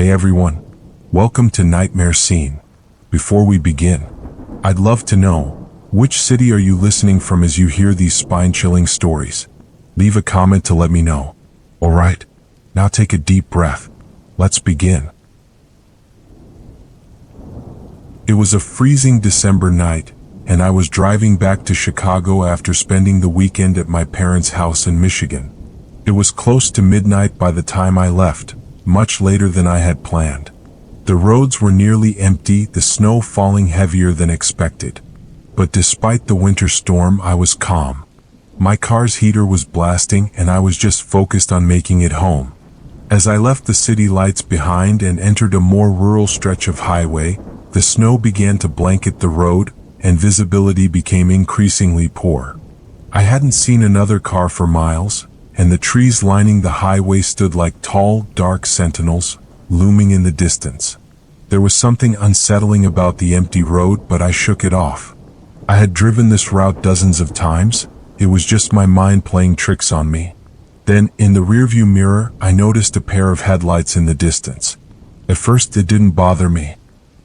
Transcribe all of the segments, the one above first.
Hey everyone, welcome to Nightmare Scene. Before we begin, I'd love to know, which city are you listening from as you hear these spine-chilling stories? Leave a comment to let me know. Alright, now take a deep breath. Let's begin. It was a freezing December night, and I was driving back to Chicago after spending the weekend at my parents' house in Michigan. It was close to midnight by the time I left, much later than I had planned. The roads were nearly empty, the snow falling heavier than expected. But despite the winter storm, I was calm. My car's heater was blasting, and I was just focused on making it home. As I left the city lights behind and entered a more rural stretch of highway, the snow began to blanket the road, and visibility became increasingly poor. I hadn't seen another car for miles, and the trees lining the highway stood like tall, dark sentinels, looming in the distance. There was something unsettling about the empty road, but I shook it off. I had driven this route dozens of times. It was just my mind playing tricks on me. Then, in the rearview mirror, I noticed a pair of headlights in the distance. At first, it didn't bother me.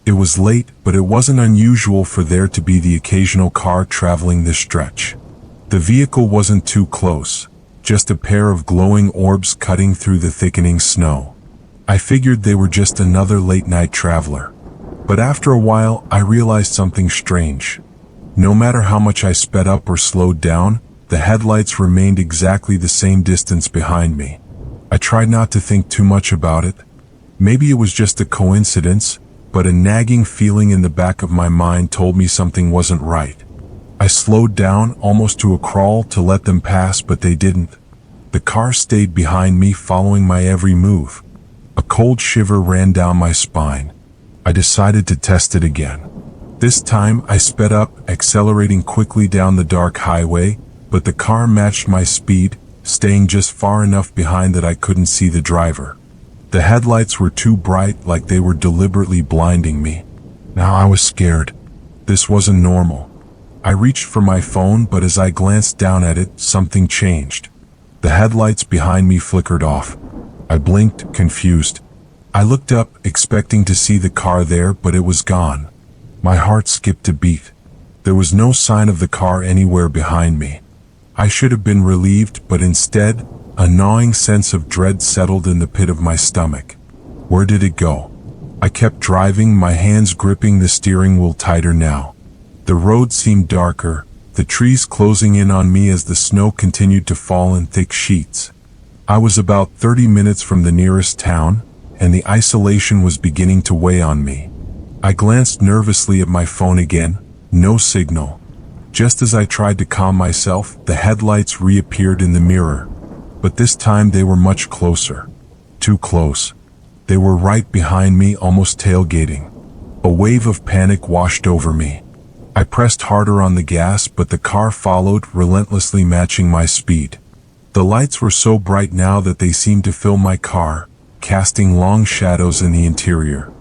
It was late, but it wasn't unusual for there to be the occasional car traveling this stretch. The vehicle wasn't too close, just a pair of glowing orbs cutting through the thickening snow. I figured they were just another late-night traveler. But after a while, I realized something strange. No matter how much I sped up or slowed down, the headlights remained exactly the same distance behind me. I tried not to think too much about it. Maybe it was just a coincidence, but a nagging feeling in the back of my mind told me something wasn't right. I slowed down, almost to a crawl, to let them pass, but they didn't. The car stayed behind me, following my every move. A cold shiver ran down my spine. I decided to test it again. This time, I sped up, accelerating quickly down the dark highway, but the car matched my speed, staying just far enough behind that I couldn't see the driver. The headlights were too bright, like they were deliberately blinding me. Now I was scared. This wasn't normal. I reached for my phone, but as I glanced down at it, something changed. The headlights behind me flickered off. I blinked, confused. I looked up, expecting to see the car there, but it was gone. My heart skipped a beat. There was no sign of the car anywhere behind me. I should have been relieved, but instead, a gnawing sense of dread settled in the pit of my stomach. Where did it go? I kept driving, my hands gripping the steering wheel tighter now. The road seemed darker, the trees closing in on me as the snow continued to fall in thick sheets. I was about 30 minutes from the nearest town, and the isolation was beginning to weigh on me. I glanced nervously at my phone again. No signal. Just as I tried to calm myself, the headlights reappeared in the mirror. But this time they were much closer. Too close. They were right behind me, almost tailgating. A wave of panic washed over me. I pressed harder on the gas, but the car followed, relentlessly matching my speed. The lights were so bright now that they seemed to fill my car, casting long shadows in the interior.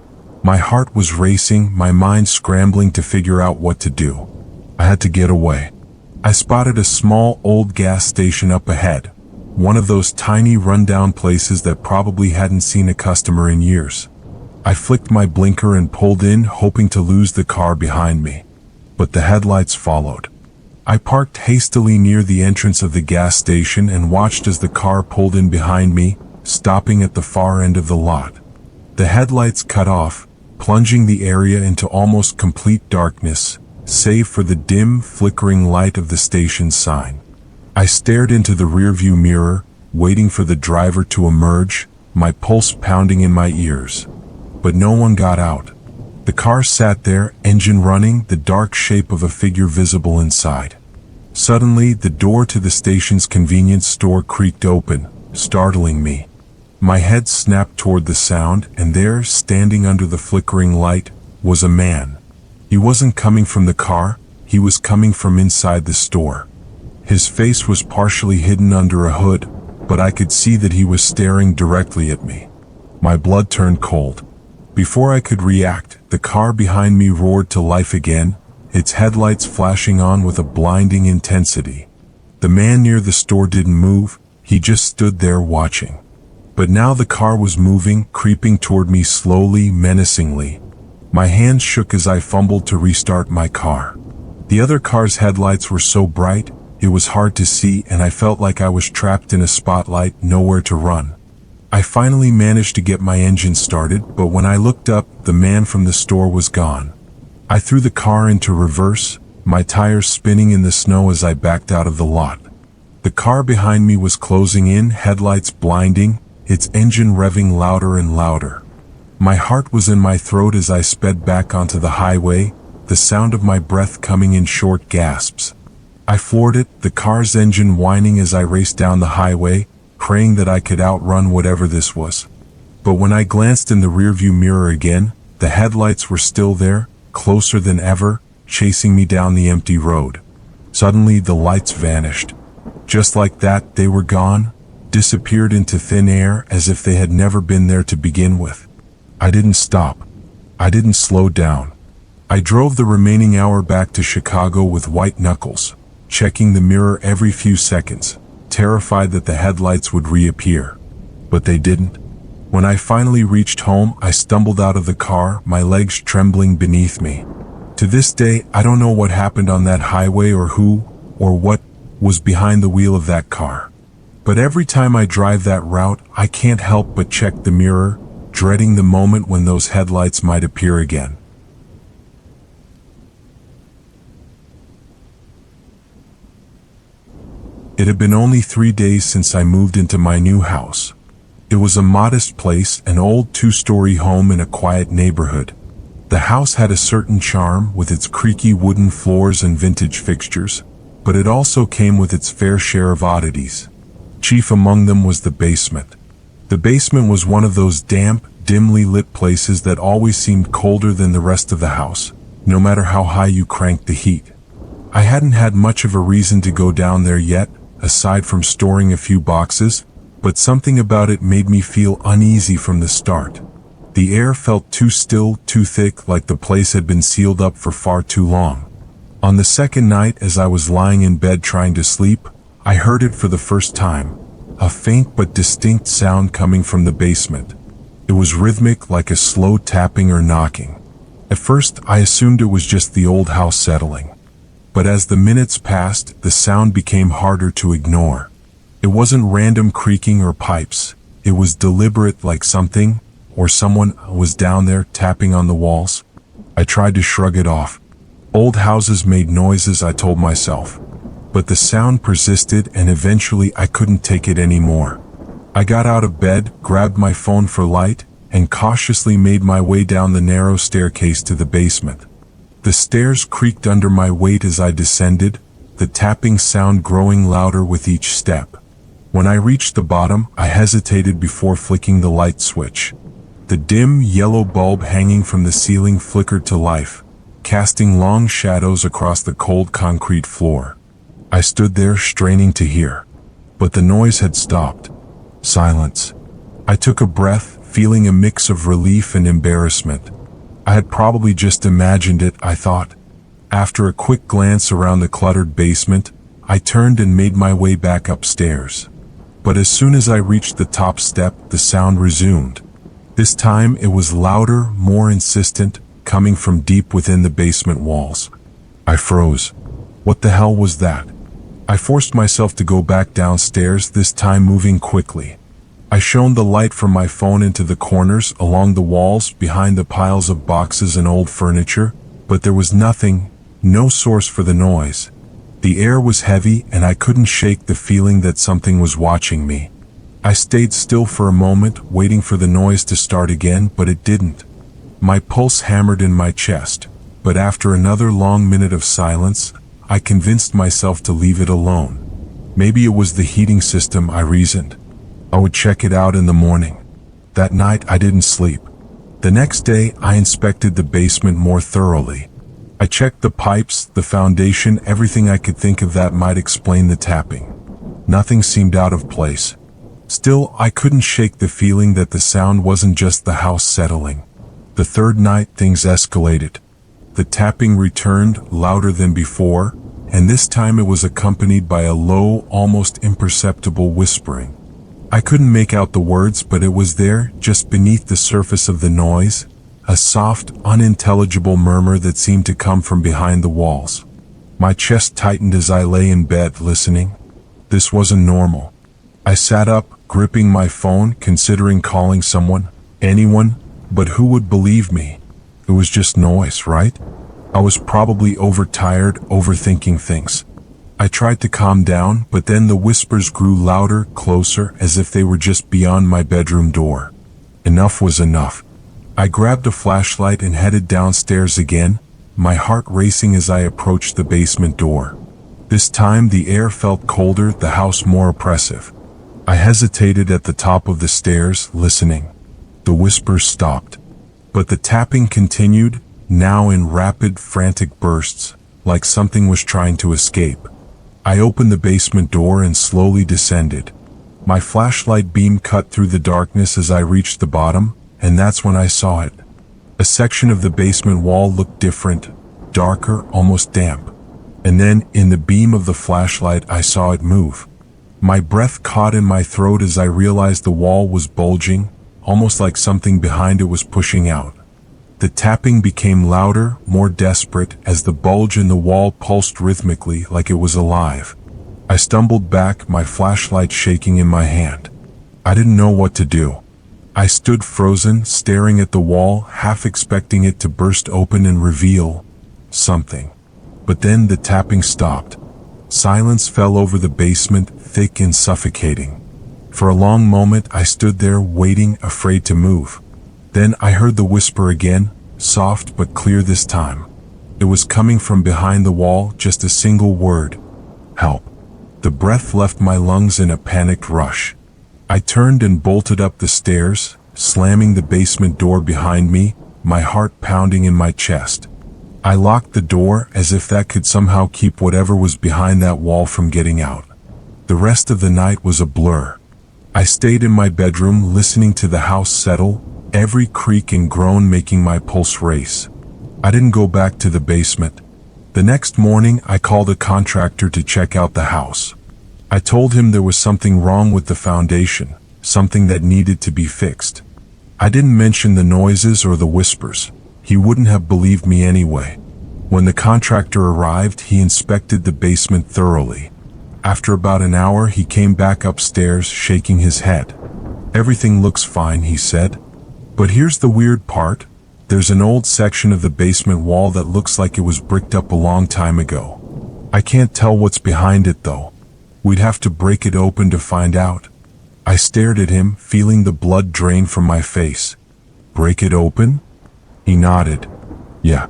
My heart was racing, my mind scrambling to figure out what to do. I had to get away. I spotted a small old gas station up ahead, one of those tiny rundown places that probably hadn't seen a customer in years. I flicked my blinker and pulled in, hoping to lose the car behind me. But the headlights followed. I parked hastily near the entrance of the gas station and watched as the car pulled in behind me, stopping at the far end of the lot. The headlights cut off, plunging the area into almost complete darkness, save for the dim, flickering light of the station sign. I stared into the rearview mirror, waiting for the driver to emerge, my pulse pounding in my ears. But no one got out. The car sat there, engine running, the dark shape of a figure visible inside. Suddenly, the door to the station's convenience store creaked open, startling me. My head snapped toward the sound, and there, standing under the flickering light, was a man. He wasn't coming from the car, he was coming from inside the store. His face was partially hidden under a hood, but I could see that he was staring directly at me. My blood turned cold. Before I could react, the car behind me roared to life again, its headlights flashing on with a blinding intensity. The man near the store didn't move, he just stood there watching. But now the car was moving, creeping toward me slowly, menacingly. My hands shook as I fumbled to restart my car. The other car's headlights were so bright, it was hard to see, and I felt like I was trapped in a spotlight, nowhere to run. I finally managed to get my engine started, but when I looked up, the man from the store was gone. I threw the car into reverse, my tires spinning in the snow as I backed out of the lot. The car behind me was closing in, headlights blinding, its engine revving louder and louder. My heart was in my throat as I sped back onto the highway, the sound of my breath coming in short gasps. I floored it, the car's engine whining as I raced down the highway, praying that I could outrun whatever this was. But when I glanced in the rearview mirror again, the headlights were still there, closer than ever, chasing me down the empty road. Suddenly the lights vanished. Just like that, they were gone, disappeared into thin air as if they had never been there to begin with. I didn't stop. I didn't slow down. I drove the remaining hour back to Chicago with white knuckles, checking the mirror every few seconds, terrified that the headlights would reappear. But they didn't. When I finally reached home, I stumbled out of the car, my legs trembling beneath me. To this day, I don't know what happened on that highway or who, or what was behind the wheel of that car. But every time I drive that route, I can't help but check the mirror, dreading the moment when those headlights might appear again. It had been only 3 days since I moved into my new house. It was a modest place, an old 2-story home in a quiet neighborhood. The house had a certain charm with its creaky wooden floors and vintage fixtures, but it also came with its fair share of oddities. Chief among them was the basement. The basement was one of those damp, dimly lit places that always seemed colder than the rest of the house, no matter how high you cranked the heat. I hadn't had much of a reason to go down there yet, aside from storing a few boxes, but something about it made me feel uneasy from the start. The air felt too still, too thick, like the place had been sealed up for far too long. On the second night, as I was lying in bed trying to sleep, I heard it for the first time, a faint but distinct sound coming from the basement. It was rhythmic, like a slow tapping or knocking. At first, I assumed it was just the old house settling. But as the minutes passed, the sound became harder to ignore. It wasn't random creaking or pipes. It was deliberate, like something, or someone was down there tapping on the walls. I tried to shrug it off. Old houses made noises, I told myself. But the sound persisted, and eventually I couldn't take it anymore. I got out of bed, grabbed my phone for light, and cautiously made my way down the narrow staircase to the basement. The stairs creaked under my weight as I descended, the tapping sound growing louder with each step. When I reached the bottom, I hesitated before flicking the light switch. The dim, yellow bulb hanging from the ceiling flickered to life, casting long shadows across the cold concrete floor. I stood there, straining to hear. But the noise had stopped. Silence. I took a breath, feeling a mix of relief and embarrassment. I had probably just imagined it, I thought. After a quick glance around the cluttered basement, I turned and made my way back upstairs. But as soon as I reached the top step, the sound resumed. This time it was louder, more insistent, coming from deep within the basement walls. I froze. What the hell was that? I forced myself to go back downstairs, this time moving quickly. I shone the light from my phone into the corners, along the walls, behind the piles of boxes and old furniture, but there was nothing, no source for the noise. The air was heavy, and I couldn't shake the feeling that something was watching me. I stayed still for a moment, waiting for the noise to start again, but it didn't. My pulse hammered in my chest, but after another long minute of silence, I convinced myself to leave it alone. Maybe it was the heating system, I reasoned. I would check it out in the morning. That night I didn't sleep. The next day I inspected the basement more thoroughly. I checked the pipes, the foundation, everything I could think of that might explain the tapping. Nothing seemed out of place. Still, I couldn't shake the feeling that the sound wasn't just the house settling. The third night things escalated. The tapping returned, louder than before, and this time it was accompanied by a low, almost imperceptible whispering. I couldn't make out the words, but it was there, just beneath the surface of the noise, a soft, unintelligible murmur that seemed to come from behind the walls. My chest tightened as I lay in bed listening. This wasn't normal. I sat up, gripping my phone, considering calling someone, anyone, but who would believe me? It was just noise, right? I was probably overtired, overthinking things. I tried to calm down, but then the whispers grew louder, closer, as if they were just beyond my bedroom door. Enough was enough. I grabbed a flashlight and headed downstairs again, my heart racing as I approached the basement door. This time the air felt colder, the house more oppressive. I hesitated at the top of the stairs, listening. The whispers stopped. But the tapping continued, now in rapid, frantic bursts, like something was trying to escape. I opened the basement door and slowly descended. My flashlight beam cut through the darkness as I reached the bottom, and that's when I saw it. A section of the basement wall looked different, darker, almost damp. And then, in the beam of the flashlight, I saw it move. My breath caught in my throat as I realized the wall was bulging, almost like something behind it was pushing out. The tapping became louder, more desperate, as the bulge in the wall pulsed rhythmically like it was alive. I stumbled back, my flashlight shaking in my hand. I didn't know what to do. I stood frozen, staring at the wall, half expecting it to burst open and reveal something. But then the tapping stopped. Silence fell over the basement, thick and suffocating. For a long moment I stood there waiting, afraid to move. Then I heard the whisper again, soft but clear this time. It was coming from behind the wall, just a single word. Help. The breath left my lungs in a panicked rush. I turned and bolted up the stairs, slamming the basement door behind me, my heart pounding in my chest. I locked the door as if that could somehow keep whatever was behind that wall from getting out. The rest of the night was a blur. I stayed in my bedroom listening to the house settle, every creak and groan making my pulse race. I didn't go back to the basement. The next morning I called a contractor to check out the house. I told him there was something wrong with the foundation, something that needed to be fixed. I didn't mention the noises or the whispers. He wouldn't have believed me anyway. When the contractor arrived, he inspected the basement thoroughly. After about an hour, he came back upstairs, shaking his head. Everything looks fine, he said. But here's the weird part. There's an old section of the basement wall that looks like it was bricked up a long time ago. I can't tell what's behind it though. We'd have to break it open to find out. I stared at him, feeling the blood drain from my face. Break it open? He nodded. Yeah,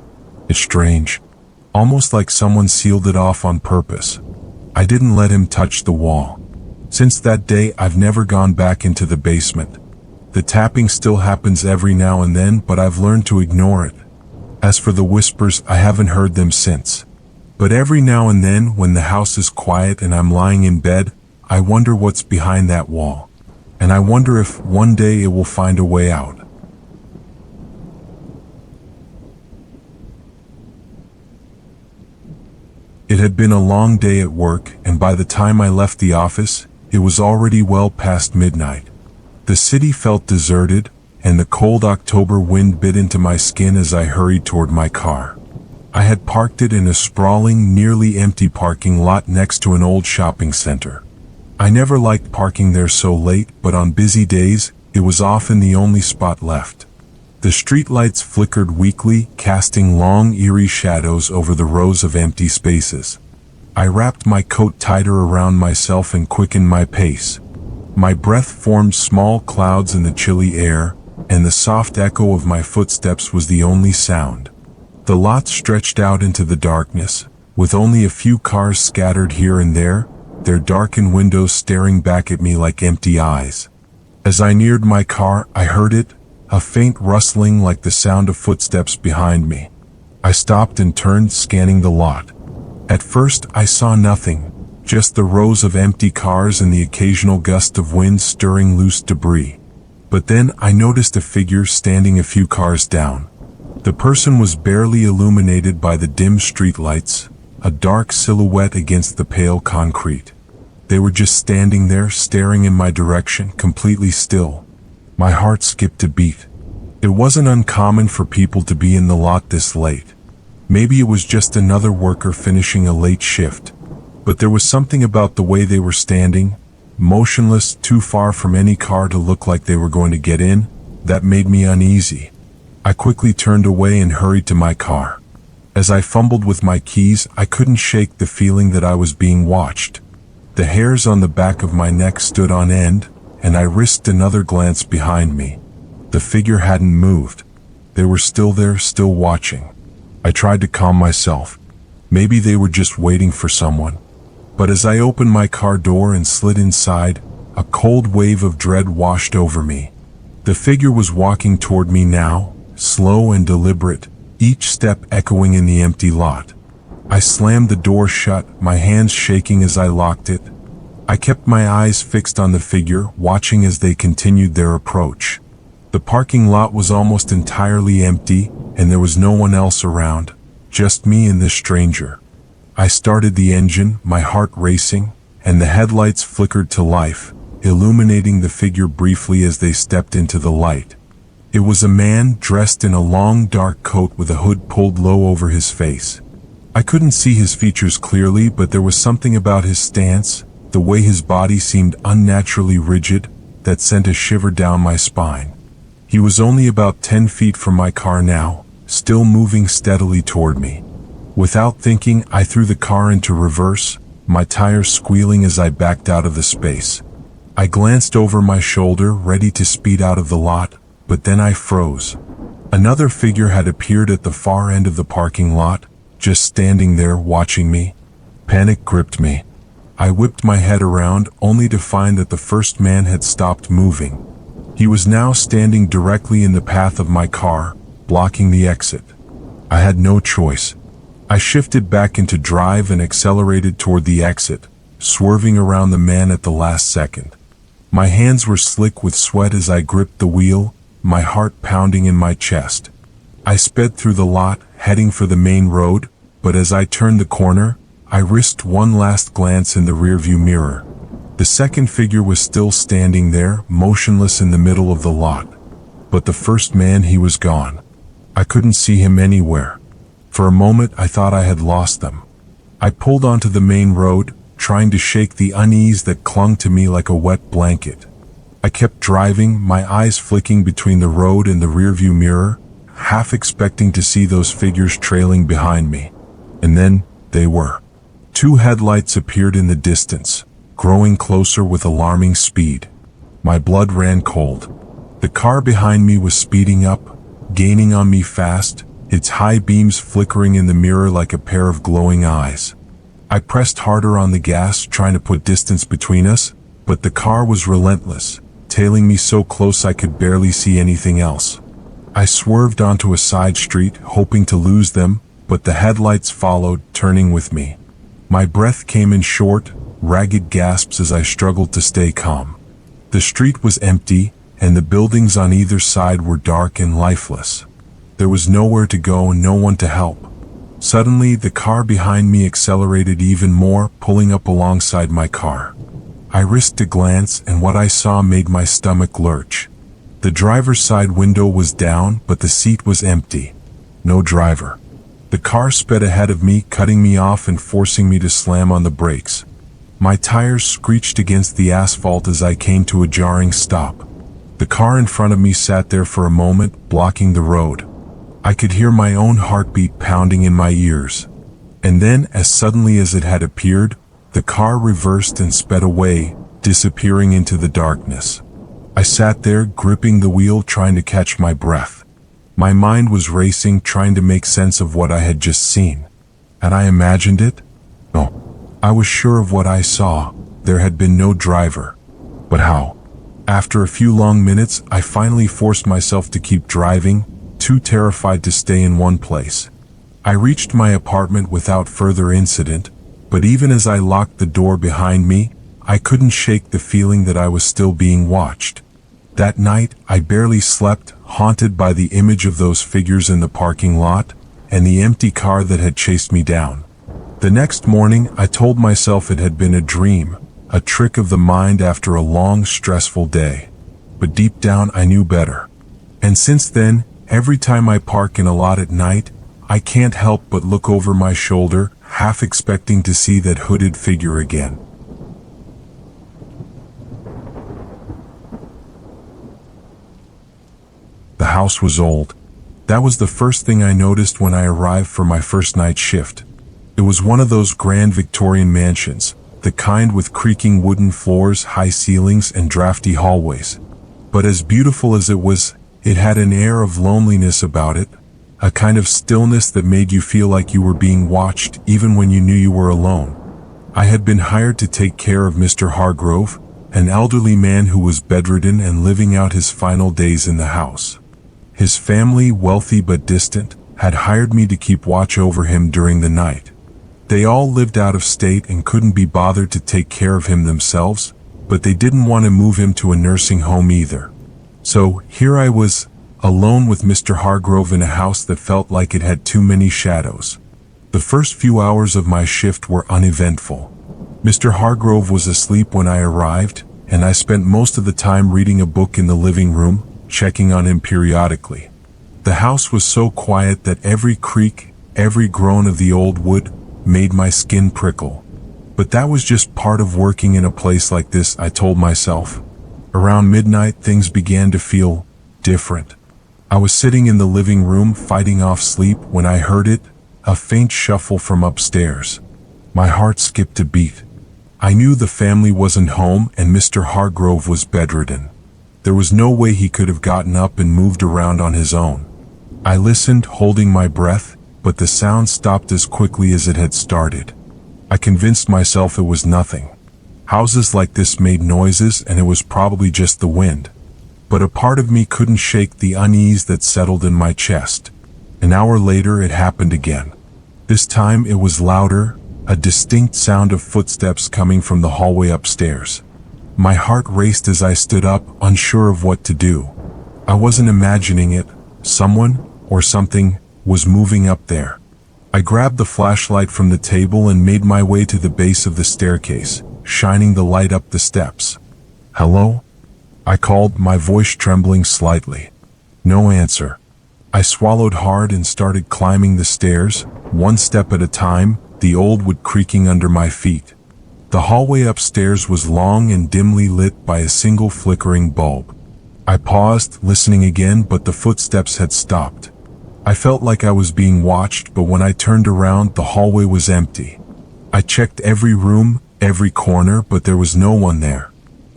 it's strange. Almost like someone sealed it off on purpose. I didn't let him touch the wall. Since that day, I've never gone back into the basement. The tapping still happens every now and then, but I've learned to ignore it. As for the whispers, I haven't heard them since. But every now and then, when the house is quiet and I'm lying in bed, I wonder what's behind that wall. And I wonder if one day it will find a way out. It had been a long day at work, and by the time I left the office, it was already well past midnight. The city felt deserted, and the cold October wind bit into my skin as I hurried toward my car. I had parked it in a sprawling, nearly empty parking lot next to an old shopping center. I never liked parking there so late, but on busy days, it was often the only spot left. The streetlights flickered weakly, casting long, eerie shadows over the rows of empty spaces. I wrapped my coat tighter around myself and quickened my pace. My breath formed small clouds in the chilly air, and the soft echo of my footsteps was the only sound. The lot stretched out into the darkness, with only a few cars scattered here and there, their darkened windows staring back at me like empty eyes. As I neared my car, I heard it, a faint rustling like the sound of footsteps behind me. I stopped and turned, scanning the lot. At first, I saw nothing, just the rows of empty cars and the occasional gust of wind stirring loose debris. But then I noticed a figure standing a few cars down. The person was barely illuminated by the dim streetlights, a dark silhouette against the pale concrete. They were just standing there, staring in my direction, completely still. My heart skipped a beat. It wasn't uncommon for people to be in the lot this late. Maybe it was just another worker finishing a late shift. But there was something about the way they were standing, motionless, too far from any car to look like they were going to get in, that made me uneasy. I quickly turned away and hurried to my car. As I fumbled with my keys, I couldn't shake the feeling that I was being watched. The hairs on the back of my neck stood on end, and I risked another glance behind me. The figure hadn't moved. They were still there, still watching. I tried to calm myself. Maybe they were just waiting for someone. But as I opened my car door and slid inside, a cold wave of dread washed over me. The figure was walking toward me now, slow and deliberate, each step echoing in the empty lot. I slammed the door shut, my hands shaking as I locked it. I kept my eyes fixed on the figure, watching as they continued their approach. The parking lot was almost entirely empty, and there was no one else around, just me and this stranger. I started the engine, my heart racing, and the headlights flickered to life, illuminating the figure briefly as they stepped into the light. It was a man dressed in a long dark coat with a hood pulled low over his face. I couldn't see his features clearly, but there was something about his stance, the way his body seemed unnaturally rigid, that sent a shiver down my spine. He was only about 10 feet from my car now, still moving steadily toward me. Without thinking, I threw the car into reverse, my tires squealing as I backed out of the space. I glanced over my shoulder, ready to speed out of the lot, but then I froze. Another figure had appeared at the far end of the parking lot, just standing there watching me. Panic gripped me. I whipped my head around, only to find that the first man had stopped moving. He was now standing directly in the path of my car, blocking the exit. I had no choice. I shifted back into drive and accelerated toward the exit, swerving around the man at the last second. My hands were slick with sweat as I gripped the wheel, my heart pounding in my chest. I sped through the lot, heading for the main road, but as I turned the corner, I risked one last glance in the rearview mirror. The second figure was still standing there, motionless in the middle of the lot. But the first man, he was gone. I couldn't see him anywhere. For a moment, I thought I had lost them. I pulled onto the main road, trying to shake the unease that clung to me like a wet blanket. I kept driving, my eyes flicking between the road and the rearview mirror, half expecting to see those figures trailing behind me. And then, they were. Two headlights appeared in the distance, growing closer with alarming speed. My blood ran cold. The car behind me was speeding up, gaining on me fast, its high beams flickering in the mirror like a pair of glowing eyes. I pressed harder on the gas, trying to put distance between us, but the car was relentless, tailing me so close I could barely see anything else. I swerved onto a side street, hoping to lose them, but the headlights followed, turning with me. My breath came in short, ragged gasps as I struggled to stay calm. The street was empty, and the buildings on either side were dark and lifeless. There was nowhere to go and no one to help. Suddenly, the car behind me accelerated even more, pulling up alongside my car. I risked a glance, and what I saw made my stomach lurch. The driver's side window was down, but the seat was empty. No driver. The car sped ahead of me, cutting me off and forcing me to slam on the brakes. My tires screeched against the asphalt as I came to a jarring stop. The car in front of me sat there for a moment, blocking the road. I could hear my own heartbeat pounding in my ears. And then, as suddenly as it had appeared, the car reversed and sped away, disappearing into the darkness. I sat there, gripping the wheel, trying to catch my breath. My mind was racing, trying to make sense of what I had just seen. Had I imagined it? No. I was sure of what I saw. There had been no driver. But how? After a few long minutes, I finally forced myself to keep driving, too terrified to stay in one place. I reached my apartment without further incident, but even as I locked the door behind me, I couldn't shake the feeling that I was still being watched. That night, I barely slept, haunted by the image of those figures in the parking lot, and the empty car that had chased me down. The next morning, I told myself it had been a dream, a trick of the mind after a long, stressful day. But deep down I knew better. And since then, every time I park in a lot at night, I can't help but look over my shoulder, half expecting to see that hooded figure again. The house was old. That was the first thing I noticed when I arrived for my first night shift. It was one of those grand Victorian mansions, the kind with creaking wooden floors, high ceilings, and drafty hallways. But as beautiful as it was, it had an air of loneliness about it, a kind of stillness that made you feel like you were being watched even when you knew you were alone. I had been hired to take care of Mr. Hargrove, an elderly man who was bedridden and living out his final days in the house. His family, wealthy but distant, had hired me to keep watch over him during the night. They all lived out of state and couldn't be bothered to take care of him themselves, but they didn't want to move him to a nursing home either. So here I was, alone with Mr. Hargrove in a house that felt like it had too many shadows. The first few hours of my shift were uneventful. Mr. Hargrove was asleep when I arrived, and I spent most of the time reading a book in the living room, checking on him periodically. The house was so quiet that every creak, every groan of the old wood made my skin prickle. But that was just part of working in a place like this, I told myself. Around midnight, things began to feel different. I was sitting in the living room fighting off sleep when I heard it, a faint shuffle from upstairs. My heart skipped a beat. I knew the family wasn't home and Mr. Hargrove was bedridden. There was no way he could have gotten up and moved around on his own. I listened, holding my breath, but the sound stopped as quickly as it had started. I convinced myself it was nothing. Houses like this made noises and it was probably just the wind. But a part of me couldn't shake the unease that settled in my chest. An hour later it happened again. This time it was louder, a distinct sound of footsteps coming from the hallway upstairs. My heart raced as I stood up, unsure of what to do. I wasn't imagining it. Someone, or something, was moving up there. I grabbed the flashlight from the table and made my way to the base of the staircase, shining the light up the steps. "Hello?" I called, my voice trembling slightly. No answer. I swallowed hard and started climbing the stairs, one step at a time, the old wood creaking under my feet. The hallway upstairs was long and dimly lit by a single flickering bulb. I paused, listening again, but the footsteps had stopped. I felt like I was being watched, but when I turned around, the hallway was empty. I checked every room, every corner, but there was no one there.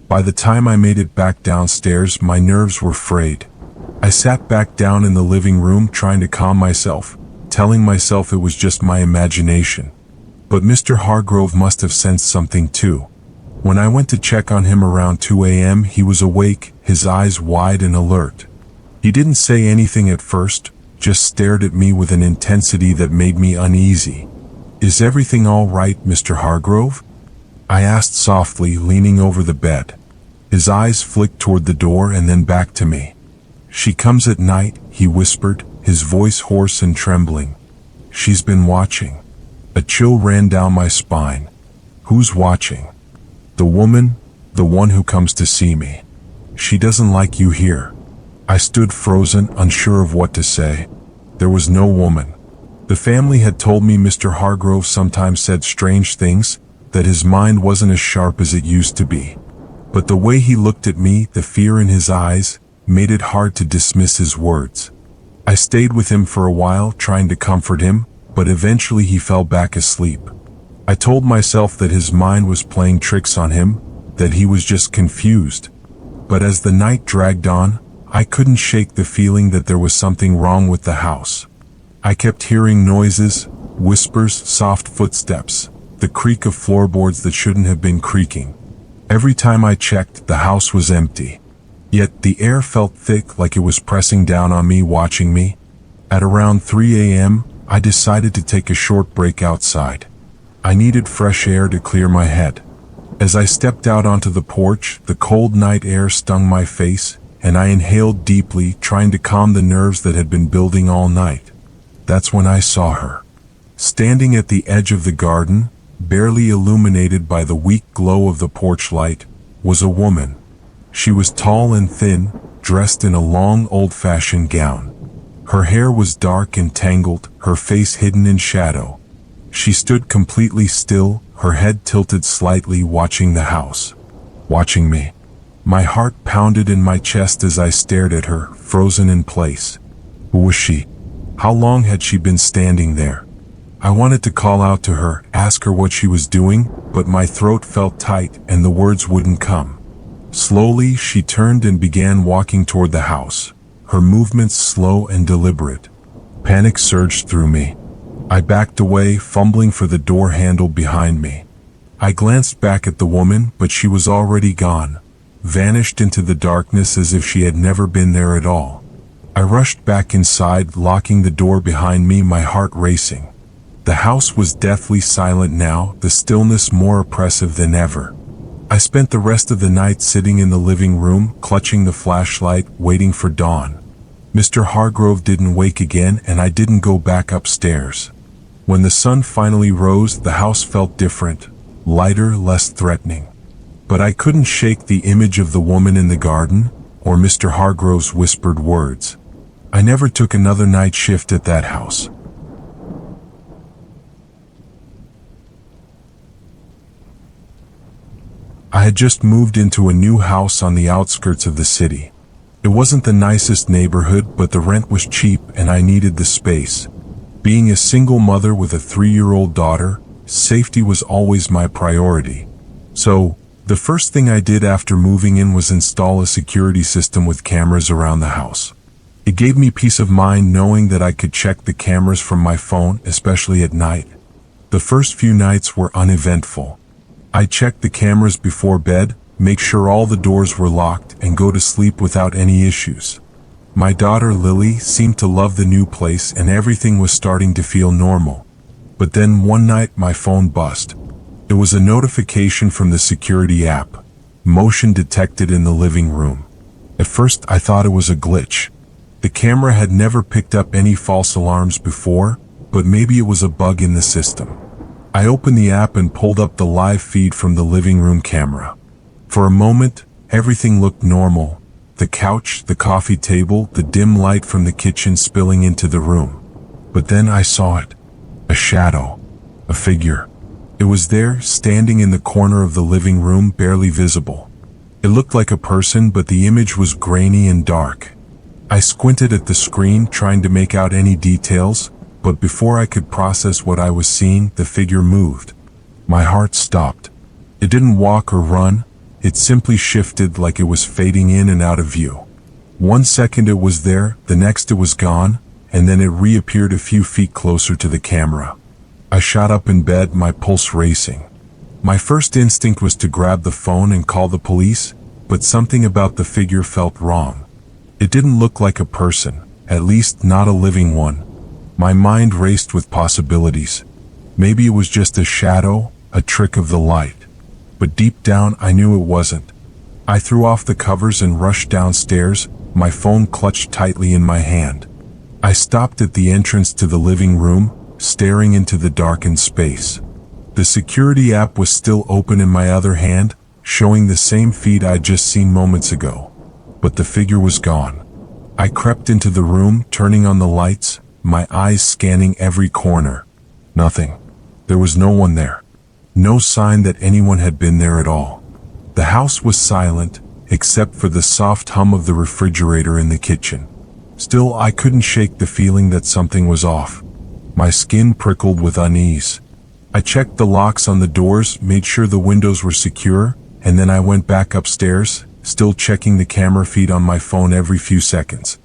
By the time I made it back downstairs, my nerves were frayed. I sat back down in the living room trying to calm myself, telling myself it was just my imagination. But Mr. Hargrove must have sensed something too. When I went to check on him around 2 a.m., he was awake, his eyes wide and alert. He didn't say anything at first, just stared at me with an intensity that made me uneasy. "Is everything all right, Mr. Hargrove?" I asked softly, leaning over the bed. His eyes flicked toward the door and then back to me. "She comes at night," he whispered, his voice hoarse and trembling. "She's been watching." A chill ran down my spine. "Who's watching?" "The woman, the one who comes to see me. She doesn't like you here." I stood frozen, unsure of what to say. There was no woman. The family had told me Mr. Hargrove sometimes said strange things, that his mind wasn't as sharp as it used to be. But the way he looked at me, the fear in his eyes, made it hard to dismiss his words. I stayed with him for a while, trying to comfort him, but eventually he fell back asleep. I told myself that his mind was playing tricks on him, that he was just confused. But as the night dragged on, I couldn't shake the feeling that there was something wrong with the house. I kept hearing noises, whispers, soft footsteps, the creak of floorboards that shouldn't have been creaking. Every time I checked, the house was empty. Yet the air felt thick, like it was pressing down on me, watching me. At around 3 a.m., I decided to take a short break outside. I needed fresh air to clear my head. As I stepped out onto the porch, the cold night air stung my face, and I inhaled deeply, trying to calm the nerves that had been building all night. That's when I saw her. Standing at the edge of the garden, barely illuminated by the weak glow of the porch light, was a woman. She was tall and thin, dressed in a long old-fashioned gown. Her hair was dark and tangled, her face hidden in shadow. She stood completely still, her head tilted slightly, watching the house. Watching me. My heart pounded in my chest as I stared at her, frozen in place. Who was she? How long had she been standing there? I wanted to call out to her, ask her what she was doing, but my throat felt tight and the words wouldn't come. Slowly, she turned and began walking toward the house, her movements slow and deliberate. Panic surged through me. I backed away, fumbling for the door handle behind me. I glanced back at the woman, but she was already gone, vanished into the darkness as if she had never been there at all. I rushed back inside, locking the door behind me, my heart racing. The house was deathly silent now, the stillness more oppressive than ever. I spent the rest of the night sitting in the living room, clutching the flashlight, waiting for dawn. Mr. Hargrove didn't wake again, and I didn't go back upstairs. When the sun finally rose, the house felt different, lighter, less threatening. But I couldn't shake the image of the woman in the garden, or Mr. Hargrove's whispered words. I never took another night shift at that house. I had just moved into a new house on the outskirts of the city. It wasn't the nicest neighborhood, but the rent was cheap and I needed the space. Being a single mother with a 3-year-old daughter, safety was always my priority. So, the first thing I did after moving in was install a security system with cameras around the house. It gave me peace of mind knowing that I could check the cameras from my phone, especially at night. The first few nights were uneventful. I checked the cameras before bed, make sure all the doors were locked, and go to sleep without any issues. My daughter Lily seemed to love the new place and everything was starting to feel normal. But then one night my phone buzzed. It was a notification from the security app. Motion detected in the living room. At first I thought it was a glitch. The camera had never picked up any false alarms before, but maybe it was a bug in the system. I opened the app and pulled up the live feed from the living room camera. For a moment, everything looked normal. The couch, the coffee table, the dim light from the kitchen spilling into the room. But then I saw it. A shadow. A figure. It was there, standing in the corner of the living room, barely visible. It looked like a person, but the image was grainy and dark. I squinted at the screen, trying to make out any details, but before I could process what I was seeing, the figure moved. My heart stopped. It didn't walk or run, it simply shifted like it was fading in and out of view. 1 second it was there, the next it was gone, and then it reappeared a few feet closer to the camera. I shot up in bed, my pulse racing. My first instinct was to grab the phone and call the police, but something about the figure felt wrong. It didn't look like a person, at least not a living one. My mind raced with possibilities. Maybe it was just a shadow, a trick of the light. But deep down I knew it wasn't. I threw off the covers and rushed downstairs, my phone clutched tightly in my hand. I stopped at the entrance to the living room, staring into the darkened space. The security app was still open in my other hand, showing the same feed I'd just seen moments ago. But the figure was gone. I crept into the room, turning on the lights, my eyes scanning every corner. Nothing. There was no one there. No sign that anyone had been there at all. The house was silent, except for the soft hum of the refrigerator in the kitchen. Still, I couldn't shake the feeling that something was off. My skin prickled with unease. I checked the locks on the doors, made sure the windows were secure, and then I went back upstairs, still checking the camera feed on my phone every few seconds.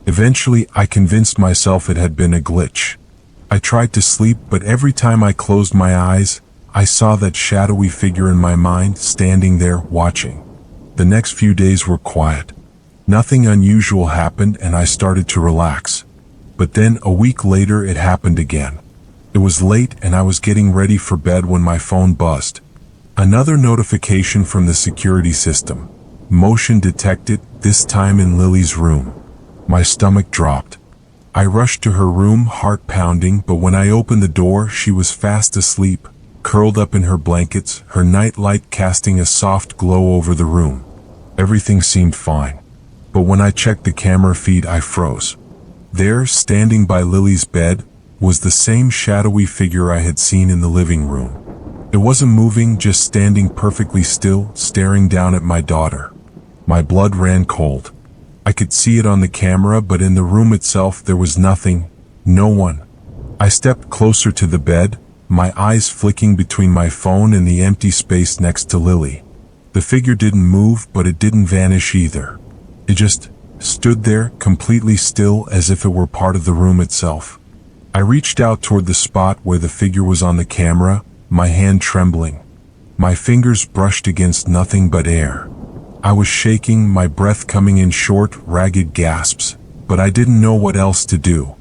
Eventually, I convinced myself it had been a glitch. I tried to sleep, but every time I closed my eyes, I saw that shadowy figure in my mind, standing there, watching. The next few days were quiet. Nothing unusual happened, and I started to relax. But then, a week later, it happened again. It was late, and I was getting ready for bed when my phone buzzed. Another notification from the security system. Motion detected, this time in Lily's room. My stomach dropped. I rushed to her room, heart pounding, but when I opened the door, she was fast asleep, curled up in her blankets, her night light casting a soft glow over the room. Everything seemed fine. But when I checked the camera feed, I froze. There, standing by Lily's bed, was the same shadowy figure I had seen in the living room. It wasn't moving, just standing perfectly still, staring down at my daughter. My blood ran cold. I could see it on the camera, but in the room itself there was nothing, no one. I stepped closer to the bed, my eyes flicking between my phone and the empty space next to Lily. The figure didn't move, but it didn't vanish either. It just stood there, completely still, as if it were part of the room itself. I reached out toward the spot where the figure was on the camera, my hand trembling. My fingers brushed against nothing but air. I was shaking, my breath coming in short, ragged gasps, but I didn't know what else to do.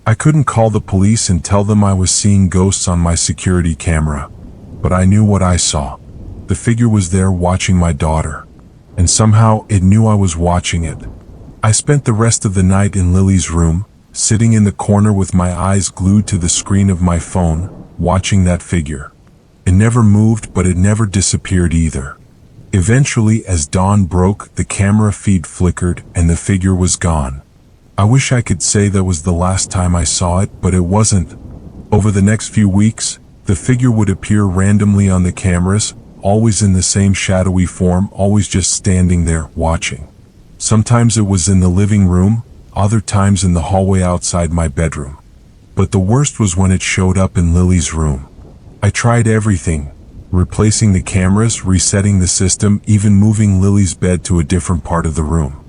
I couldn't call the police and tell them I was seeing ghosts on my security camera, but I knew what I saw. The figure was there watching my daughter, and somehow it knew I was watching it. I spent the rest of the night in Lily's room, sitting in the corner with my eyes glued to the screen of my phone, watching that figure. It never moved, but it never disappeared either. Eventually, as dawn broke, the camera feed flickered and the figure was gone. I wish I could say that was the last time I saw it, but it wasn't. Over the next few weeks, the figure would appear randomly on the cameras, always in the same shadowy form, always just standing there, watching. Sometimes it was in the living room, other times in the hallway outside my bedroom. But the worst was when it showed up in Lily's room. I tried everything, replacing the cameras, resetting the system, even moving Lily's bed to a different part of the room.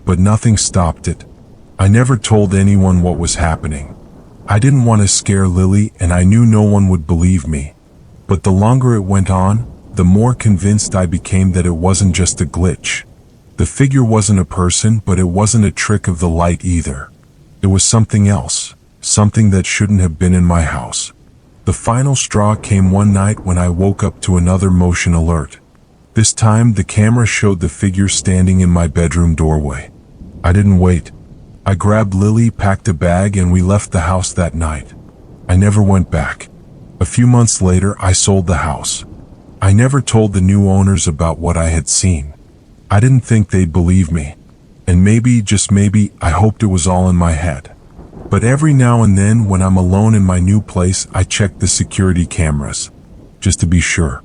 But nothing stopped it. I never told anyone what was happening. I didn't want to scare Lily, and I knew no one would believe me. But the longer it went on, the more convinced I became that it wasn't just a glitch. The figure wasn't a person, but it wasn't a trick of the light either. It was something else, something that shouldn't have been in my house. The final straw came one night when I woke up to another motion alert. This time, the camera showed the figure standing in my bedroom doorway. I didn't wait. I grabbed Lily, packed a bag, and we left the house that night. I never went back. A few months later, I sold the house. I never told the new owners about what I had seen. I didn't think they'd believe me. And maybe, just maybe, I hoped it was all in my head. But every now and then, when I'm alone in my new place, I check the security cameras, just to be sure.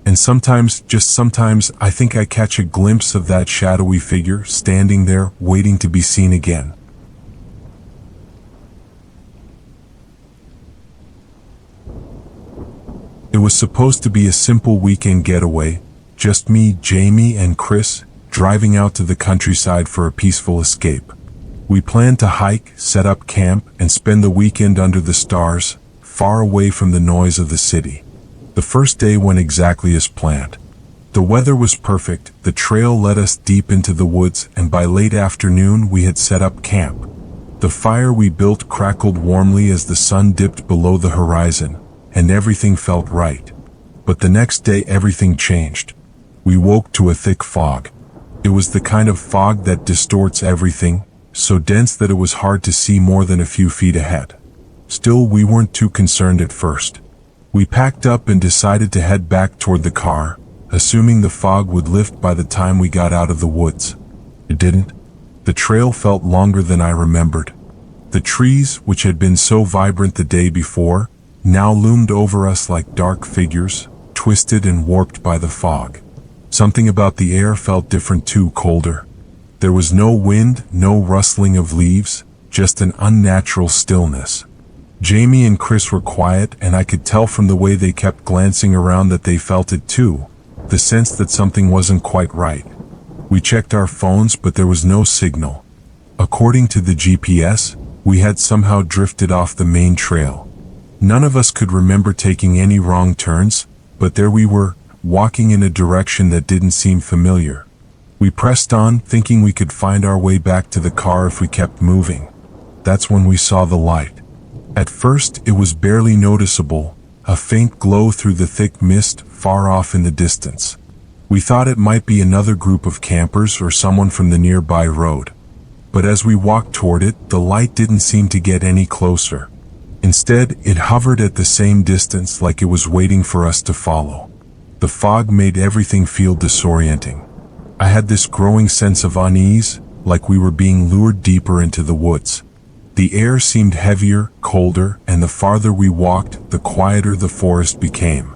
And sometimes, just sometimes, I think I catch a glimpse of that shadowy figure standing there, waiting to be seen again. It was supposed to be a simple weekend getaway, just me, Jamie, and Chris, driving out to the countryside for a peaceful escape. We planned to hike, set up camp, and spend the weekend under the stars, far away from the noise of the city. The first day went exactly as planned. The weather was perfect, the trail led us deep into the woods, and by late afternoon we had set up camp. The fire we built crackled warmly as the sun dipped below the horizon, and everything felt right. But the next day everything changed. We woke to a thick fog. It was the kind of fog that distorts everything, so dense that it was hard to see more than a few feet ahead. Still, we weren't too concerned at first. We packed up and decided to head back toward the car, assuming the fog would lift by the time we got out of the woods. It didn't. The trail felt longer than I remembered. The trees, which had been so vibrant the day before, now loomed over us like dark figures, twisted and warped by the fog. Something about the air felt different too, colder. There was no wind, no rustling of leaves, just an unnatural stillness. Jamie and Chris were quiet, and I could tell from the way they kept glancing around that they felt it too, the sense that something wasn't quite right. We checked our phones, but there was no signal. According to the GPS, we had somehow drifted off the main trail. None of us could remember taking any wrong turns, but there we were, walking in a direction that didn't seem familiar. We pressed on, thinking we could find our way back to the car if we kept moving. That's when we saw the light. At first, it was barely noticeable, a faint glow through the thick mist far off in the distance. We thought it might be another group of campers or someone from the nearby road. But as we walked toward it, the light didn't seem to get any closer. Instead, it hovered at the same distance like it was waiting for us to follow. The fog made everything feel disorienting. I had this growing sense of unease, like we were being lured deeper into the woods. The air seemed heavier, colder, and the farther we walked, the quieter the forest became.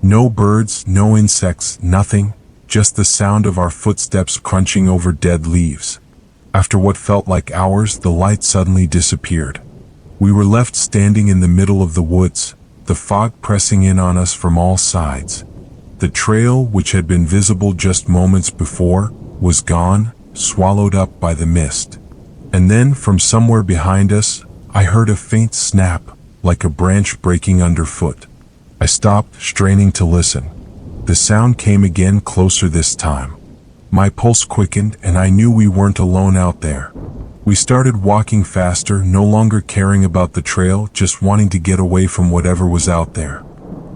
No birds, no insects, nothing, just the sound of our footsteps crunching over dead leaves. After what felt like hours, the light suddenly disappeared. We were left standing in the middle of the woods, the fog pressing in on us from all sides. The trail, which had been visible just moments before, was gone, swallowed up by the mist. And then, from somewhere behind us, I heard a faint snap, like a branch breaking underfoot. I stopped, straining to listen. The sound came again, closer this time. My pulse quickened, and I knew we weren't alone out there. We started walking faster, no longer caring about the trail, just wanting to get away from whatever was out there.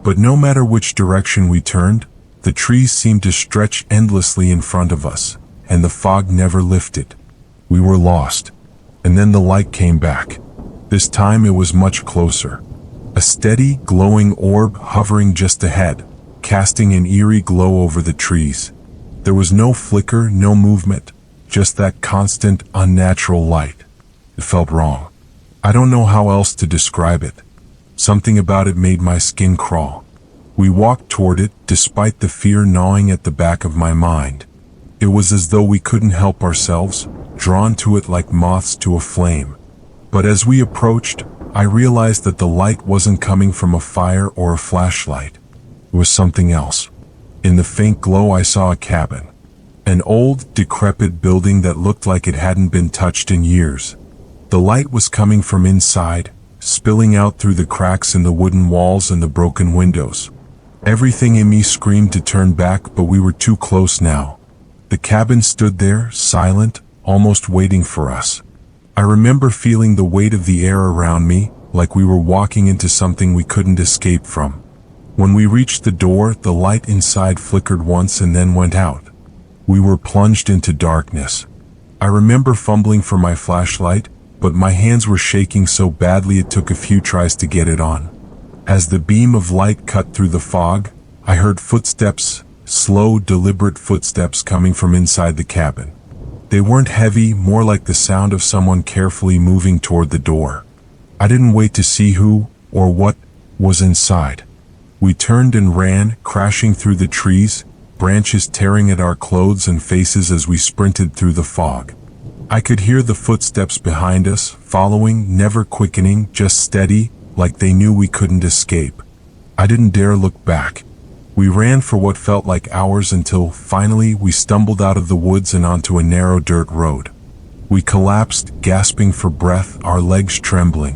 But no matter which direction we turned, the trees seemed to stretch endlessly in front of us, and the fog never lifted. We were lost. And then the light came back. This time it was much closer. A steady, glowing orb hovering just ahead, casting an eerie glow over the trees. There was no flicker, no movement, just that constant, unnatural light. It felt wrong. I don't know how else to describe it. Something about it made my skin crawl. We walked toward it, despite the fear gnawing at the back of my mind. It was as though we couldn't help ourselves, drawn to it like moths to a flame. But as we approached, I realized that the light wasn't coming from a fire or a flashlight. It was something else. In the faint glow, I saw a cabin. An old, decrepit building that looked like it hadn't been touched in years. The light was coming from inside, spilling out through the cracks in the wooden walls and the broken windows. Everything in me screamed to turn back, but we were too close now. The cabin stood there, silent, almost waiting for us. I remember feeling the weight of the air around me, like we were walking into something we couldn't escape from. When we reached the door, the light inside flickered once and then went out. We were plunged into darkness. I remember fumbling for my flashlight, but my hands were shaking so badly it took a few tries to get it on. As the beam of light cut through the fog, I heard footsteps, slow, deliberate footsteps coming from inside the cabin. They weren't heavy, more like the sound of someone carefully moving toward the door. I didn't wait to see who or what was inside. We turned and ran, crashing through the trees, branches tearing at our clothes and faces as we sprinted through the fog. I could hear the footsteps behind us, following, never quickening, just steady, like they knew we couldn't escape. I didn't dare look back. We ran for what felt like hours until, finally, we stumbled out of the woods and onto a narrow dirt road. We collapsed, gasping for breath, our legs trembling.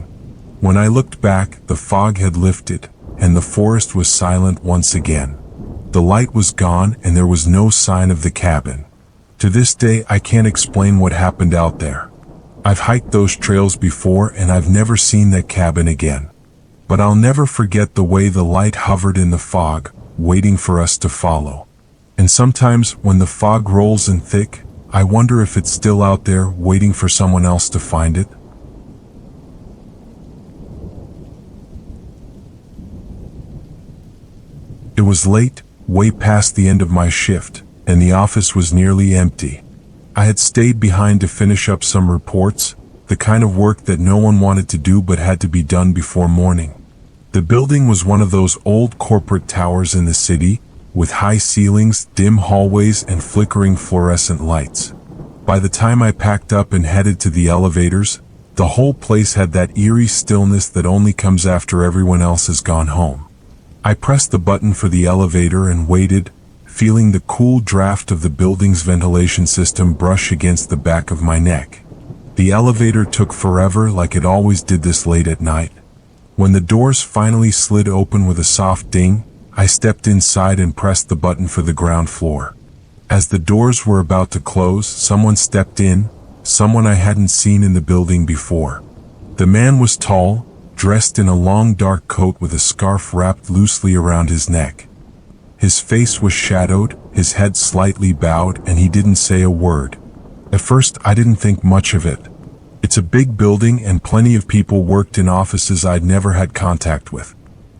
When I looked back, the fog had lifted, and the forest was silent once again. The light was gone, and there was no sign of the cabin. To this day, I can't explain what happened out there. I've hiked those trails before, and I've never seen that cabin again. But I'll never forget the way the light hovered in the fog, waiting for us to follow. And sometimes, when the fog rolls in thick, I wonder if it's still out there, waiting for someone else to find it. It was late, way past the end of my shift, and the office was nearly empty. I had stayed behind to finish up some reports, the kind of work that no one wanted to do but had to be done before morning. The building was one of those old corporate towers in the city, with high ceilings, dim hallways, and flickering fluorescent lights. By the time I packed up and headed to the elevators, the whole place had that eerie stillness that only comes after everyone else has gone home. I pressed the button for the elevator and waited, feeling the cool draft of the building's ventilation system brush against the back of my neck. The elevator took forever, like it always did this late at night. When the doors finally slid open with a soft ding, I stepped inside and pressed the button for the ground floor. As the doors were about to close, someone stepped in, someone I hadn't seen in the building before. The man was tall, dressed in a long dark coat with a scarf wrapped loosely around his neck. His face was shadowed, his head slightly bowed, and he didn't say a word. At first, I didn't think much of it. It It's a big building and plenty of people worked in offices I'd never had contact with.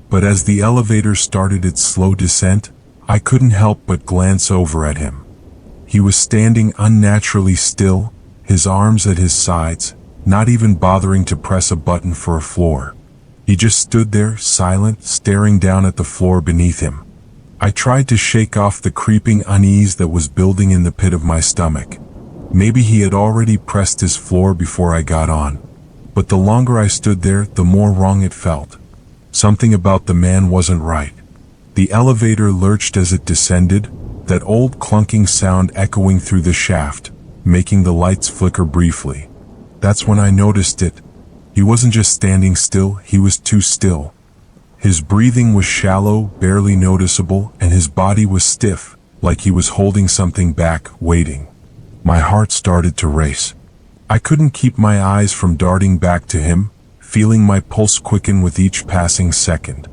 But as the elevator started its slow descent, I couldn't help but glance over at him. He was standing unnaturally still, his arms at his sides, not even bothering to press a button for a floor. He just stood there, silent, staring down at the floor beneath him. I tried to shake off the creeping unease that was building in the pit of my stomach. Maybe he had already pressed his floor before I got on. But the longer I stood there, the more wrong it felt. Something about the man wasn't right. The elevator lurched as it descended, that old clunking sound echoing through the shaft, making the lights flicker briefly. That's when I noticed it. He wasn't just standing still, he was too still. His breathing was shallow, barely noticeable, and his body was stiff, like he was holding something back, waiting. My heart started to race. I couldn't keep my eyes from darting back to him, feeling my pulse quicken with each passing second.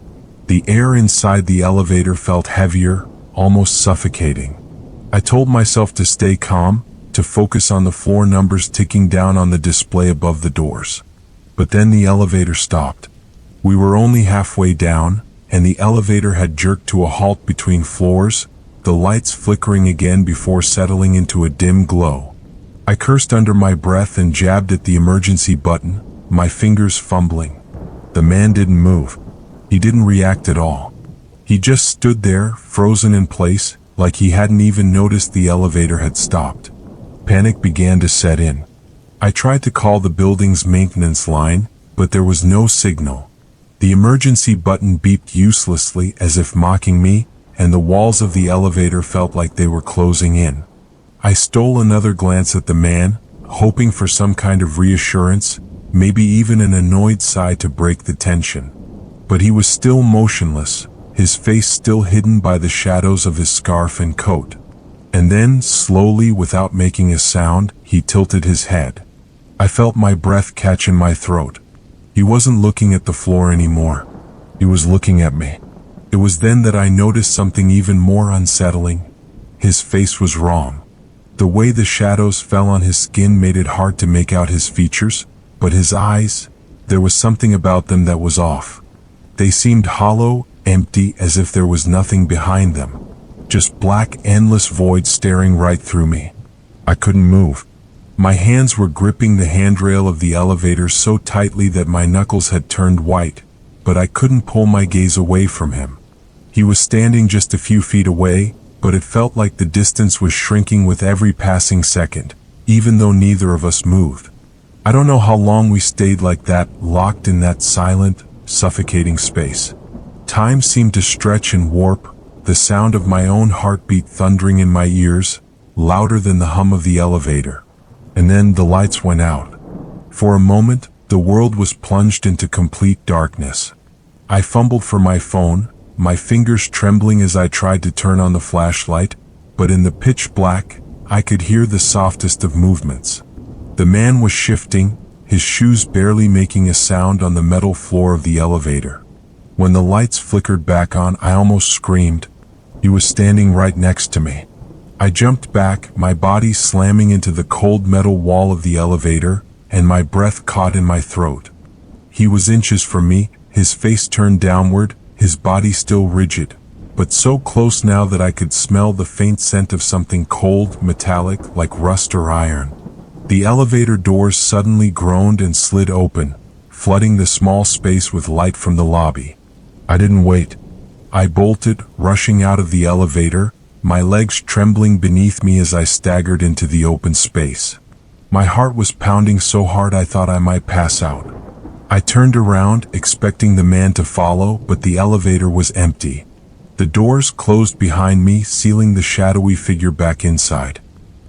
The air inside the elevator felt heavier, almost suffocating. I told myself to stay calm, to focus on the floor numbers ticking down on the display above the doors. But then the elevator stopped. We were only halfway down, and the elevator had jerked to a halt between floors, the lights flickering again before settling into a dim glow. I cursed under my breath and jabbed at the emergency button, my fingers fumbling. The man didn't move. He didn't react at all. He just stood there, frozen in place, like he hadn't even noticed the elevator had stopped. Panic began to set in. I tried to call the building's maintenance line, but there was no signal. The emergency button beeped uselessly as if mocking me, and the walls of the elevator felt like they were closing in. I stole another glance at the man, hoping for some kind of reassurance, maybe even an annoyed sigh to break the tension. But he was still motionless, his face still hidden by the shadows of his scarf and coat. And then, slowly, without making a sound, he tilted his head. I felt my breath catch in my throat. He wasn't looking at the floor anymore. He was looking at me. It was then that I noticed something even more unsettling. His face was wrong. The way the shadows fell on his skin made it hard to make out his features, but his eyes, there was something about them that was off. They seemed hollow, empty, as if there was nothing behind them. Just black, endless void staring right through me. I couldn't move. My hands were gripping the handrail of the elevator so tightly that my knuckles had turned white, but I couldn't pull my gaze away from him. He was standing just a few feet away, but it felt like the distance was shrinking with every passing second, even though neither of us moved. I don't know how long we stayed like that, locked in that silent, suffocating space. Time seemed to stretch and warp, the sound of my own heartbeat thundering in my ears, louder than the hum of the elevator. And then the lights went out. For a moment, the world was plunged into complete darkness. I fumbled for my phone, my fingers trembling as I tried to turn on the flashlight, but in the pitch black, I could hear the softest of movements. The man was shifting, his shoes barely making a sound on the metal floor of the elevator. When the lights flickered back on, I almost screamed. He was standing right next to me. I jumped back, my body slamming into the cold metal wall of the elevator, and my breath caught in my throat. He was inches from me, his face turned downward, his body still rigid, but so close now that I could smell the faint scent of something cold, metallic, like rust or iron. The elevator doors suddenly groaned and slid open, flooding the small space with light from the lobby. I didn't wait. I bolted, rushing out of the elevator, my legs trembling beneath me as I staggered into the open space. My heart was pounding so hard I thought I might pass out. I turned around, expecting the man to follow, but the elevator was empty. The doors closed behind me, sealing the shadowy figure back inside.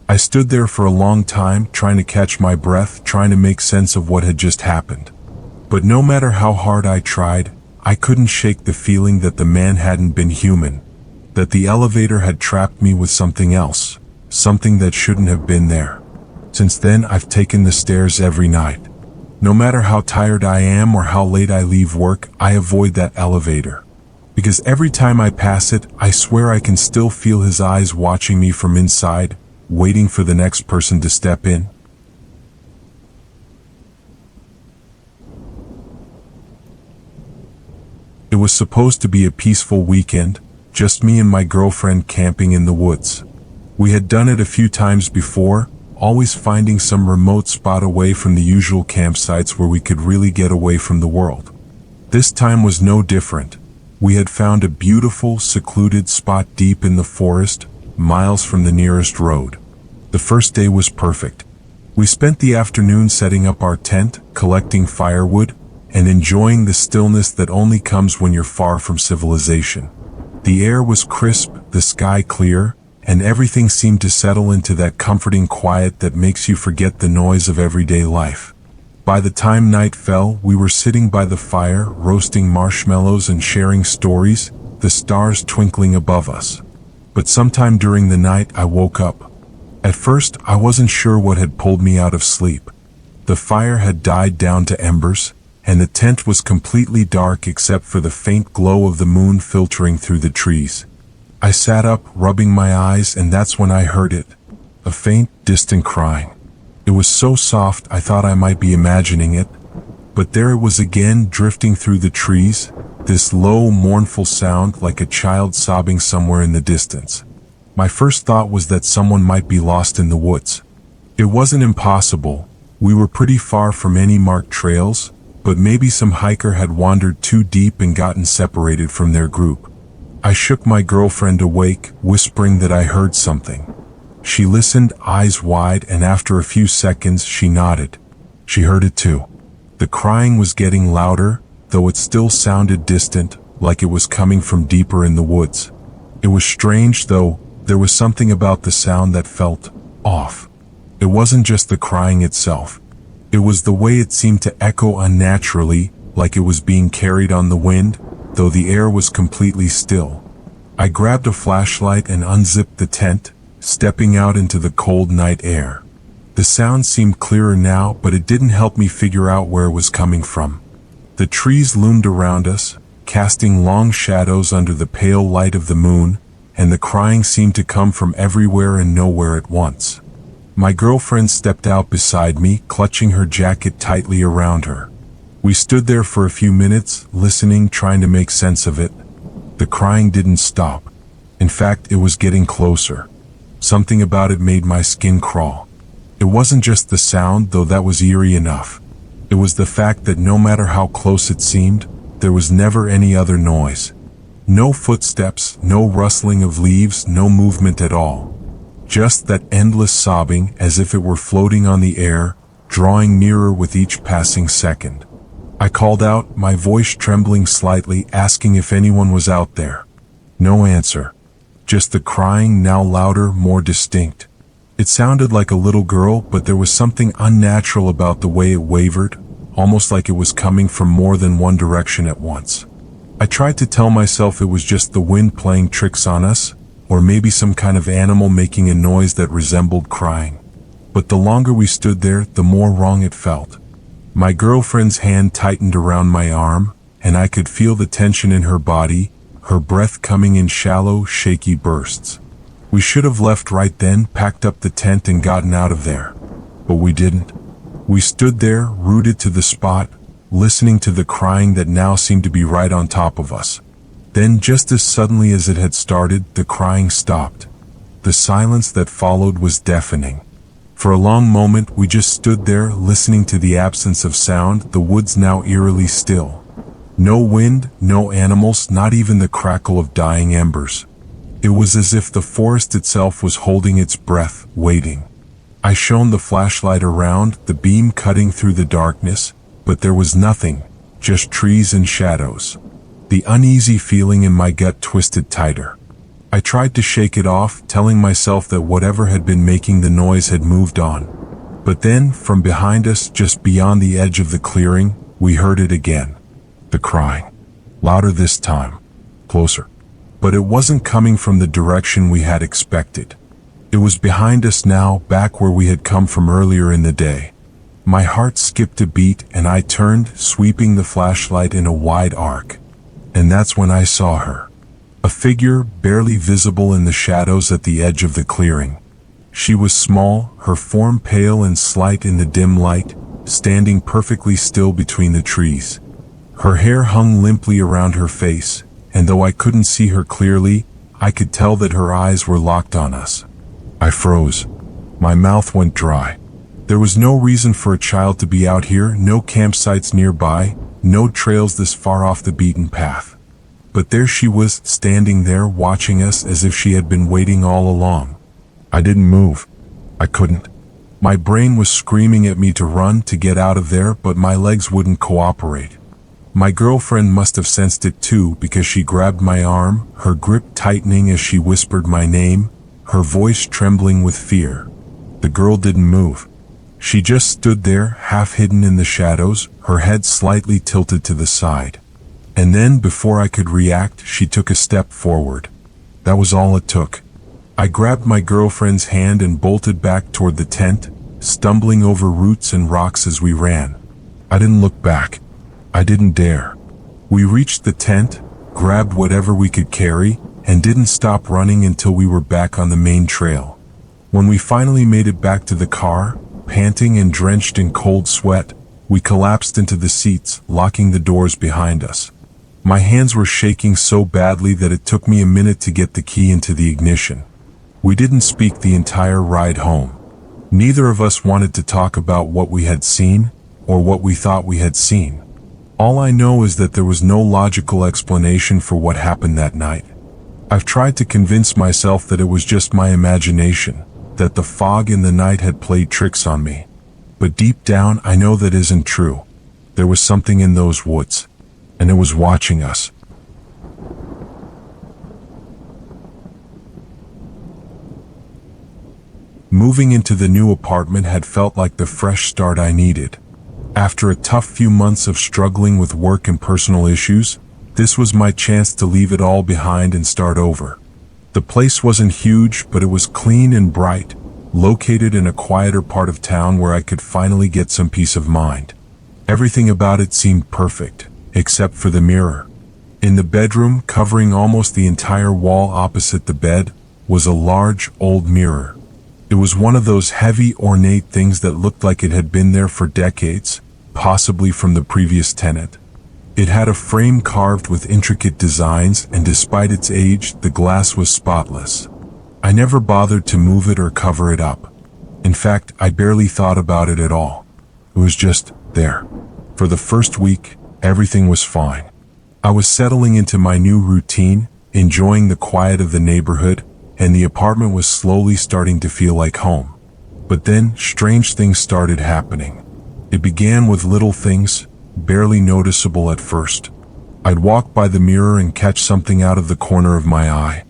I stood there for a long time, trying to catch my breath, trying to make sense of what had just happened. But no matter how hard I tried, I couldn't shake the feeling that the man hadn't been human, that the elevator had trapped me with something else, something that shouldn't have been there. Since then, I've taken the stairs every night. No matter how tired I am or how late I leave work, I avoid that elevator. Because every time I pass it, I swear I can still feel his eyes watching me from inside, waiting for the next person to step in. was supposed to be a peaceful weekend, just me and my girlfriend camping in the woods. We had done it a few times before, always finding some remote spot away from the usual campsites where we could really get away from the world. This time was no different. We had found a beautiful, secluded spot deep in the forest, miles from the nearest road. The first day was perfect. We spent the afternoon setting up our tent, collecting firewood, and enjoying the stillness that only comes when you're far from civilization. The air was crisp, the sky clear, and everything seemed to settle into that comforting quiet that makes you forget the noise of everyday life. By the time night fell, we were sitting by the fire, roasting marshmallows and sharing stories, the stars twinkling above us. But sometime during the night, I woke up. At first, I wasn't sure what had pulled me out of sleep. The fire had died down to embers, and the tent was completely dark except for the faint glow of the moon filtering through the trees. I sat up, rubbing my eyes, and that's when I heard it. A faint, distant crying. It was so soft I thought I might be imagining it, but there it was again, drifting through the trees, this low, mournful sound like a child sobbing somewhere in the distance. My first thought was that someone might be lost in the woods. It wasn't impossible. We were pretty far from any marked trails, but maybe some hiker had wandered too deep and gotten separated from their group. I shook my girlfriend awake, whispering that I heard something. She listened, eyes wide, and after a few seconds she nodded. She heard it too. The crying was getting louder, though it still sounded distant, like it was coming from deeper in the woods. It was strange, though. There was something about the sound that felt off. It wasn't just the crying itself. It was the way it seemed to echo unnaturally, like it was being carried on the wind, though the air was completely still. I grabbed a flashlight and unzipped the tent, stepping out into the cold night air. The sound seemed clearer now, but it didn't help me figure out where it was coming from. The trees loomed around us, casting long shadows under the pale light of the moon, and the crying seemed to come from everywhere and nowhere at once. My girlfriend stepped out beside me, clutching her jacket tightly around her. We stood there for a few minutes, listening, trying to make sense of it. The crying didn't stop. In fact, it was getting closer. Something about it made my skin crawl. It wasn't just the sound, though that was eerie enough. It was the fact that no matter how close it seemed, there was never any other noise. No footsteps, no rustling of leaves, no movement at all. Just that endless sobbing, as if it were floating on the air, drawing nearer with each passing second. I called out, my voice trembling slightly, asking if anyone was out there. No answer. Just the crying, now louder, more distinct. It sounded like a little girl, but there was something unnatural about the way it wavered, almost like it was coming from more than one direction at once. I tried to tell myself it was just the wind playing tricks on us, or maybe some kind of animal making a noise that resembled crying. But the longer we stood there, the more wrong it felt. My girlfriend's hand tightened around my arm, and I could feel the tension in her body, her breath coming in shallow, shaky bursts. We should have left right then, packed up the tent and gotten out of there. But we didn't. We stood there, rooted to the spot, listening to the crying that now seemed to be right on top of us. Then, just as suddenly as it had started, the crying stopped. The silence that followed was deafening. For a long moment, we just stood there, listening to the absence of sound, the woods now eerily still. No wind, no animals, not even the crackle of dying embers. It was as if the forest itself was holding its breath, waiting. I shone the flashlight around, the beam cutting through the darkness, but there was nothing, just trees and shadows. The uneasy feeling in my gut twisted tighter. I tried to shake it off, telling myself that whatever had been making the noise had moved on. But then, from behind us, just beyond the edge of the clearing, we heard it again. The crying. Louder this time. Closer. But it wasn't coming from the direction we had expected. It was behind us now, back where we had come from earlier in the day. My heart skipped a beat, and I turned, sweeping the flashlight in a wide arc. And that's when I saw her. A figure barely visible in the shadows at the edge of the clearing. She was small, her form pale and slight in the dim light, standing perfectly still between the trees. Her hair hung limply around her face, and though I couldn't see her clearly, I could tell that her eyes were locked on us. I froze. My mouth went dry. There was no reason for a child to be out here, no campsites nearby, no trails this far off the beaten path. But there she was, standing there watching us as if she had been waiting all along. I didn't move. I couldn't. My brain was screaming at me to run, to get out of there, but my legs wouldn't cooperate. My girlfriend must have sensed it too, because she grabbed my arm, her grip tightening as she whispered my name, her voice trembling with fear. The girl didn't move. She just stood there, half hidden in the shadows, her head slightly tilted to the side. And then, before I could react, she took a step forward. That was all it took. I grabbed my girlfriend's hand and bolted back toward the tent, stumbling over roots and rocks as we ran. I didn't look back. I didn't dare. We reached the tent, grabbed whatever we could carry, and didn't stop running until we were back on the main trail. When we finally made it back to the car, panting and drenched in cold sweat, we collapsed into the seats, locking the doors behind us. My hands were shaking so badly that it took me a minute to get the key into the ignition. We didn't speak the entire ride home. Neither of us wanted to talk about what we had seen, or what we thought we had seen. All I know is that there was no logical explanation for what happened that night. I've tried to convince myself that it was just my imagination, that the fog in the night had played tricks on me. But deep down, I know that isn't true. There was something in those woods, and it was watching us. Moving into the new apartment had felt like the fresh start I needed. After a tough few months of struggling with work and personal issues, this was my chance to leave it all behind and start over. The place wasn't huge, but it was clean and bright, located in a quieter part of town where I could finally get some peace of mind. Everything about it seemed perfect, except for the mirror. In the bedroom, covering almost the entire wall opposite the bed, was a large, old mirror. It was one of those heavy, ornate things that looked like it had been there for decades, possibly from the previous tenant. It had a frame carved with intricate designs, and despite its age, the glass was spotless. I never bothered to move it or cover it up. In fact, I barely thought about it at all. It was just there. For the first week, everything was fine. I was settling into my new routine, enjoying the quiet of the neighborhood, and the apartment was slowly starting to feel like home. But then, strange things started happening. It began with little things, barely noticeable at first. I'd walk by the mirror and catch something out of the corner of my eye.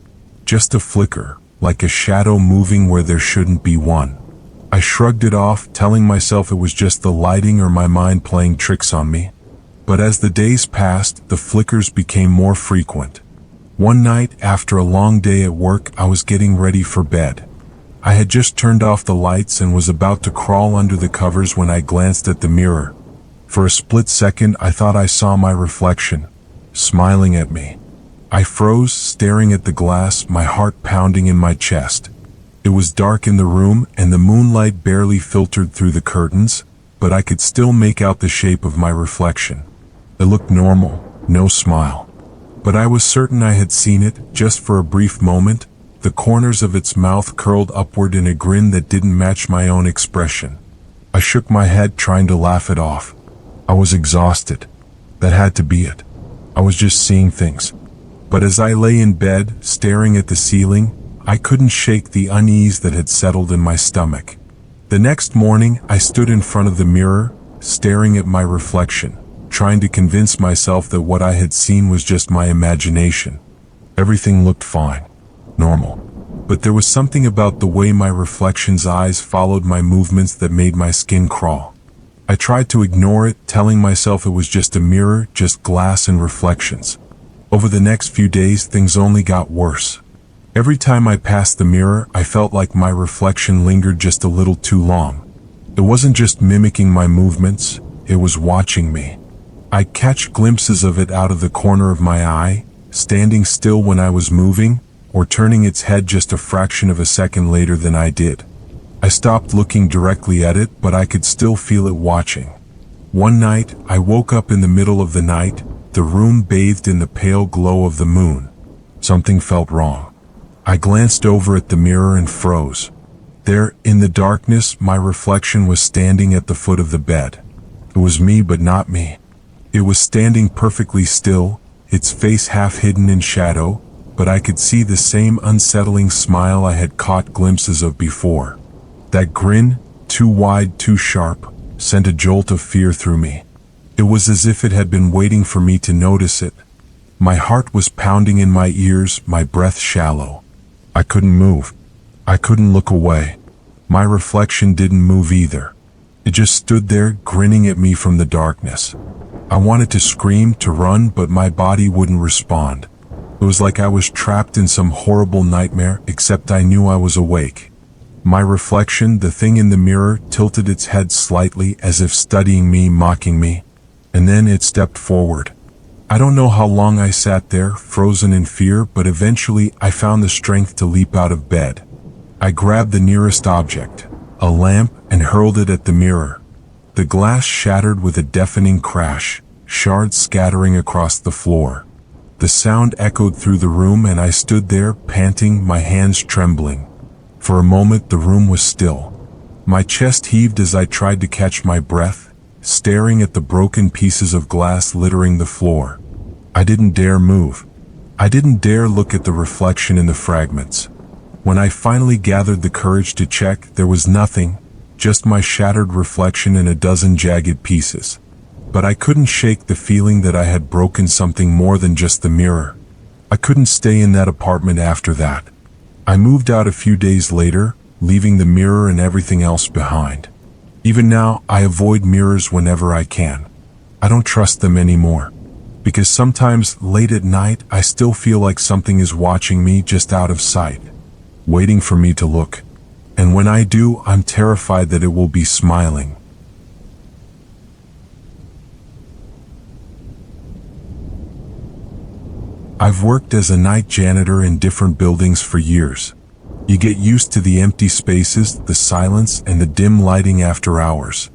Just a flicker, like a shadow moving where there shouldn't be one. I shrugged it off, telling myself it was just the lighting or my mind playing tricks on me. But as the days passed, the flickers became more frequent. One night, after a long day at work, I was getting ready for bed. I had just turned off the lights and was about to crawl under the covers when I glanced at the mirror. For a split second, I thought I saw my reflection, smiling at me. I froze, staring at the glass, my heart pounding in my chest. It was dark in the room, and the moonlight barely filtered through the curtains, but I could still make out the shape of my reflection. It looked normal, no smile. But I was certain I had seen it, just for a brief moment. The corners of its mouth curled upward in a grin that didn't match my own expression. I shook my head, trying to laugh it off. I was exhausted. That had to be it. I was just seeing things. But as I lay in bed, staring at the ceiling, I couldn't shake the unease that had settled in my stomach. The next morning, I stood in front of the mirror, staring at my reflection, trying to convince myself that what I had seen was just my imagination. Everything looked fine, normal. But there was something about the way my reflection's eyes followed my movements that made my skin crawl. I tried to ignore it, telling myself it was just a mirror, just glass and reflections. Over the next few days, things only got worse. Every time I passed the mirror, I felt like my reflection lingered just a little too long. It wasn't just mimicking my movements, it was watching me. I'd catch glimpses of it out of the corner of my eye, standing still when I was moving, or turning its head just a fraction of a second later than I did. I stopped looking directly at it, but I could still feel it watching. One night, I woke up in the middle of the night, the room bathed in the pale glow of the moon. Something felt wrong. I glanced over at the mirror and froze. There, in the darkness, my reflection was standing at the foot of the bed. It was me, but not me. It was standing perfectly still, its face half hidden in shadow, but I could see the same unsettling smile I had caught glimpses of before. That grin, too wide, too sharp, sent a jolt of fear through me. It was as if it had been waiting for me to notice it. My heart was pounding in my ears, my breath shallow. I couldn't move. I couldn't look away. My reflection didn't move either. It just stood there, grinning at me from the darkness. I wanted to scream, to run, but my body wouldn't respond. It was like I was trapped in some horrible nightmare, except I knew I was awake. My reflection, the thing in the mirror, tilted its head slightly as if studying me, mocking me. And then it stepped forward. I don't know how long I sat there, frozen in fear, but eventually I found the strength to leap out of bed. I grabbed the nearest object, a lamp, and hurled it at the mirror. The glass shattered with a deafening crash, shards scattering across the floor. The sound echoed through the room and I stood there, panting, my hands trembling. For a moment the room was still. My chest heaved as I tried to catch my breath, staring at the broken pieces of glass littering the floor. I didn't dare move. I didn't dare look at the reflection in the fragments. When I finally gathered the courage to check, there was nothing, just my shattered reflection in a dozen jagged pieces. But I couldn't shake the feeling that I had broken something more than just the mirror. I couldn't stay in that apartment after that. I moved out a few days later, leaving the mirror and everything else behind. Even now, I avoid mirrors whenever I can. I don't trust them anymore. Because sometimes, late at night, I still feel like something is watching me just out of sight, waiting for me to look. And when I do, I'm terrified that it will be smiling. I've worked as a night janitor in different buildings for years. You get used to the empty spaces, the silence, and the dim lighting after hours.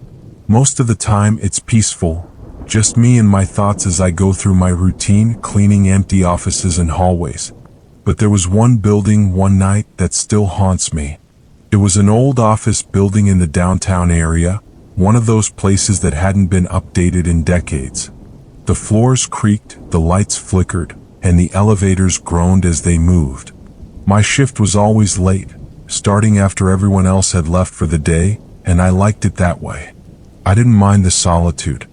Most of the time, it's peaceful, just me and my thoughts as I go through my routine, cleaning empty offices and hallways. But there was one building one night that still haunts me. It was an old office building in the downtown area, one of those places that hadn't been updated in decades. The floors creaked, the lights flickered, and the elevators groaned as they moved. My shift was always late, starting after everyone else had left for the day, and I liked it that way. I didn't mind the solitude.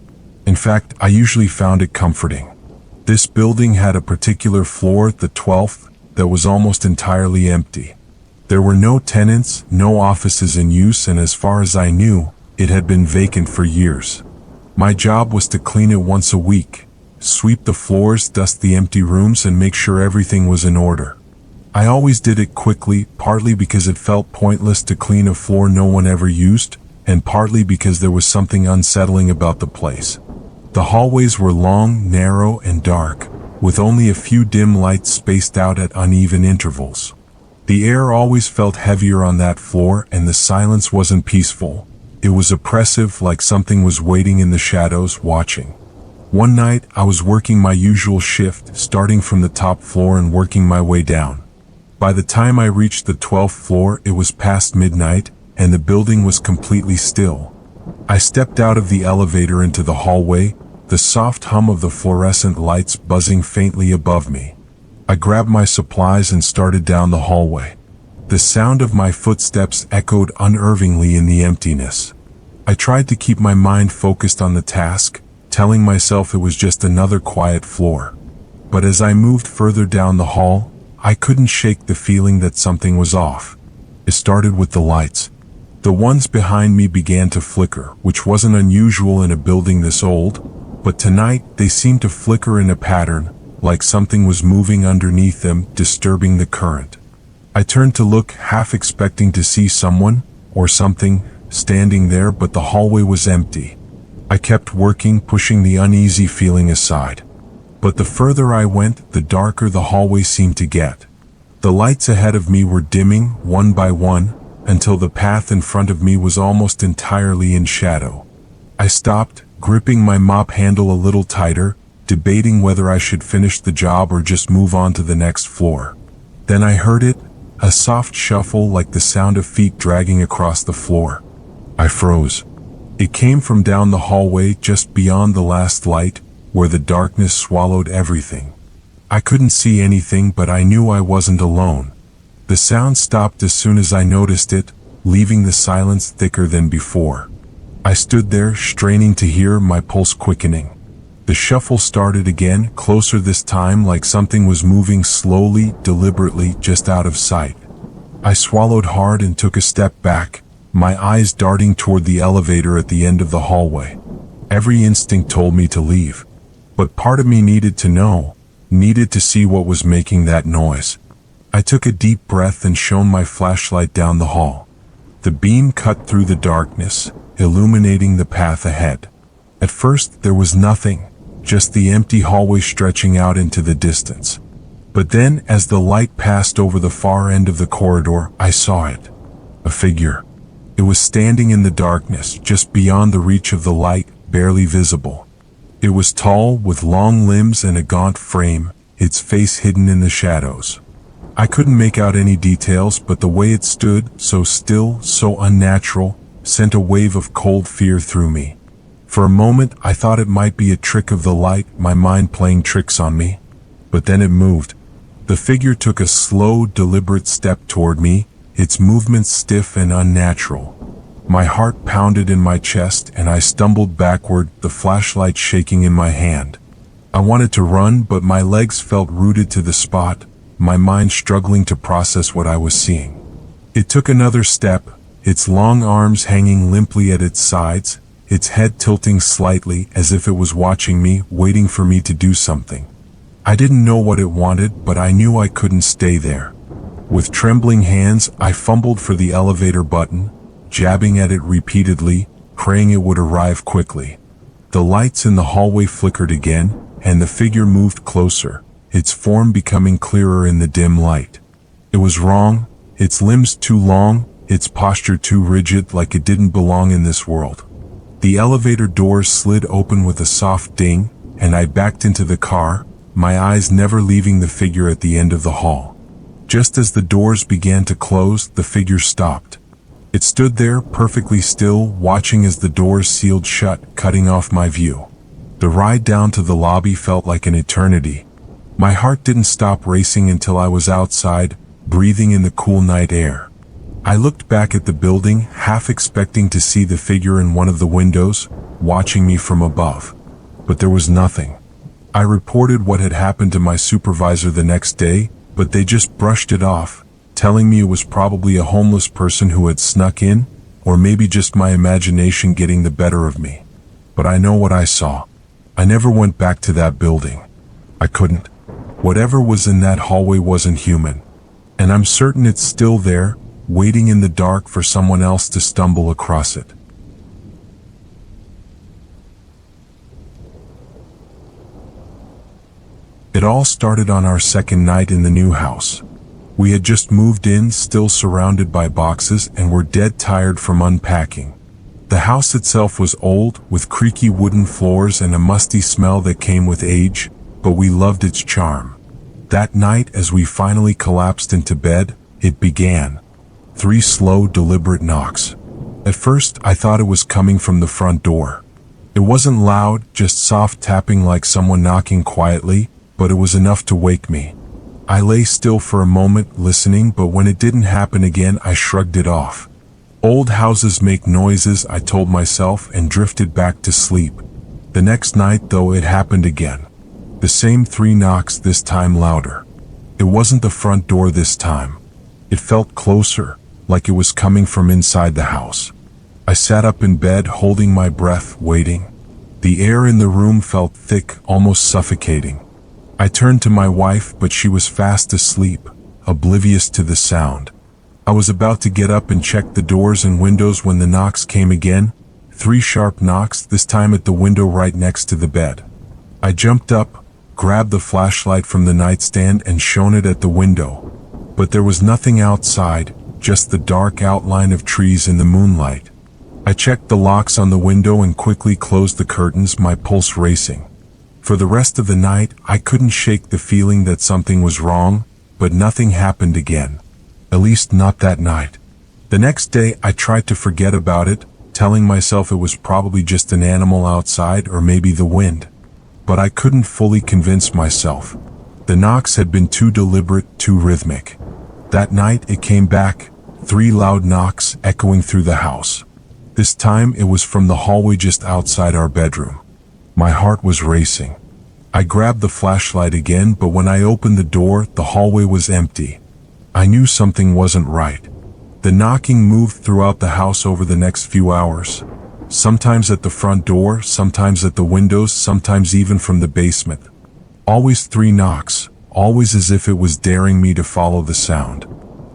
In fact, I usually found it comforting. This building had a particular floor, the 12th, that was almost entirely empty. There were no tenants, no offices in use, and as far as I knew, it had been vacant for years. My job was to clean it once a week, sweep the floors, dust the empty rooms, and make sure everything was in order. I always did it quickly, partly because it felt pointless to clean a floor no one ever used, and partly because there was something unsettling about the place. The hallways were long, narrow, and dark, with only a few dim lights spaced out at uneven intervals. The air always felt heavier on that floor, and the silence wasn't peaceful. It was oppressive, like something was waiting in the shadows, watching. One night, I was working my usual shift, starting from the top floor and working my way down. By the time I reached the 12th floor, it was past midnight, and the building was completely still. I stepped out of the elevator into the hallway, the soft hum of the fluorescent lights buzzing faintly above me. I grabbed my supplies and started down the hallway. The sound of my footsteps echoed unervingly in the emptiness. I tried to keep my mind focused on the task, telling myself it was just another quiet floor. But as I moved further down the hall, I couldn't shake the feeling that something was off. It started with the lights. The ones behind me began to flicker, which wasn't unusual in a building this old, but tonight they seemed to flicker in a pattern, like something was moving underneath them, disturbing the current. I turned to look, half expecting to see someone, or something, standing there, but the hallway was empty. I kept working, pushing the uneasy feeling aside. But the further I went, the darker the hallway seemed to get. The lights ahead of me were dimming, one by one, until the path in front of me was almost entirely in shadow. I stopped, gripping my mop handle a little tighter, debating whether I should finish the job or just move on to the next floor. Then I heard it, a soft shuffle like the sound of feet dragging across the floor. I froze. It came from down the hallway just beyond the last light, where the darkness swallowed everything. I couldn't see anything, but I knew I wasn't alone. The sound stopped as soon as I noticed it, leaving the silence thicker than before. I stood there, straining to hear, my pulse quickening. The shuffle started again, closer this time, like something was moving slowly, deliberately, just out of sight. I swallowed hard and took a step back, my eyes darting toward the elevator at the end of the hallway. Every instinct told me to leave. But part of me needed to know, needed to see what was making that noise. I took a deep breath and shone my flashlight down the hall. The beam cut through the darkness, illuminating the path ahead. At first, there was nothing, just the empty hallway stretching out into the distance. But then, as the light passed over the far end of the corridor, I saw it. A figure. It was standing in the darkness, just beyond the reach of the light, barely visible. It was tall, with long limbs and a gaunt frame, its face hidden in the shadows. I couldn't make out any details, but the way it stood, so still, so unnatural, sent a wave of cold fear through me. For a moment, I thought it might be a trick of the light, my mind playing tricks on me. But then it moved. The figure took a slow, deliberate step toward me, its movements stiff and unnatural. My heart pounded in my chest and I stumbled backward, the flashlight shaking in my hand. I wanted to run, but my legs felt rooted to the spot, my mind struggling to process what I was seeing. It took another step, its long arms hanging limply at its sides, its head tilting slightly as if it was watching me, waiting for me to do something. I didn't know what it wanted, but I knew I couldn't stay there. With trembling hands, I fumbled for the elevator button, jabbing at it repeatedly, praying it would arrive quickly. The lights in the hallway flickered again, and the figure moved closer, its form becoming clearer in the dim light. It was wrong, its limbs too long, its posture too rigid, like it didn't belong in this world. The elevator doors slid open with a soft ding, and I backed into the car, my eyes never leaving the figure at the end of the hall. Just as the doors began to close, the figure stopped. It stood there, perfectly still, watching as the doors sealed shut, cutting off my view. The ride down to the lobby felt like an eternity. My heart didn't stop racing until I was outside, breathing in the cool night air. I looked back at the building, half expecting to see the figure in one of the windows, watching me from above. But there was nothing. I reported what had happened to my supervisor the next day, but they just brushed it off, telling me it was probably a homeless person who had snuck in, or maybe just my imagination getting the better of me. But I know what I saw. I never went back to that building. I couldn't. Whatever was in that hallway wasn't human. And I'm certain it's still there, waiting in the dark for someone else to stumble across it. It all started on our second night in the new house. We had just moved in, still surrounded by boxes, and were dead tired from unpacking. The house itself was old, with creaky wooden floors and a musty smell that came with age, but we loved its charm. That night, as we finally collapsed into bed, it began. 3 slow, deliberate knocks. At first, I thought it was coming from the front door. It wasn't loud, just soft tapping like someone knocking quietly, but it was enough to wake me. I lay still for a moment, listening, but when it didn't happen again, I shrugged it off. Old houses make noises, I told myself, and drifted back to sleep. The next night, though, it happened again. The same 3 knocks, this time louder. It wasn't the front door this time. It felt closer, like it was coming from inside the house. I sat up in bed, holding my breath, waiting. The air in the room felt thick, almost suffocating. I turned to my wife, but she was fast asleep, oblivious to the sound. I was about to get up and check the doors and windows when the knocks came again, 3 sharp knocks, this time at the window right next to the bed. I jumped up, grabbed the flashlight from the nightstand and shone it at the window. But there was nothing outside, just the dark outline of trees in the moonlight. I checked the locks on the window and quickly closed the curtains, my pulse racing. For the rest of the night, I couldn't shake the feeling that something was wrong, but nothing happened again. At least not that night. The next day, I tried to forget about it, telling myself it was probably just an animal outside or maybe the wind. But I couldn't fully convince myself. The knocks had been too deliberate, too rhythmic. That night, it came back, 3 loud knocks echoing through the house. This time, it was from the hallway just outside our bedroom. My heart was racing. I grabbed the flashlight again, but when I opened the door, the hallway was empty. I knew something wasn't right. The knocking moved throughout the house over the next few hours. Sometimes at the front door, sometimes at the windows, sometimes even from the basement. Always 3 knocks, always as if it was daring me to follow the sound.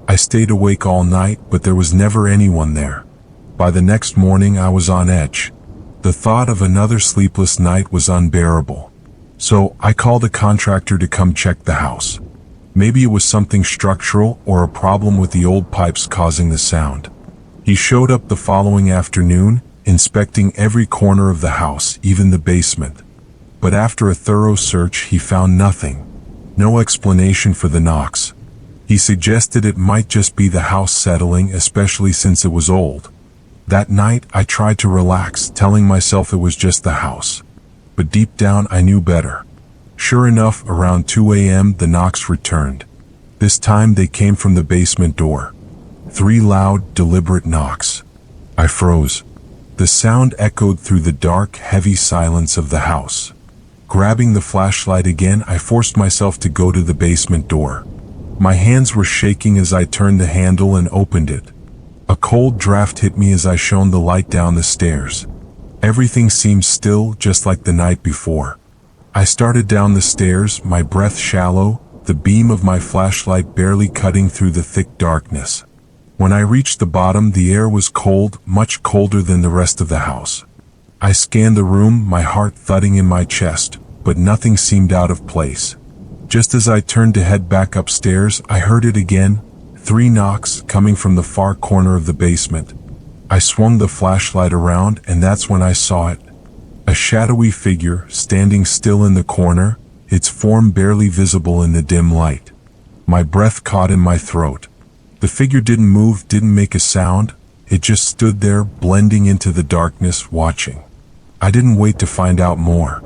I stayed awake all night, but there was never anyone there. By the next morning, I was on edge. The thought of another sleepless night was unbearable. So, I called a contractor to come check the house. Maybe it was something structural or a problem with the old pipes causing the sound. He showed up the following afternoon, inspecting every corner of the house, even the basement. But after a thorough search, he found nothing. No explanation for the knocks. He suggested it might just be the house settling, especially since it was old. That night, I tried to relax, telling myself it was just the house. But deep down, I knew better. Sure enough, around 2 a.m., the knocks returned. This time, they came from the basement door. 3 loud, deliberate knocks. I froze. The sound echoed through the dark, heavy silence of the house. Grabbing the flashlight again, I forced myself to go to the basement door. My hands were shaking as I turned the handle and opened it. A cold draft hit me as I shone the light down the stairs. Everything seemed still, just like the night before. I started down the stairs, my breath shallow, the beam of my flashlight barely cutting through the thick darkness. When I reached the bottom, the air was cold, much colder than the rest of the house. I scanned the room, my heart thudding in my chest, but nothing seemed out of place. Just as I turned to head back upstairs, I heard it again, 3 knocks coming from the far corner of the basement. I swung the flashlight around, and that's when I saw it. A shadowy figure, standing still in the corner, its form barely visible in the dim light. My breath caught in my throat. The figure didn't move, didn't make a sound. It just stood there, blending into the darkness, watching. I didn't wait to find out more.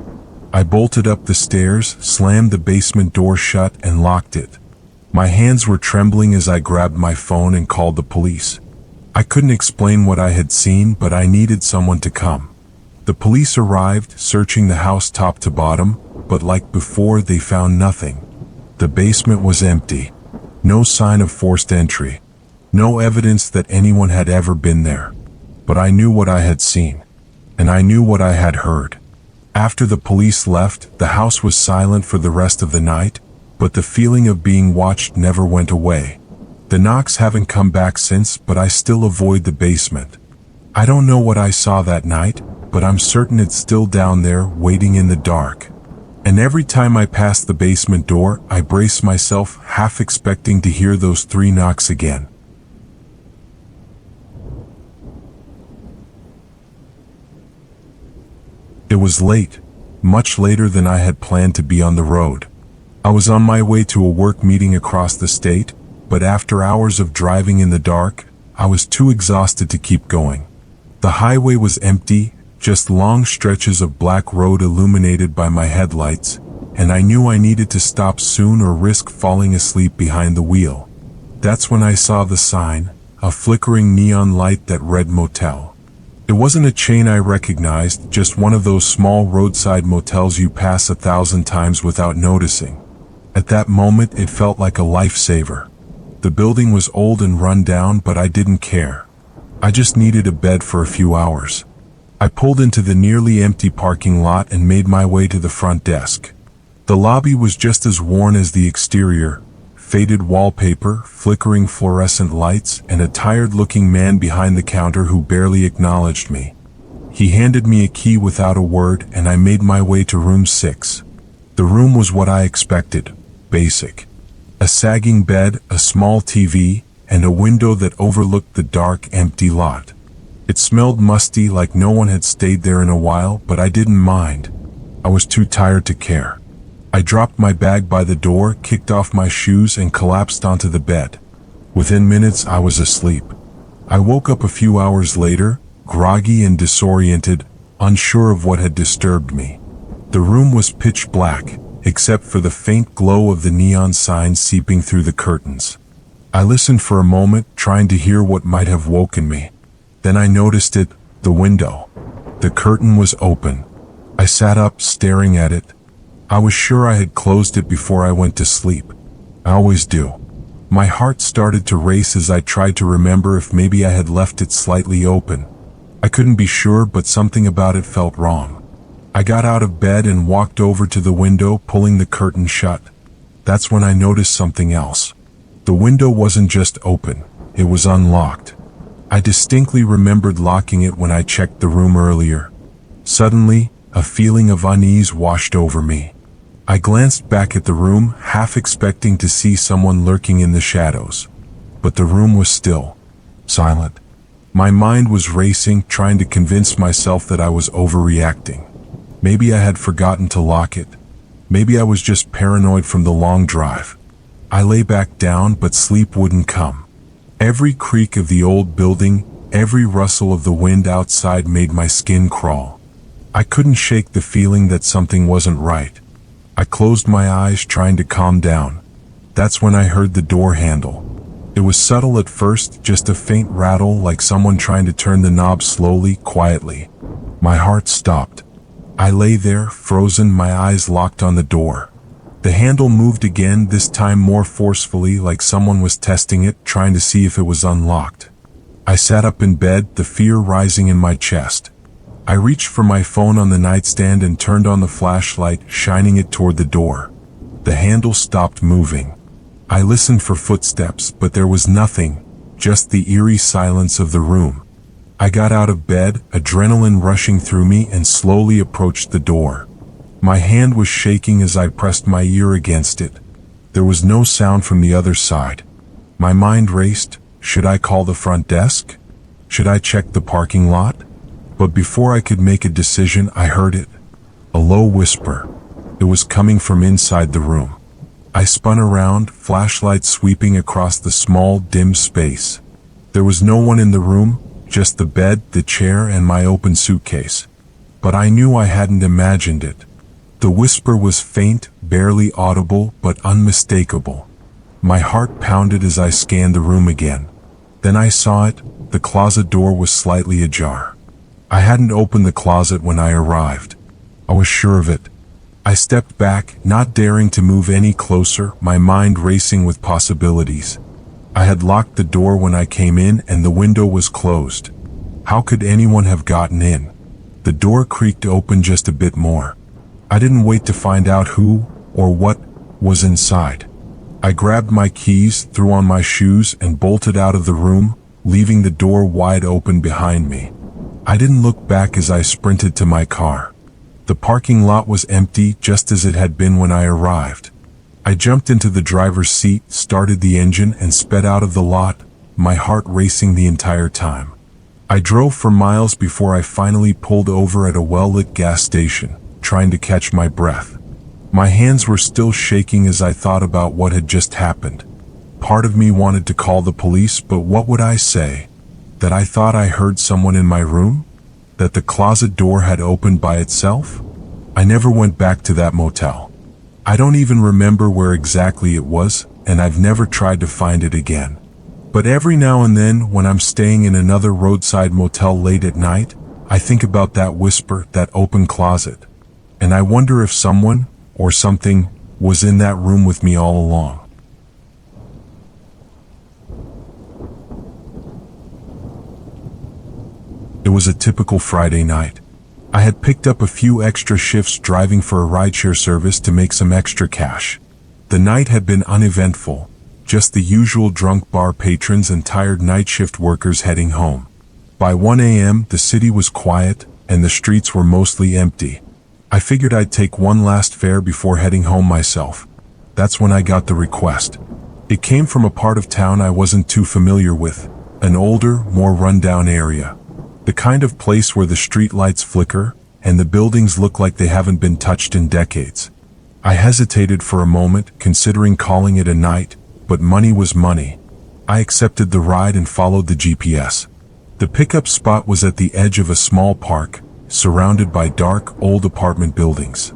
I bolted up the stairs, slammed the basement door shut, and locked it. My hands were trembling as I grabbed my phone and called the police. I couldn't explain what I had seen, but I needed someone to come. The police arrived, searching the house top to bottom, but like before, they found nothing. The basement was empty. No sign of forced entry. No evidence that anyone had ever been there. But I knew what I had seen. And I knew what I had heard. After the police left, the house was silent for the rest of the night, but the feeling of being watched never went away. The knocks haven't come back since, but I still avoid the basement. I don't know what I saw that night, but I'm certain it's still down there, waiting in the dark. And every time I pass the basement door, I brace myself, half expecting to hear those 3 knocks again. It was late, much later than I had planned to be on the road. I was on my way to a work meeting across the state, but after hours of driving in the dark, I was too exhausted to keep going. The highway was empty, just long stretches of black road illuminated by my headlights, and I knew I needed to stop soon or risk falling asleep behind the wheel. That's when I saw the sign, a flickering neon light that read motel. It wasn't a chain I recognized, just one of those small roadside motels you pass 1,000 times without noticing. At that moment, it felt like a lifesaver. The building was old and run down, but I didn't care. I just needed a bed for a few hours. I pulled into the nearly empty parking lot and made my way to the front desk. The lobby was just as worn as the exterior, faded wallpaper, flickering fluorescent lights, and a tired-looking man behind the counter who barely acknowledged me. He handed me a key without a word, and I made my way to room 6. The room was what I expected, basic. A sagging bed, a small TV, and a window that overlooked the dark, empty lot. It smelled musty, like no one had stayed there in a while, but I didn't mind. I was too tired to care. I dropped my bag by the door, kicked off my shoes, and collapsed onto the bed. Within minutes, I was asleep. I woke up a few hours later, groggy and disoriented, unsure of what had disturbed me. The room was pitch black, except for the faint glow of the neon signs seeping through the curtains. I listened for a moment, trying to hear what might have woken me. Then I noticed it, the window. The curtain was open. I sat up, staring at it. I was sure I had closed it before I went to sleep. I always do. My heart started to race as I tried to remember if maybe I had left it slightly open. I couldn't be sure, but something about it felt wrong. I got out of bed and walked over to the window, pulling the curtain shut. That's when I noticed something else. The window wasn't just open, it was unlocked. I distinctly remembered locking it when I checked the room earlier. Suddenly, a feeling of unease washed over me. I glanced back at the room, half expecting to see someone lurking in the shadows. But the room was still, silent. My mind was racing, trying to convince myself that I was overreacting. Maybe I had forgotten to lock it. Maybe I was just paranoid from the long drive. I lay back down, but sleep wouldn't come. Every creak of the old building, every rustle of the wind outside made my skin crawl. I couldn't shake the feeling that something wasn't right. I closed my eyes, trying to calm down. That's when I heard the door handle. It was subtle at first, just a faint rattle, like someone trying to turn the knob slowly, quietly. My heart stopped. I lay there, frozen, my eyes locked on the door. The handle moved again, this time more forcefully, like someone was testing it, trying to see if it was unlocked. I sat up in bed, the fear rising in my chest. I reached for my phone on the nightstand and turned on the flashlight, shining it toward the door. The handle stopped moving. I listened for footsteps, but there was nothing, just the eerie silence of the room. I got out of bed, adrenaline rushing through me, and slowly approached the door. My hand was shaking as I pressed my ear against it. There was no sound from the other side. My mind raced. Should I call the front desk? Should I check the parking lot? But before I could make a decision, I heard it. A low whisper. It was coming from inside the room. I spun around, flashlight sweeping across the small, dim space. There was no one in the room, just the bed, the chair, and my open suitcase. But I knew I hadn't imagined it. The whisper was faint, barely audible, but unmistakable. My heart pounded as I scanned the room again. Then I saw it. The closet door was slightly ajar. I hadn't opened the closet when I arrived. I was sure of it. I stepped back, not daring to move any closer, my mind racing with possibilities. I had locked the door when I came in, and the window was closed. How could anyone have gotten in? The door creaked open just a bit more. I didn't wait to find out who or what was inside. I grabbed my keys, threw on my shoes, and bolted out of the room, leaving the door wide open behind me. I didn't look back as I sprinted to my car. The parking lot was empty, just as it had been when I arrived. I jumped into the driver's seat, started the engine, and sped out of the lot, my heart racing the entire time. I drove for miles before I finally pulled over at a well-lit gas station, trying to catch my breath. My hands were still shaking as I thought about what had just happened. Part of me wanted to call the police, but what would I say? That I thought I heard someone in my room? That the closet door had opened by itself? I never went back to that motel. I don't even remember where exactly it was, and I've never tried to find it again. But every now and then, when I'm staying in another roadside motel late at night, I think about that whisper, that open closet. And I wonder if someone, or something, was in that room with me all along. It was a typical Friday night. I had picked up a few extra shifts driving for a rideshare service to make some extra cash. The night had been uneventful, just the usual drunk bar patrons and tired night shift workers heading home. By 1 a.m., the city was quiet, and the streets were mostly empty. I figured I'd take one last fare before heading home myself. That's when I got the request. It came from a part of town I wasn't too familiar with, an older, more rundown area. The kind of place where the street lights flicker, and the buildings look like they haven't been touched in decades. I hesitated for a moment, considering calling it a night, but money was money. I accepted the ride and followed the GPS. The pickup spot was at the edge of a small park, surrounded by dark, old apartment buildings.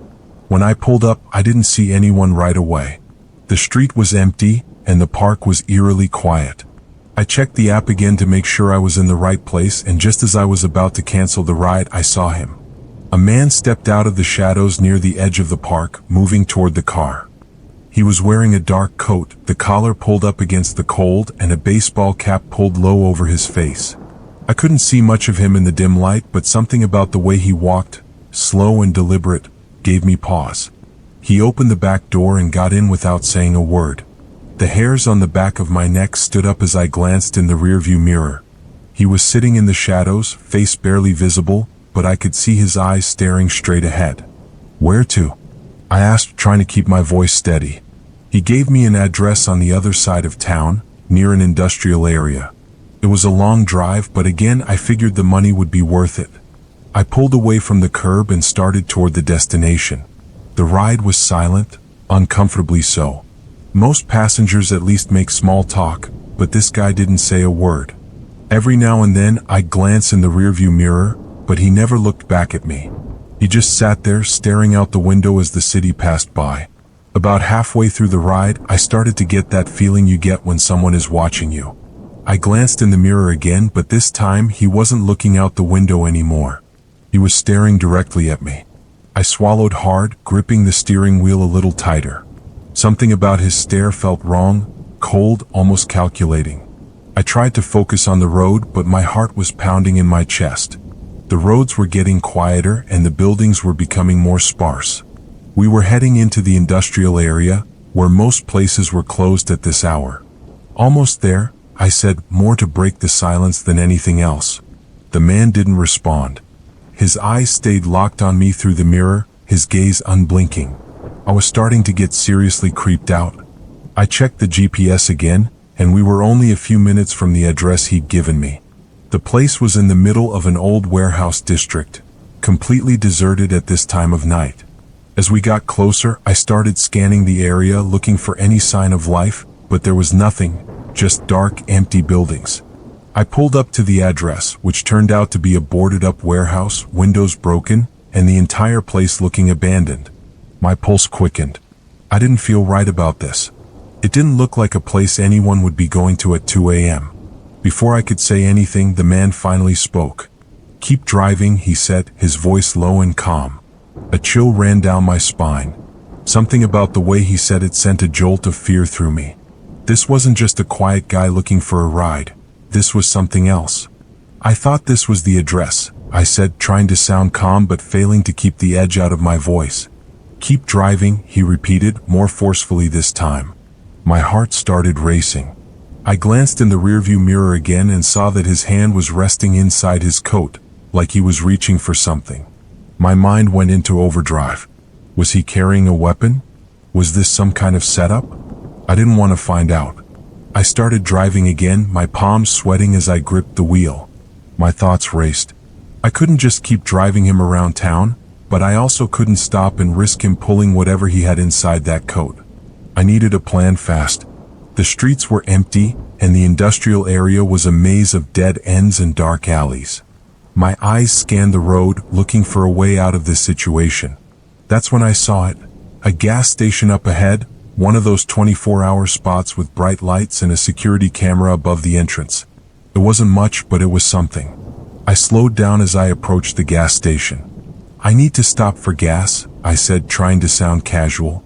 When I pulled up, I didn't see anyone right away. The street was empty, and the park was eerily quiet. I checked the app again to make sure I was in the right place, and just as I was about to cancel the ride, I saw him. A man stepped out of the shadows near the edge of the park, moving toward the car. He was wearing a dark coat, the collar pulled up against the cold, and a baseball cap pulled low over his face. I couldn't see much of him in the dim light, but something about the way he walked, slow and deliberate, gave me pause. He opened the back door and got in without saying a word. The hairs on the back of my neck stood up as I glanced in the rearview mirror. He was sitting in the shadows, face barely visible, but I could see his eyes staring straight ahead. "Where to?" I asked, trying to keep my voice steady. He gave me an address on the other side of town, near an industrial area. It was a long drive, but again I figured the money would be worth it. I pulled away from the curb and started toward the destination. The ride was silent, uncomfortably so. Most passengers at least make small talk, but this guy didn't say a word. Every now and then I'd glance in the rearview mirror, but he never looked back at me. He just sat there staring out the window as the city passed by. About halfway through the ride, I started to get that feeling you get when someone is watching you. I glanced in the mirror again, but this time he wasn't looking out the window anymore. He was staring directly at me. I swallowed hard, gripping the steering wheel a little tighter. Something about his stare felt wrong, cold, almost calculating. I tried to focus on the road, but my heart was pounding in my chest. The roads were getting quieter and the buildings were becoming more sparse. We were heading into the industrial area, where most places were closed at this hour. "Almost there," I said, more to break the silence than anything else. The man didn't respond. His eyes stayed locked on me through the mirror, his gaze unblinking. I was starting to get seriously creeped out. I checked the GPS again, and we were only a few minutes from the address he'd given me. The place was in the middle of an old warehouse district, completely deserted at this time of night. As we got closer, I started scanning the area looking for any sign of life, but there was nothing, just dark, empty buildings. I pulled up to the address, which turned out to be a boarded-up warehouse, windows broken, and the entire place looking abandoned. My pulse quickened. I didn't feel right about this. It didn't look like a place anyone would be going to at 2 a.m. Before I could say anything, the man finally spoke. "Keep driving," he said, his voice low and calm. A chill ran down my spine. Something about the way he said it sent a jolt of fear through me. This wasn't just a quiet guy looking for a ride. This was something else. "I thought this was the address," I said, trying to sound calm but failing to keep the edge out of my voice. "Keep driving," he repeated, more forcefully this time. My heart started racing. I glanced in the rearview mirror again and saw that his hand was resting inside his coat, like he was reaching for something. My mind went into overdrive. Was he carrying a weapon? Was this some kind of setup? I didn't want to find out. I started driving again, my palms sweating as I gripped the wheel. My thoughts raced. I couldn't just keep driving him around town, but I also couldn't stop and risk him pulling whatever he had inside that coat. I needed a plan fast. The streets were empty, and the industrial area was a maze of dead ends and dark alleys. My eyes scanned the road, looking for a way out of this situation. That's when I saw it. A gas station up ahead, one of those 24-hour spots with bright lights and a security camera above the entrance. It wasn't much, but it was something. I slowed down as I approached the gas station. "I need to stop for gas," I said, trying to sound casual.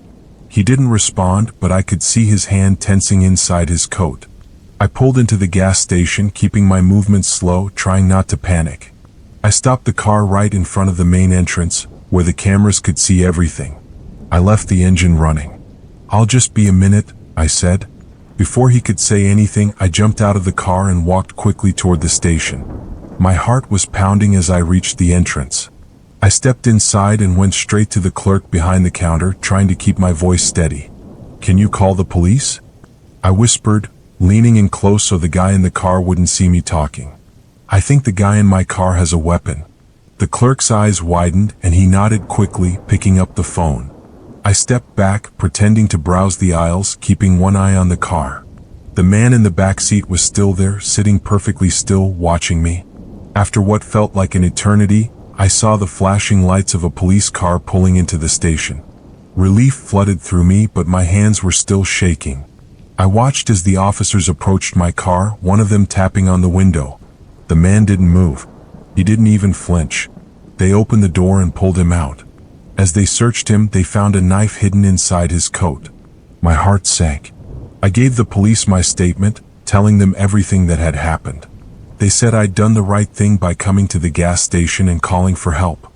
He didn't respond, but I could see his hand tensing inside his coat. I pulled into the gas station, keeping my movements slow, trying not to panic. I stopped the car right in front of the main entrance, where the cameras could see everything. I left the engine running. "I'll just be a minute," I said. Before he could say anything, I jumped out of the car and walked quickly toward the station. My heart was pounding as I reached the entrance. I stepped inside and went straight to the clerk behind the counter, trying to keep my voice steady. "Can you call the police?" I whispered, leaning in close so the guy in the car wouldn't see me talking. I think the guy in my car has a weapon." The clerk's eyes widened and he nodded quickly, picking up the phone. I stepped back, pretending to browse the aisles, keeping one eye on the car. The man in the back seat was still there, sitting perfectly still, watching me. After what felt like an eternity, I saw the flashing lights of a police car pulling into the station. Relief flooded through me, but my hands were still shaking. I watched as the officers approached my car, one of them tapping on the window. The man didn't move. He didn't even flinch. They opened the door and pulled him out. As they searched him, they found a knife hidden inside his coat. My heart sank. I gave the police my statement, telling them everything that had happened. They said I'd done the right thing by coming to the gas station and calling for help.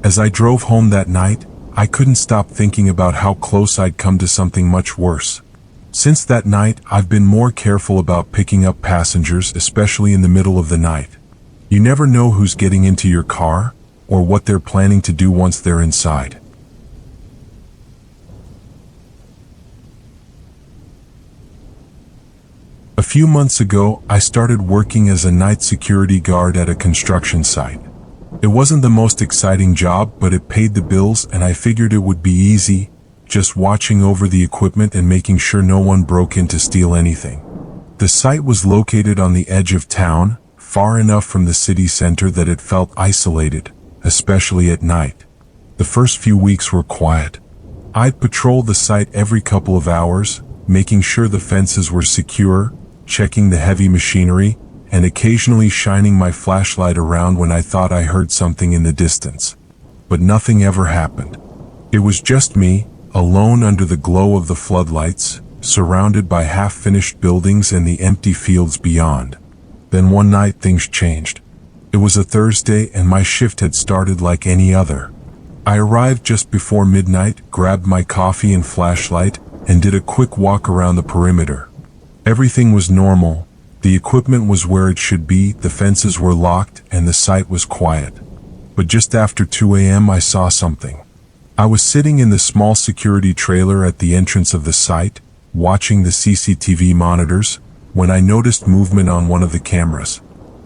As I drove home that night, I couldn't stop thinking about how close I'd come to something much worse. Since that night, I've been more careful about picking up passengers, especially in the middle of the night. You never know who's getting into your car, or what they're planning to do once they're inside. A few months ago, I started working as a night security guard at a construction site. It wasn't the most exciting job, but it paid the bills, and I figured it would be easy, just watching over the equipment and making sure no one broke in to steal anything. The site was located on the edge of town, far enough from the city center that it felt isolated, especially at night. The first few weeks were quiet. I'd patrol the site every couple of hours, making sure the fences were secure, checking the heavy machinery, and occasionally shining my flashlight around when I thought I heard something in the distance. But nothing ever happened. It was just me, alone under the glow of the floodlights, surrounded by half-finished buildings and the empty fields beyond. Then one night things changed. It was a Thursday and my shift had started like any other. I arrived just before midnight, grabbed my coffee and flashlight, and did a quick walk around the perimeter. Everything was normal. The equipment was where it should be, the fences were locked, and the site was quiet. But just after 2 a.m. I saw something. I was sitting in the small security trailer at the entrance of the site, watching the CCTV monitors, when I noticed movement on one of the cameras.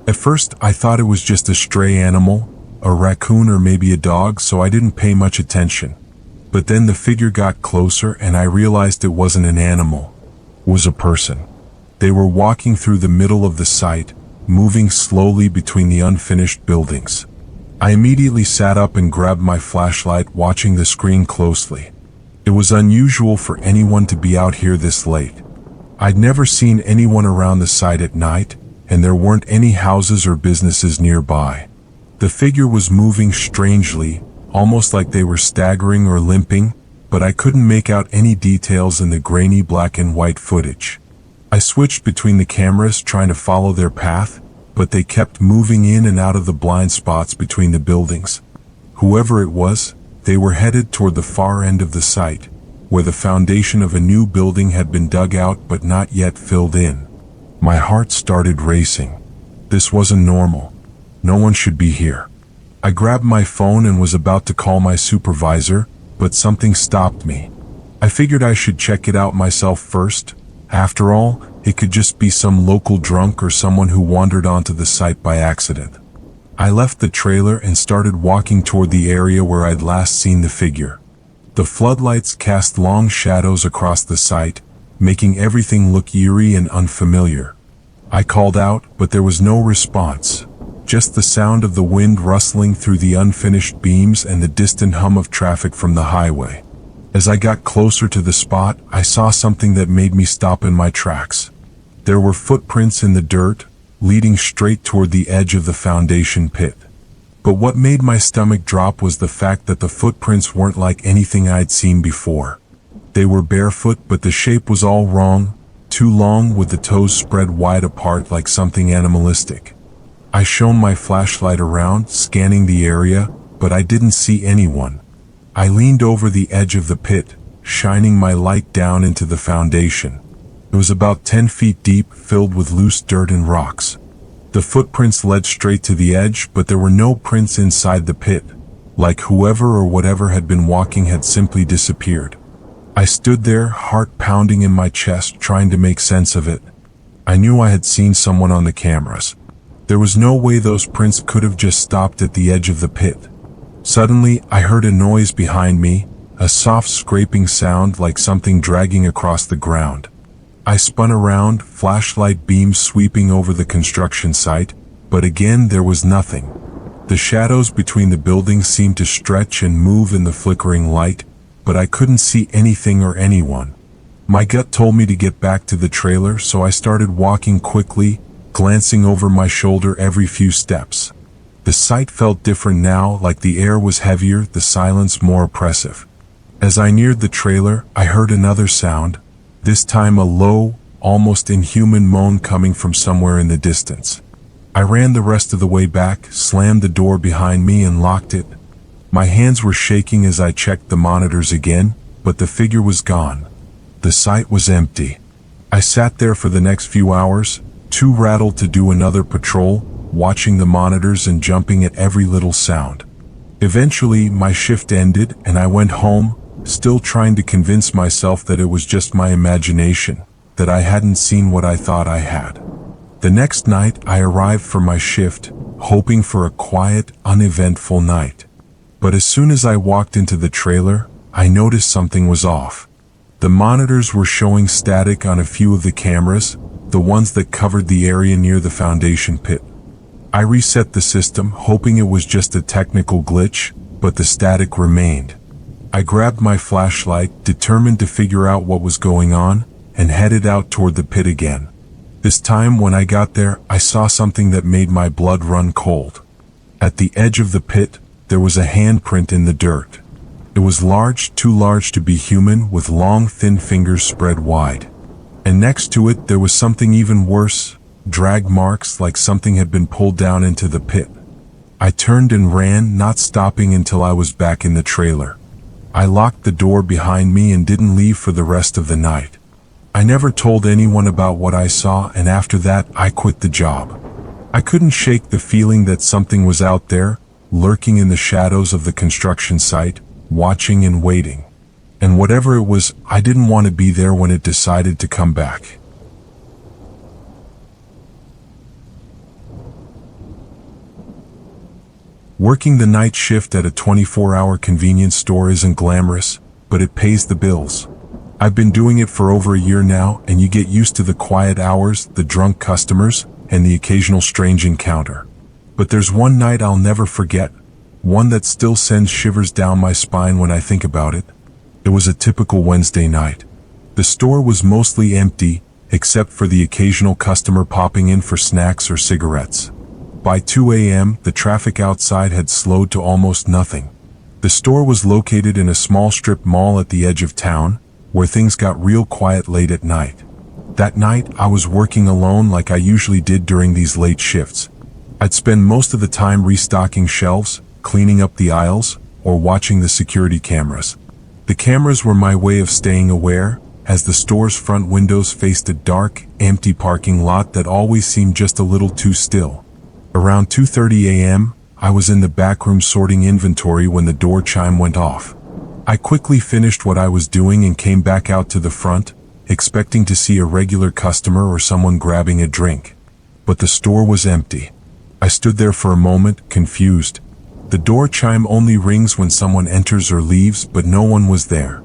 At first, I thought it was just a stray animal, a raccoon or maybe a dog, so I didn't pay much attention. But then the figure got closer and I realized it wasn't an animal. It was a person. They were walking through the middle of the site, moving slowly between the unfinished buildings. I immediately sat up and grabbed my flashlight, watching the screen closely. It was unusual for anyone to be out here this late. I'd never seen anyone around the site at night, and there weren't any houses or businesses nearby. The figure was moving strangely, almost like they were staggering or limping, but I couldn't make out any details in the grainy black and white footage. I switched between the cameras trying to follow their path, but they kept moving in and out of the blind spots between the buildings. Whoever it was, they were headed toward the far end of the site, where the foundation of a new building had been dug out but not yet filled in. My heart started racing. This wasn't normal. No one should be here. I grabbed my phone and was about to call my supervisor, but something stopped me. I figured I should check it out myself first. After all, it could just be some local drunk or someone who wandered onto the site by accident. I left the trailer and started walking toward the area where I'd last seen the figure. The floodlights cast long shadows across the site, making everything look eerie and unfamiliar. I called out, but there was no response. Just the sound of the wind rustling through the unfinished beams and the distant hum of traffic from the highway. As I got closer to the spot, I saw something that made me stop in my tracks. There were footprints in the dirt, leading straight toward the edge of the foundation pit. But what made my stomach drop was the fact that the footprints weren't like anything I'd seen before. They were barefoot, but the shape was all wrong, too long with the toes spread wide apart like something animalistic. I shone my flashlight around, scanning the area, but I didn't see anyone. I leaned over the edge of the pit, shining my light down into the foundation. It was about 10 feet deep, filled with loose dirt and rocks. The footprints led straight to the edge, but there were no prints inside the pit. Like whoever or whatever had been walking had simply disappeared. I stood there, heart pounding in my chest, trying to make sense of it. I knew I had seen someone on the cameras. There was no way those prints could have just stopped at the edge of the pit. Suddenly, I heard a noise behind me, a soft scraping sound like something dragging across the ground. I spun around, flashlight beams sweeping over the construction site, but again there was nothing. The shadows between the buildings seemed to stretch and move in the flickering light, but I couldn't see anything or anyone. My gut told me to get back to the trailer, so I started walking quickly, glancing over my shoulder every few steps. The sight felt different now, like the air was heavier, the silence more oppressive. As I neared the trailer, I heard another sound, this time a low, almost inhuman moan coming from somewhere in the distance. I ran the rest of the way back, slammed the door behind me and locked it. My hands were shaking as I checked the monitors again, but the figure was gone. The site was empty. I sat there for the next few hours, too rattled to do another patrol, watching the monitors and jumping at every little sound. Eventually, my shift ended and I went home, still trying to convince myself that it was just my imagination, that I hadn't seen what I thought I had. The next night, I arrived for my shift, hoping for a quiet, uneventful night. But as soon as I walked into the trailer, I noticed something was off. The monitors were showing static on a few of the cameras, the ones that covered the area near the foundation pit. I reset the system, hoping it was just a technical glitch, but the static remained. I grabbed my flashlight, determined to figure out what was going on, and headed out toward the pit again. This time when I got there, I saw something that made my blood run cold. At the edge of the pit, there was a handprint in the dirt. It was large, too large to be human, with long, thin fingers spread wide. And next to it, there was something even worse, drag marks like something had been pulled down into the pit. I turned and ran, not stopping until I was back in the trailer. I locked the door behind me and didn't leave for the rest of the night. I never told anyone about what I saw, and after that, I quit the job. I couldn't shake the feeling that something was out there, lurking in the shadows of the construction site, watching and waiting. And whatever it was, I didn't want to be there when it decided to come back. Working the night shift at a 24-hour convenience store isn't glamorous, but it pays the bills. I've been doing it for over a year now, and you get used to the quiet hours, the drunk customers, and the occasional strange encounter. But there's one night I'll never forget, one that still sends shivers down my spine when I think about it. It was a typical Wednesday night. The store was mostly empty, except for the occasional customer popping in for snacks or cigarettes. By 2 a.m., the traffic outside had slowed to almost nothing. The store was located in a small strip mall at the edge of town, where things got real quiet late at night. That night, I was working alone like I usually did during these late shifts. I'd spend most of the time restocking shelves, cleaning up the aisles, or watching the security cameras. The cameras were my way of staying aware, as the store's front windows faced a dark, empty parking lot that always seemed just a little too still. Around 2:30 a.m., I was in the back room sorting inventory when the door chime went off. I quickly finished what I was doing and came back out to the front, expecting to see a regular customer or someone grabbing a drink. But the store was empty. I stood there for a moment, confused. The door chime only rings when someone enters or leaves, but no one was there.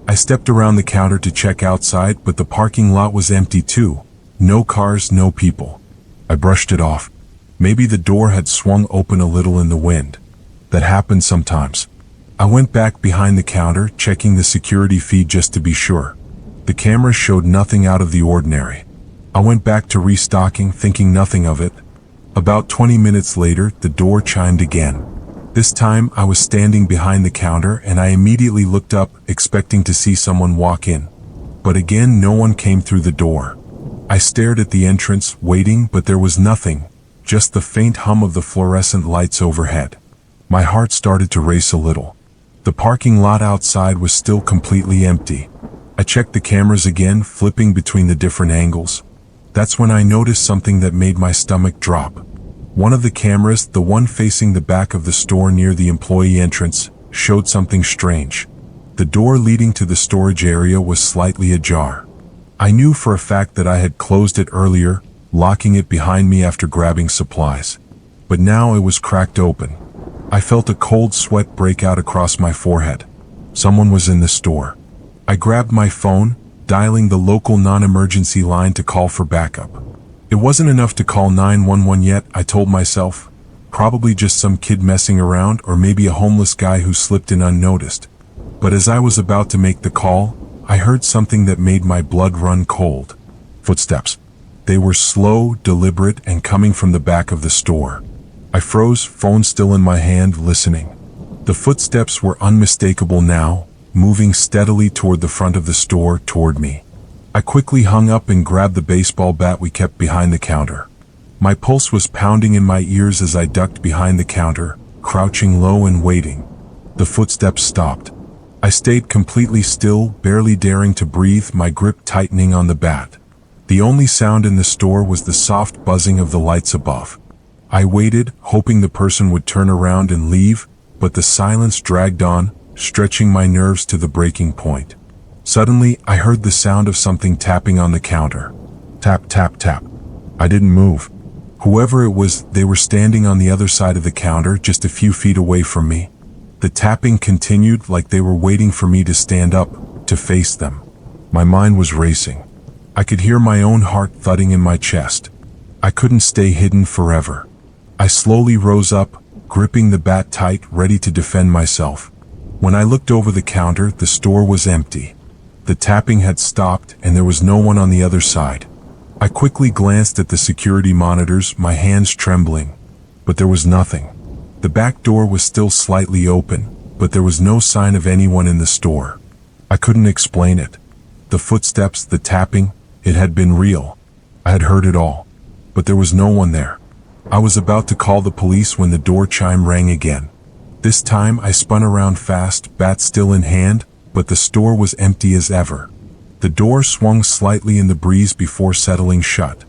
I stepped around the counter to check outside, but the parking lot was empty too. No cars, no people. I brushed it off. Maybe the door had swung open a little in the wind. That happens sometimes. I went back behind the counter, checking the security feed just to be sure. The camera showed nothing out of the ordinary. I went back to restocking, thinking nothing of it. About 20 minutes later, the door chimed again. This time, I was standing behind the counter and I immediately looked up, expecting to see someone walk in. But again, no one came through the door. I stared at the entrance, waiting, but there was nothing, just the faint hum of the fluorescent lights overhead. My heart started to race a little. The parking lot outside was still completely empty. I checked the cameras again, flipping between the different angles. That's when I noticed something that made my stomach drop. One of the cameras, the one facing the back of the store near the employee entrance, showed something strange. The door leading to the storage area was slightly ajar. I knew for a fact that I had closed it earlier, locking it behind me after grabbing supplies. But now it was cracked open. I felt a cold sweat break out across my forehead. Someone was in the store. I grabbed my phone, dialing the local non-emergency line to call for backup. It wasn't enough to call 911 yet, I told myself. Probably just some kid messing around, or maybe a homeless guy who slipped in unnoticed. But as I was about to make the call, I heard something that made my blood run cold. Footsteps. They were slow, deliberate, and coming from the back of the store. I froze, phone still in my hand, listening. The footsteps were unmistakable now, moving steadily toward the front of the store, toward me. I quickly hung up and grabbed the baseball bat we kept behind the counter. My pulse was pounding in my ears as I ducked behind the counter, crouching low and waiting. The footsteps stopped. I stayed completely still, barely daring to breathe, my grip tightening on the bat. The only sound in the store was the soft buzzing of the lights above. I waited, hoping the person would turn around and leave, but the silence dragged on, stretching my nerves to the breaking point. Suddenly, I heard the sound of something tapping on the counter. Tap, tap, tap. I didn't move. Whoever it was, they were standing on the other side of the counter, just a few feet away from me. The tapping continued, like they were waiting for me to stand up, to face them. My mind was racing. I could hear my own heart thudding in my chest. I couldn't stay hidden forever. I slowly rose up, gripping the bat tight, ready to defend myself. When I looked over the counter, the store was empty. The tapping had stopped, and there was no one on the other side. I quickly glanced at the security monitors, my hands trembling. But there was nothing. The back door was still slightly open, but there was no sign of anyone in the store. I couldn't explain it. The footsteps, the tapping, it had been real. I had heard it all. But there was no one there. I was about to call the police when the door chime rang again. This time I spun around fast, bat still in hand, but the store was empty as ever. The door swung slightly in the breeze before settling shut.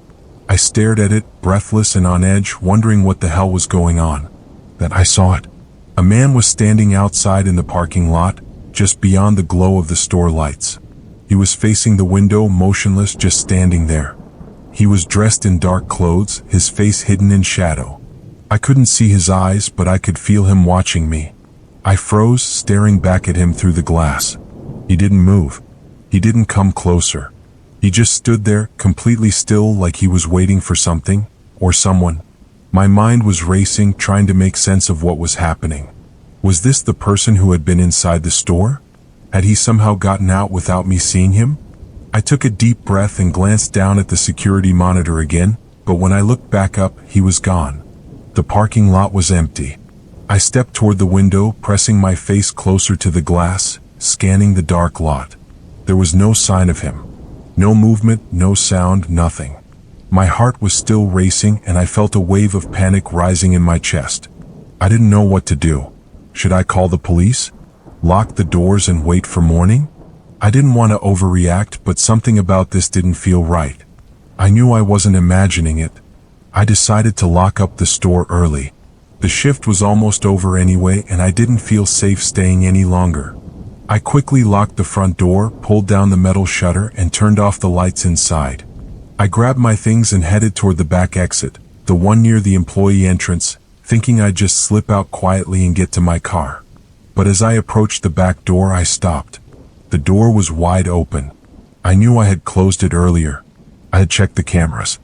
I stared at it, breathless and on edge, wondering what the hell was going on. Then I saw it. A man was standing outside in the parking lot, just beyond the glow of the store lights. He was facing the window, motionless, just standing there. He was dressed in dark clothes, his face hidden in shadow. I couldn't see his eyes, but I could feel him watching me. I froze, staring back at him through the glass. He didn't move. He didn't come closer. He just stood there, completely still, like he was waiting for something, or someone. My mind was racing, trying to make sense of what was happening. Was this the person who had been inside the store? Had he somehow gotten out without me seeing him? I took a deep breath and glanced down at the security monitor again, but when I looked back up, he was gone. The parking lot was empty. I stepped toward the window, pressing my face closer to the glass, scanning the dark lot. There was no sign of him. No movement, no sound, nothing. My heart was still racing, and I felt a wave of panic rising in my chest. I didn't know what to do. Should I call the police? Lock the doors and wait for morning? I didn't want to overreact, but something about this didn't feel right. I knew I wasn't imagining it. I decided to lock up the store early. The shift was almost over anyway, and I didn't feel safe staying any longer. I quickly locked the front door, pulled down the metal shutter, and turned off the lights inside. I grabbed my things and headed toward the back exit, the one near the employee entrance, thinking I'd just slip out quietly and get to my car. But as I approached the back door, I stopped. The door was wide open. I knew I had closed it earlier. I had checked the cameras.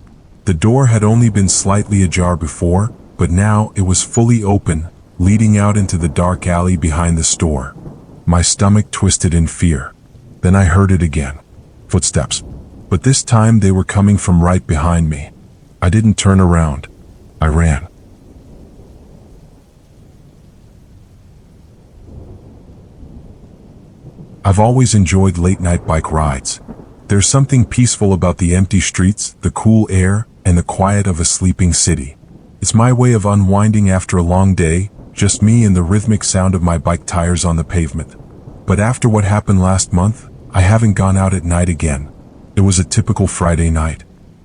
The door had only been slightly ajar before, but now it was fully open, leading out into the dark alley behind the store. My stomach twisted in fear. Then I heard it again. Footsteps. But this time they were coming from right behind me. I didn't turn around. I ran. I've always enjoyed late-night bike rides. There's something peaceful about the empty streets, the cool air, and the quiet of a sleeping city. It's my way of unwinding after a long day, just me and the rhythmic sound of my bike tires on the pavement. But after what happened last month, I haven't gone out at night again. It was a typical Friday night.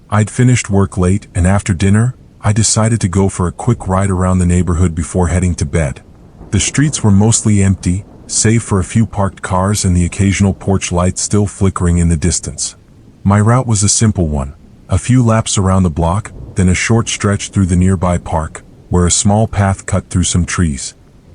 I'd finished work late, and after dinner, I decided to go for a quick ride around the neighborhood before heading to bed. The streets were mostly empty, save for a few parked cars and the occasional porch light still flickering in the distance. My route was a simple one. A few laps around the block, then a short stretch through the nearby park, where a small path cut through some trees.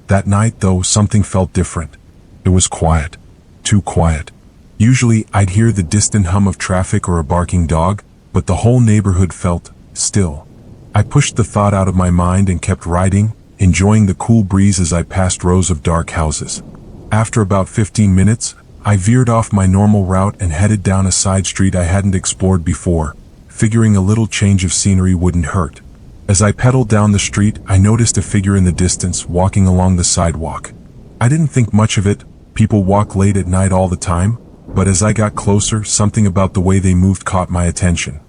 That night, though, something felt different. It was quiet. Too quiet. Usually, I'd hear the distant hum of traffic or a barking dog, but the whole neighborhood felt still. I pushed the thought out of my mind and kept riding, enjoying the cool breeze as I passed rows of dark houses. After about 15 minutes, I veered off my normal route and headed down a side street I hadn't explored before, figuring a little change of scenery wouldn't hurt. As I pedaled down the street, I noticed a figure in the distance walking along the sidewalk. I didn't think much of it. People walk late at night all the time, but as I got closer, something about the way they moved caught my attention.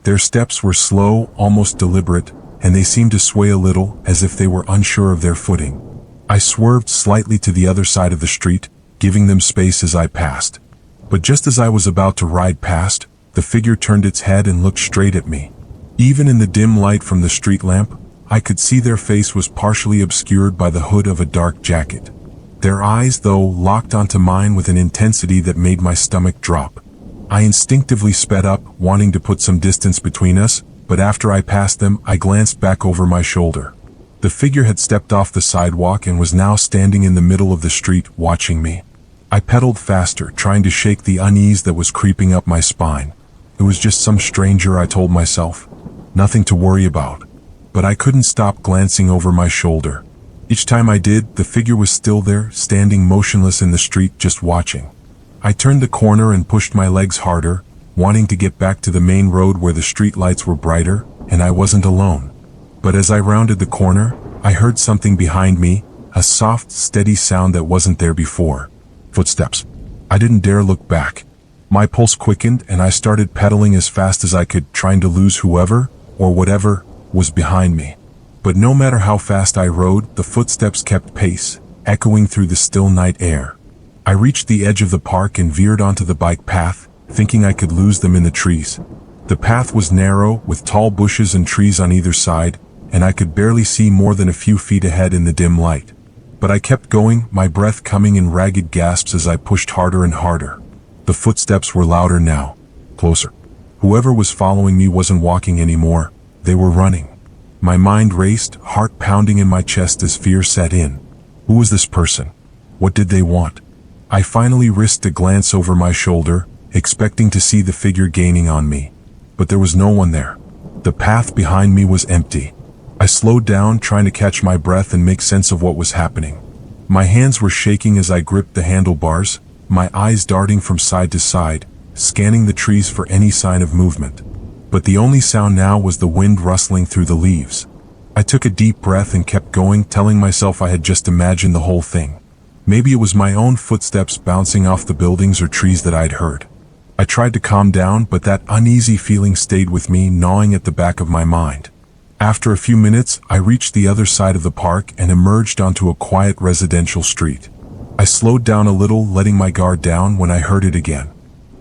Their steps were slow, almost deliberate, and they seemed to sway a little, as if they were unsure of their footing. I swerved slightly to the other side of the street, giving them space as I passed. But just as I was about to ride past, the figure turned its head and looked straight at me. Even in the dim light from the street lamp, I could see their face was partially obscured by the hood of a dark jacket. Their eyes, though, locked onto mine with an intensity that made my stomach drop. I instinctively sped up, wanting to put some distance between us, but after I passed them, I glanced back over my shoulder. The figure had stepped off the sidewalk and was now standing in the middle of the street, watching me. I pedaled faster, trying to shake the unease that was creeping up my spine. It was just some stranger, I told myself. Nothing to worry about. But I couldn't stop glancing over my shoulder. Each time I did, the figure was still there, standing motionless in the street, just watching. I turned the corner and pushed my legs harder, wanting to get back to the main road where the street lights were brighter, and I wasn't alone. But as I rounded the corner, I heard something behind me, a soft, steady sound that wasn't there before. Footsteps. I didn't dare look back. My pulse quickened and I started pedaling as fast as I could, trying to lose whoever, or whatever, was behind me. But no matter how fast I rode, the footsteps kept pace, echoing through the still night air. I reached the edge of the park and veered onto the bike path, thinking I could lose them in the trees. The path was narrow, with tall bushes and trees on either side, and I could barely see more than a few feet ahead in the dim light. But I kept going, my breath coming in ragged gasps as I pushed harder and harder. The footsteps were louder now, closer. Whoever was following me wasn't walking anymore, they were running. My mind raced, heart pounding in my chest as fear set in. Who was this person? What did they want? I finally risked a glance over my shoulder, expecting to see the figure gaining on me. But there was no one there. The path behind me was empty. I slowed down, trying to catch my breath and make sense of what was happening. My hands were shaking as I gripped the handlebars, my eyes darting from side to side, scanning the trees for any sign of movement. But the only sound now was the wind rustling through the leaves. I took a deep breath and kept going, telling myself I had just imagined the whole thing. Maybe it was my own footsteps bouncing off the buildings or trees that I'd heard. I tried to calm down, but that uneasy feeling stayed with me, gnawing at the back of my mind. After a few minutes, I reached the other side of the park and emerged onto a quiet residential street. I slowed down a little, letting my guard down, when I heard it again.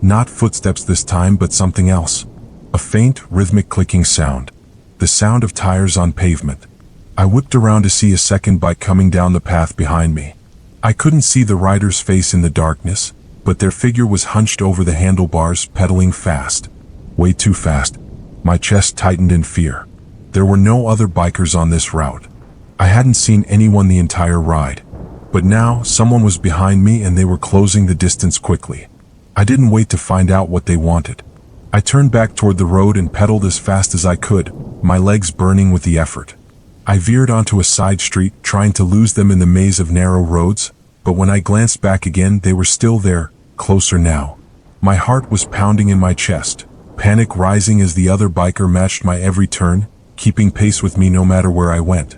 Not footsteps this time, but something else. A faint, rhythmic clicking sound. The sound of tires on pavement. I whipped around to see a second bike coming down the path behind me. I couldn't see the rider's face in the darkness, but their figure was hunched over the handlebars, pedaling fast. Way too fast. My chest tightened in fear. There were no other bikers on this route. I hadn't seen anyone the entire ride. But now, someone was behind me and they were closing the distance quickly. I didn't wait to find out what they wanted. I turned back toward the road and pedaled as fast as I could, my legs burning with the effort. I veered onto a side street, trying to lose them in the maze of narrow roads, but when I glanced back again, they were still there, closer now. My heart was pounding in my chest, panic rising as the other biker matched my every turn, keeping pace with me no matter where I went.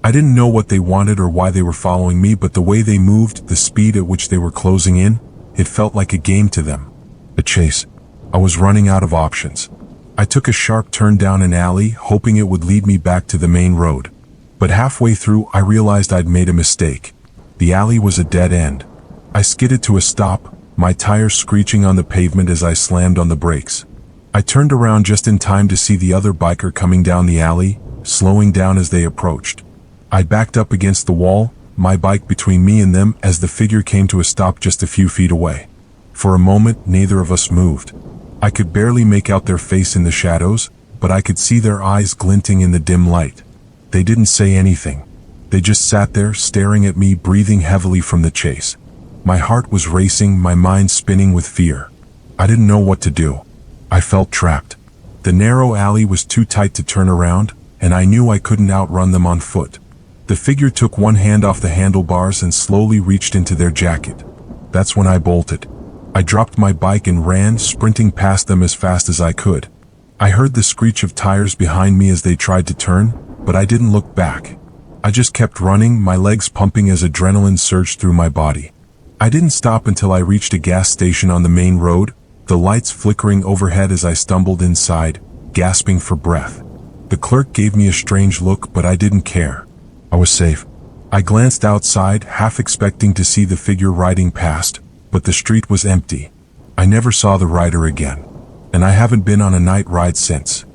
I didn't know what they wanted or why they were following me, but the way they moved, the speed at which they were closing in, it felt like a game to them. A chase. I was running out of options. I took a sharp turn down an alley, hoping it would lead me back to the main road. But halfway through, I realized I'd made a mistake. The alley was a dead end. I skidded to a stop, my tires screeching on the pavement as I slammed on the brakes. I turned around just in time to see the other biker coming down the alley, slowing down as they approached. I backed up against the wall, my bike between me and them, as the figure came to a stop just a few feet away. For a moment, neither of us moved. I could barely make out their face in the shadows, but I could see their eyes glinting in the dim light. They didn't say anything. They just sat there, staring at me, breathing heavily from the chase. My heart was racing, my mind spinning with fear. I didn't know what to do. I felt trapped. The narrow alley was too tight to turn around, and I knew I couldn't outrun them on foot. The figure took one hand off the handlebars and slowly reached into their jacket. That's when I bolted. I dropped my bike and ran, sprinting past them as fast as I could. I heard the screech of tires behind me as they tried to turn, but I didn't look back. I just kept running, my legs pumping as adrenaline surged through my body. I didn't stop until I reached a gas station on the main road, the lights flickering overhead as I stumbled inside, gasping for breath. The clerk gave me a strange look, but I didn't care. I was safe. I glanced outside, half expecting to see the figure riding past, but the street was empty. I never saw the rider again, and I haven't been on a night ride since.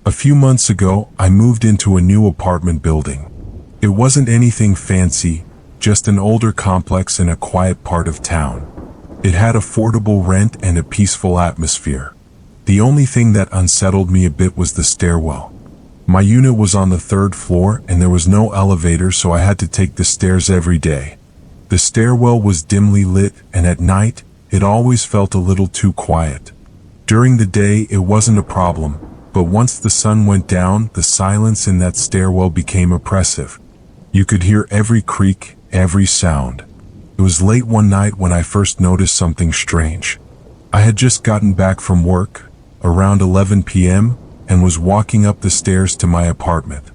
A few months ago, I moved into a new apartment building. It wasn't anything fancy, just an older complex in a quiet part of town. It had affordable rent and a peaceful atmosphere. The only thing that unsettled me a bit was the stairwell. My unit was on the 3rd floor and there was no elevator, so I had to take the stairs every day. The stairwell was dimly lit, and at night, it always felt a little too quiet. During the day, it wasn't a problem, but once the sun went down, the silence in that stairwell became oppressive. You could hear every creak, every sound. It was late one night when I first noticed something strange. I had just gotten back from work, around 11 p.m., and was walking up the stairs to my apartment.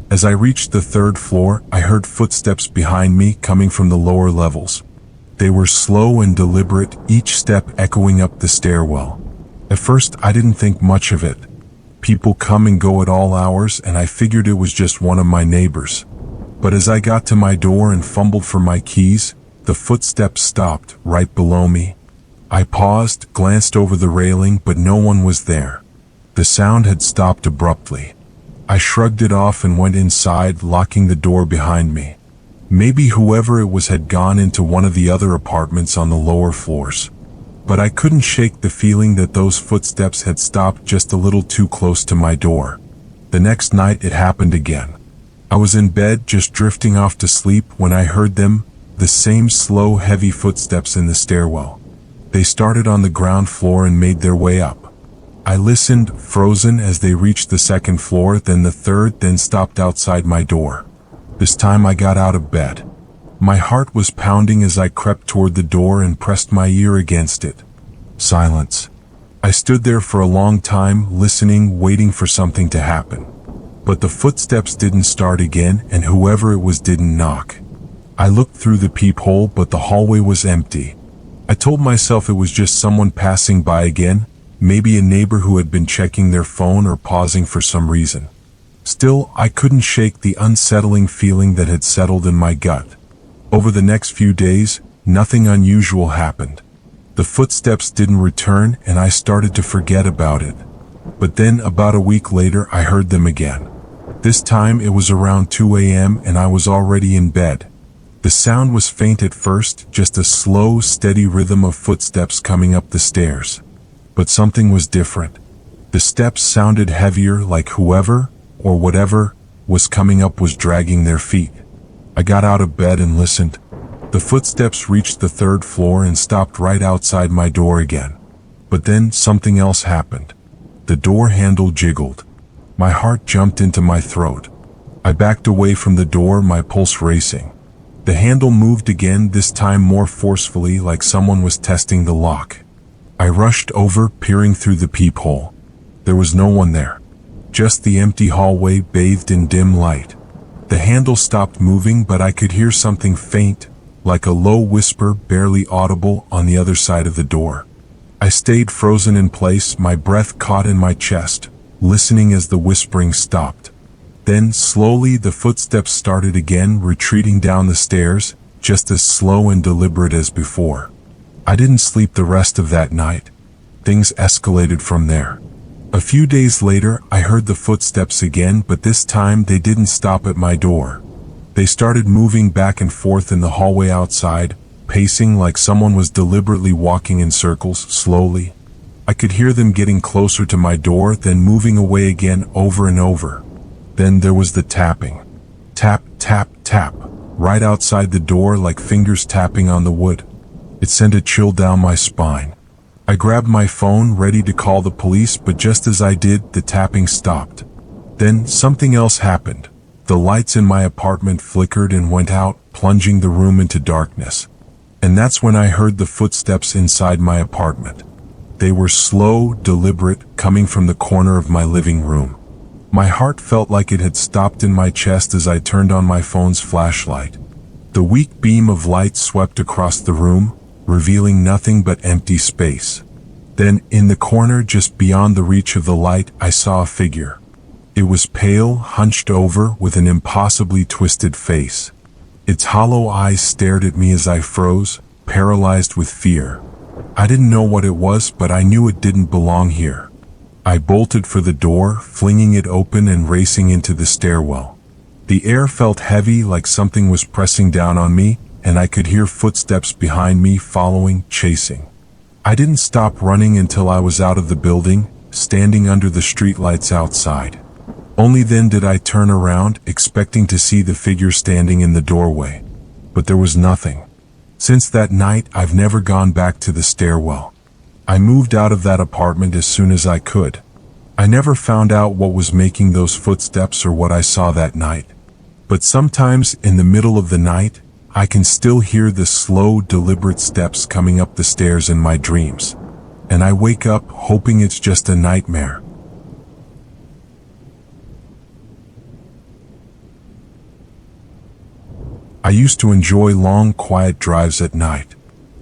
As I reached the 3rd floor, I heard footsteps behind me coming from the lower levels. They were slow and deliberate, each step echoing up the stairwell. At first, I didn't think much of it. People come and go at all hours, and I figured it was just one of my neighbors. But as I got to my door and fumbled for my keys, the footsteps stopped right below me. I paused, glanced over the railing, but no one was there. The sound had stopped abruptly. I shrugged it off and went inside, locking the door behind me. Maybe whoever it was had gone into one of the other apartments on the lower floors. But I couldn't shake the feeling that those footsteps had stopped just a little too close to my door. The next night it happened again. I was in bed, just drifting off to sleep, when I heard them, the same slow, heavy footsteps in the stairwell. They started on the ground floor and made their way up. I listened, frozen, as they reached the 2nd floor, then the 3rd, then stopped outside my door. This time I got out of bed. My heart was pounding as I crept toward the door and pressed my ear against it. Silence. I stood there for a long time, listening, waiting for something to happen. But the footsteps didn't start again, and whoever it was didn't knock. I looked through the peephole, but the hallway was empty. I told myself it was just someone passing by again, maybe a neighbor who had been checking their phone or pausing for some reason. Still, I couldn't shake the unsettling feeling that had settled in my gut. Over the next few days, nothing unusual happened. The footsteps didn't return, and I started to forget about it. But then, about a week later, I heard them again. This time it was around 2 a.m. and I was already in bed. The sound was faint at first, just a slow, steady rhythm of footsteps coming up the stairs. But something was different. The steps sounded heavier, like whoever, or whatever, was coming up was dragging their feet. I got out of bed and listened. The footsteps reached the 3rd floor and stopped right outside my door again. But then something else happened. The door handle jiggled. My heart jumped into my throat. I backed away from the door, my pulse racing. The handle moved again, this time more forcefully, like someone was testing the lock. I rushed over, peering through the peephole. There was no one there. Just the empty hallway bathed in dim light. The handle stopped moving, but I could hear something faint, like a low whisper, barely audible, on the other side of the door. I stayed frozen in place, my breath caught in my chest, listening as the whispering stopped. Then, slowly, the footsteps started again, retreating down the stairs, just as slow and deliberate as before. I didn't sleep the rest of that night. Things escalated from there. A few days later, I heard the footsteps again, but this time they didn't stop at my door. They started moving back and forth in the hallway outside, pacing like someone was deliberately walking in circles, slowly. I could hear them getting closer to my door, then moving away again over and over. Then there was the tapping. Tap, tap, tap, right outside the door like fingers tapping on the wood. It sent a chill down my spine. I grabbed my phone, ready to call the police, but just as I did, the tapping stopped. Then something else happened. The lights in my apartment flickered and went out, plunging the room into darkness. And that's when I heard the footsteps inside my apartment. They were slow, deliberate, coming from the corner of my living room. My heart felt like it had stopped in my chest as I turned on my phone's flashlight. The weak beam of light swept across the room, revealing nothing but empty space. Then, in the corner just beyond the reach of the light, I saw a figure. It was pale, hunched over, with an impossibly twisted face. Its hollow eyes stared at me as I froze, paralyzed with fear. I didn't know what it was, but I knew it didn't belong here. I bolted for the door, flinging it open and racing into the stairwell. The air felt heavy, like something was pressing down on me, and I could hear footsteps behind me, following, chasing. I didn't stop running until I was out of the building, standing under the streetlights outside. Only then did I turn around, expecting to see the figure standing in the doorway. But there was nothing. Since that night, I've never gone back to the stairwell. I moved out of that apartment as soon as I could. I never found out what was making those footsteps or what I saw that night. But sometimes, in the middle of the night, I can still hear the slow, deliberate steps coming up the stairs in my dreams. And I wake up hoping it's just a nightmare. I used to enjoy long, quiet drives at night.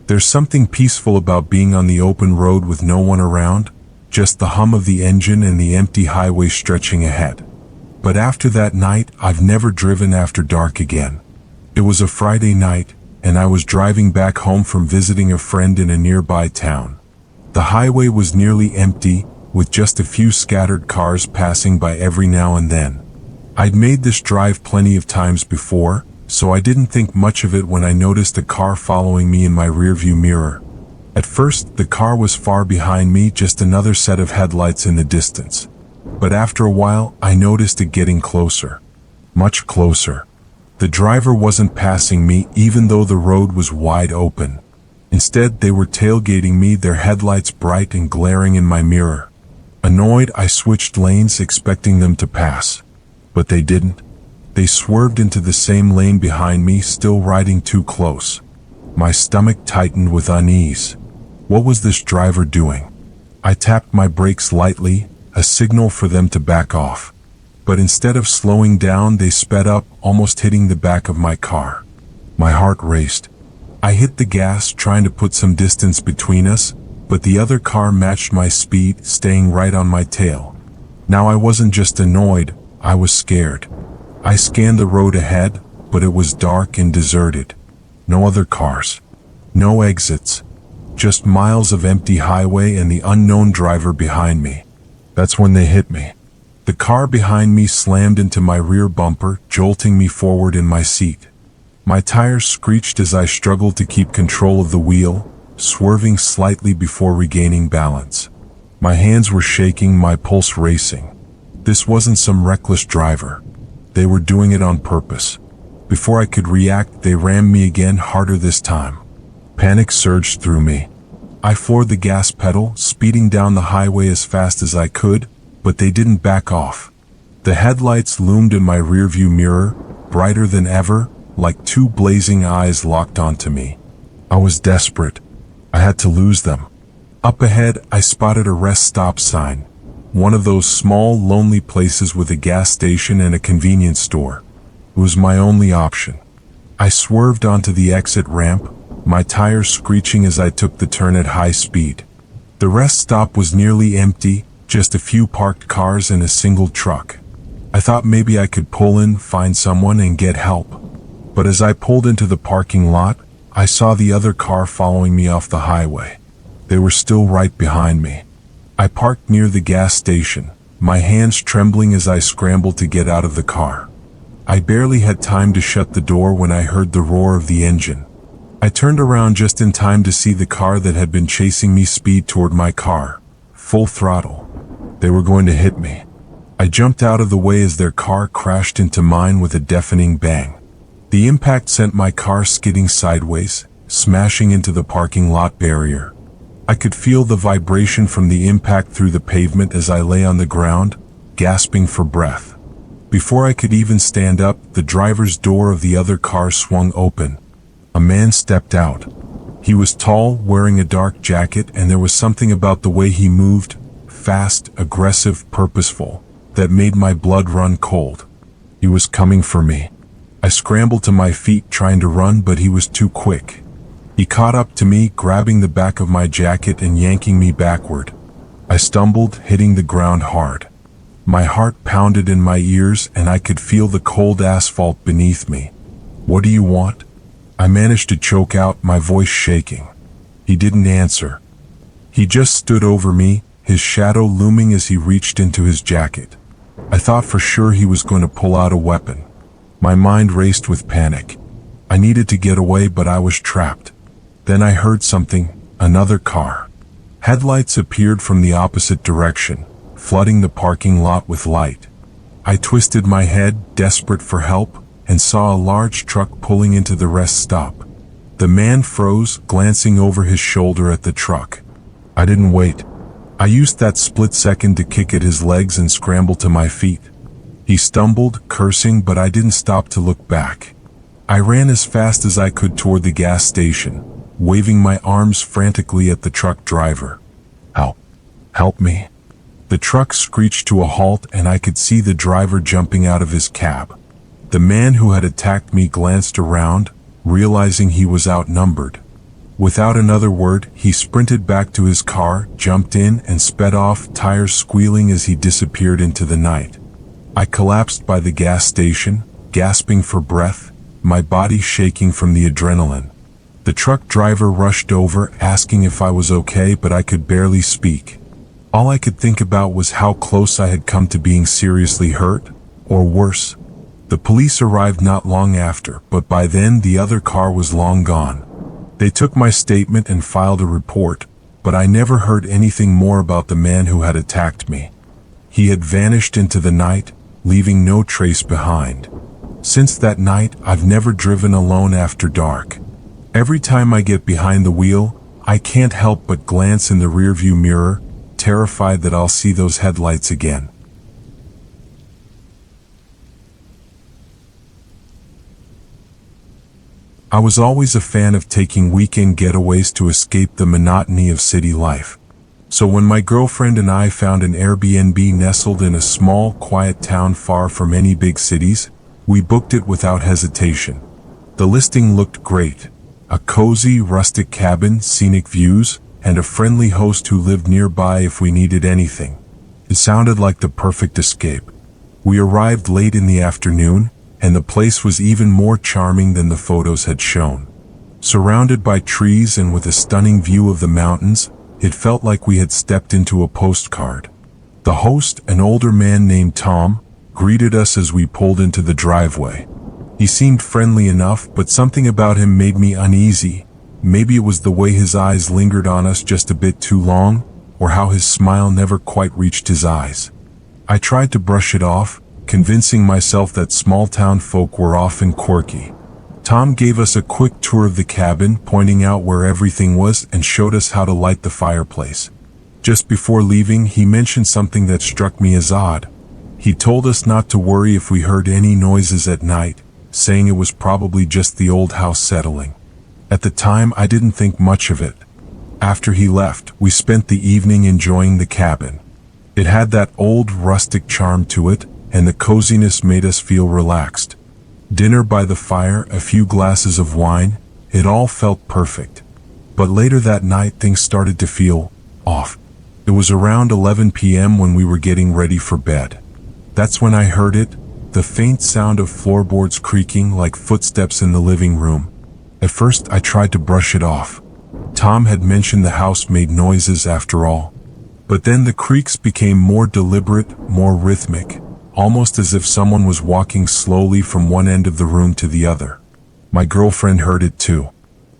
There's something peaceful about being on the open road with no one around, just the hum of the engine and the empty highway stretching ahead. But after that night, I've never driven after dark again. It was a Friday night, and I was driving back home from visiting a friend in a nearby town. The highway was nearly empty, with just a few scattered cars passing by every now and then. I'd made this drive plenty of times before, so I didn't think much of it when I noticed a car following me in my rearview mirror. At first, the car was far behind me, just another set of headlights in the distance. But after a while, I noticed it getting closer. Much closer. The driver wasn't passing me, even though the road was wide open. Instead, they were tailgating me, their headlights bright and glaring in my mirror. Annoyed, I switched lanes, expecting them to pass. But they didn't. They swerved into the same lane behind me, still riding too close. My stomach tightened with unease. What was this driver doing? I tapped my brakes lightly, a signal for them to back off. But instead of slowing down, they sped up, almost hitting the back of my car. My heart raced. I hit the gas, trying to put some distance between us, but the other car matched my speed, staying right on my tail. Now I wasn't just annoyed, I was scared. I scanned the road ahead, but it was dark and deserted. No other cars. No exits. Just miles of empty highway and the unknown driver behind me. That's when they hit me. The car behind me slammed into my rear bumper, jolting me forward in my seat. My tires screeched as I struggled to keep control of the wheel, swerving slightly before regaining balance. My hands were shaking, my pulse racing. This wasn't some reckless driver. They were doing it on purpose. Before I could react, they rammed me again, harder this time. Panic surged through me. I floored the gas pedal, speeding down the highway as fast as I could, but they didn't back off. The headlights loomed in my rearview mirror, brighter than ever, like two blazing eyes locked onto me. I was desperate. I had to lose them. Up ahead, I spotted a rest stop sign. One of those small, lonely places with a gas station and a convenience store. It was my only option. I swerved onto the exit ramp, my tires screeching as I took the turn at high speed. The rest stop was nearly empty, just a few parked cars and a single truck. I thought maybe I could pull in, find someone, and get help. But as I pulled into the parking lot, I saw the other car following me off the highway. They were still right behind me. I parked near the gas station, my hands trembling as I scrambled to get out of the car. I barely had time to shut the door when I heard the roar of the engine. I turned around just in time to see the car that had been chasing me speed toward my car, full throttle. They were going to hit me. I jumped out of the way as their car crashed into mine with a deafening bang. The impact sent my car skidding sideways, smashing into the parking lot barrier. I could feel the vibration from the impact through the pavement as I lay on the ground, gasping for breath. Before I could even stand up, the driver's door of the other car swung open. A man stepped out. He was tall, wearing a dark jacket, and there was something about the way he moved, fast, aggressive, purposeful, that made my blood run cold. He was coming for me. I scrambled to my feet trying to run, but he was too quick. He caught up to me, grabbing the back of my jacket and yanking me backward. I stumbled, hitting the ground hard. My heart pounded in my ears and I could feel the cold asphalt beneath me. "What do you want?" I managed to choke out, my voice shaking. He didn't answer. He just stood over me, his shadow looming as he reached into his jacket. I thought for sure he was going to pull out a weapon. My mind raced with panic. I needed to get away, but I was trapped. Then I heard something, another car. Headlights appeared from the opposite direction, flooding the parking lot with light. I twisted my head, desperate for help, and saw a large truck pulling into the rest stop. The man froze, glancing over his shoulder at the truck. I didn't wait. I used that split second to kick at his legs and scramble to my feet. He stumbled, cursing, but I didn't stop to look back. I ran as fast as I could toward the gas station, waving my arms frantically at the truck driver. "Help! Help me!" The truck screeched to a halt and I could see the driver jumping out of his cab. The man who had attacked me glanced around, realizing he was outnumbered. Without another word, he sprinted back to his car, jumped in, and sped off, tires squealing as he disappeared into the night. I collapsed by the gas station, gasping for breath, my body shaking from the adrenaline. The truck driver rushed over, asking if I was okay, but I could barely speak. All I could think about was how close I had come to being seriously hurt, or worse. The police arrived not long after, but by then the other car was long gone. They took my statement and filed a report, but I never heard anything more about the man who had attacked me. He had vanished into the night, leaving no trace behind. Since that night, I've never driven alone after dark. Every time I get behind the wheel, I can't help but glance in the rearview mirror, terrified that I'll see those headlights again. I was always a fan of taking weekend getaways to escape the monotony of city life. So when my girlfriend and I found an Airbnb nestled in a small, quiet town far from any big cities, we booked it without hesitation. The listing looked great. A cozy, rustic cabin, scenic views, and a friendly host who lived nearby if we needed anything. It sounded like the perfect escape. We arrived late in the afternoon, and the place was even more charming than the photos had shown. Surrounded by trees and with a stunning view of the mountains, it felt like we had stepped into a postcard. The host, an older man named Tom, greeted us as we pulled into the driveway. He seemed friendly enough, but something about him made me uneasy. Maybe it was the way his eyes lingered on us just a bit too long, or how his smile never quite reached his eyes. I tried to brush it off, convincing myself that small-town folk were often quirky. Tom gave us a quick tour of the cabin, pointing out where everything was and showed us how to light the fireplace. Just before leaving, he mentioned something that struck me as odd. He told us not to worry if we heard any noises at night, saying it was probably just the old house settling. At the time, I didn't think much of it. After he left, we spent the evening enjoying the cabin. It had that old rustic charm to it, and the coziness made us feel relaxed. Dinner by the fire, a few glasses of wine, it all felt perfect. But later that night things started to feel off. It was around 11 p.m. when we were getting ready for bed. That's when I heard it, the faint sound of floorboards creaking like footsteps in the living room. At first I tried to brush it off. Tom had mentioned the house made noises after all. But then the creaks became more deliberate, more rhythmic, almost as if someone was walking slowly from one end of the room to the other. My girlfriend heard it too.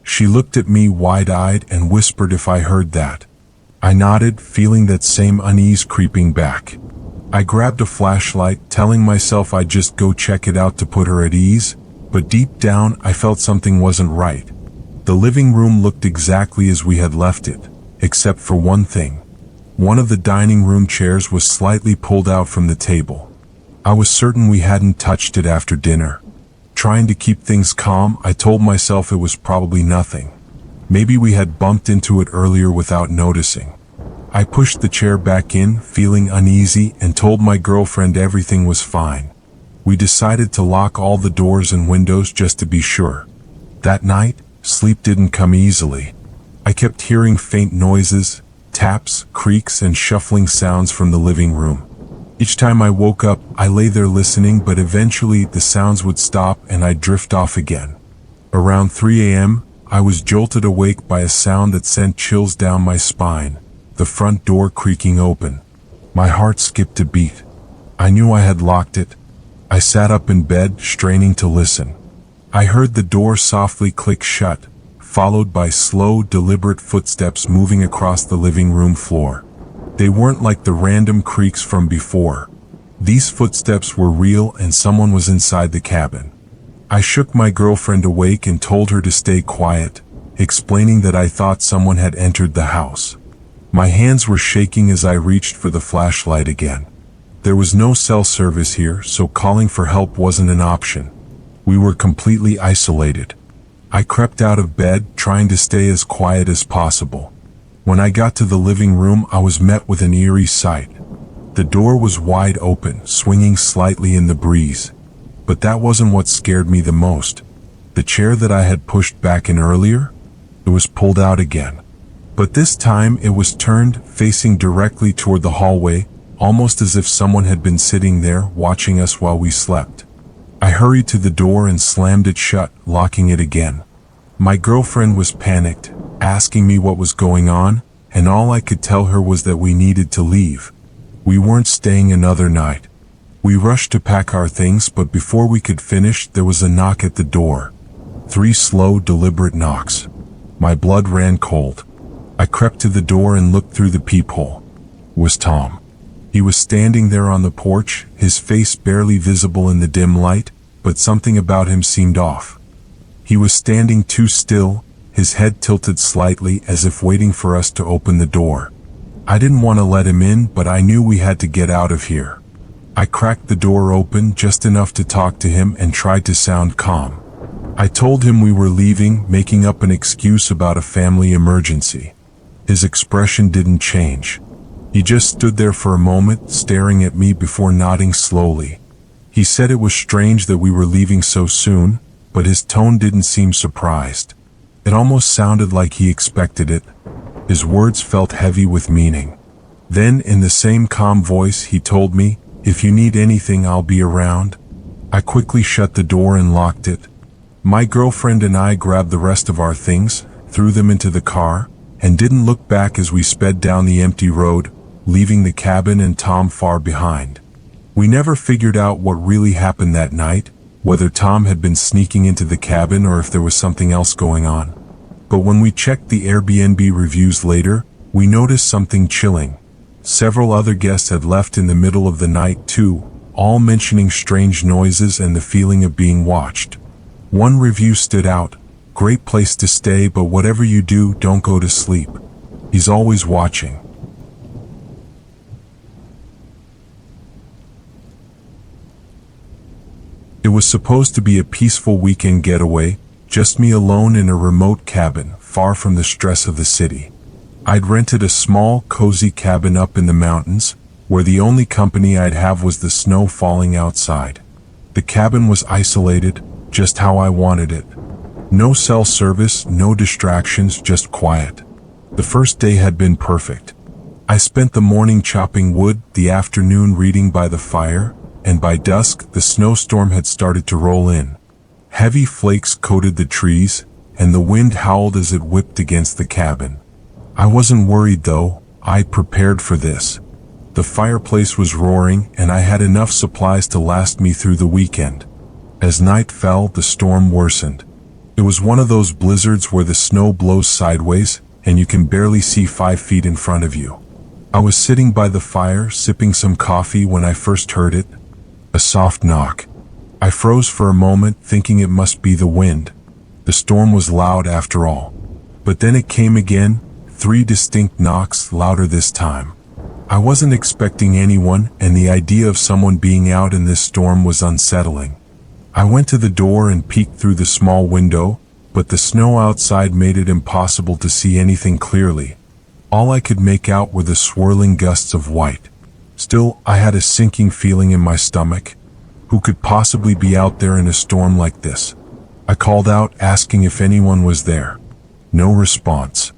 She looked at me wide-eyed and whispered if I heard that. I nodded, feeling that same unease creeping back. I grabbed a flashlight, telling myself I'd just go check it out to put her at ease, but deep down I felt something wasn't right. The living room looked exactly as we had left it, except for one thing. One of the dining room chairs was slightly pulled out from the table. I was certain we hadn't touched it after dinner. Trying to keep things calm, I told myself it was probably nothing. Maybe we had bumped into it earlier without noticing. I pushed the chair back in, feeling uneasy, and told my girlfriend everything was fine. We decided to lock all the doors and windows just to be sure. That night, sleep didn't come easily. I kept hearing faint noises, taps, creaks, and shuffling sounds from the living room. Each time I woke up, I lay there listening, but eventually the sounds would stop and I'd drift off again. Around 3 a.m., I was jolted awake by a sound that sent chills down my spine, the front door creaking open. My heart skipped a beat. I knew I had locked it. I sat up in bed, straining to listen. I heard the door softly click shut, followed by slow, deliberate footsteps moving across the living room floor. They weren't like the random creaks from before. These footsteps were real and someone was inside the cabin. I shook my girlfriend awake and told her to stay quiet, explaining that I thought someone had entered the house. My hands were shaking as I reached for the flashlight again. There was no cell service here, so calling for help wasn't an option. We were completely isolated. I crept out of bed, trying to stay as quiet as possible. When I got to the living room, I was met with an eerie sight. The door was wide open, swinging slightly in the breeze. But that wasn't what scared me the most. The chair that I had pushed back in earlier, it was pulled out again. But this time it was turned, facing directly toward the hallway, almost as if someone had been sitting there, watching us while we slept. I hurried to the door and slammed it shut, locking it again. My girlfriend was panicked, asking me what was going on, and all I could tell her was that we needed to leave. We weren't staying another night. We rushed to pack our things, but before we could finish, there was a knock at the door. 3 slow, deliberate knocks. My blood ran cold. I crept to the door and looked through the peephole. It was Tom. He was standing there on the porch, his face barely visible in the dim light, but something about him seemed off. He was standing too still, his head tilted slightly as if waiting for us to open the door. I didn't want to let him in, but I knew we had to get out of here. I cracked the door open just enough to talk to him and tried to sound calm. I told him we were leaving, making up an excuse about a family emergency. His expression didn't change. He just stood there for a moment, staring at me before nodding slowly. He said it was strange that we were leaving so soon, but his tone didn't seem surprised. It almost sounded like he expected it. His words felt heavy with meaning. Then, in the same calm voice, he told me, "If you need anything, I'll be around." I quickly shut the door and locked it. My girlfriend and I grabbed the rest of our things, threw them into the car, and didn't look back as we sped down the empty road, leaving the cabin and Tom far behind. We never figured out what really happened that night, whether Tom had been sneaking into the cabin or if there was something else going on. But when we checked the Airbnb reviews later, we noticed something chilling. Several other guests had left in the middle of the night too, all mentioning strange noises and the feeling of being watched. One review stood out: "Great place to stay, but whatever you do, don't go to sleep. He's always watching." It was supposed to be a peaceful weekend getaway, just me alone in a remote cabin, far from the stress of the city. I'd rented a small, cozy cabin up in the mountains, where the only company I'd have was the snow falling outside. The cabin was isolated, just how I wanted it. No cell service, no distractions, just quiet. The first day had been perfect. I spent the morning chopping wood, the afternoon reading by the fire, and by dusk, the snowstorm had started to roll in. Heavy flakes coated the trees, and the wind howled as it whipped against the cabin. I wasn't worried though, I'd prepared for this. The fireplace was roaring, and I had enough supplies to last me through the weekend. As night fell, the storm worsened. It was one of those blizzards where the snow blows sideways, and you can barely see 5 feet in front of you. I was sitting by the fire, sipping some coffee when I first heard it. A soft knock. I froze for a moment, thinking it must be the wind. The storm was loud after all. But then it came again, 3 distinct knocks, louder this time. I wasn't expecting anyone, and the idea of someone being out in this storm was unsettling. I went to the door and peeked through the small window, but the snow outside made it impossible to see anything clearly. All I could make out were the swirling gusts of white. Still, I had a sinking feeling in my stomach. Who could possibly be out there in a storm like this? I called out, asking if anyone was there. No response.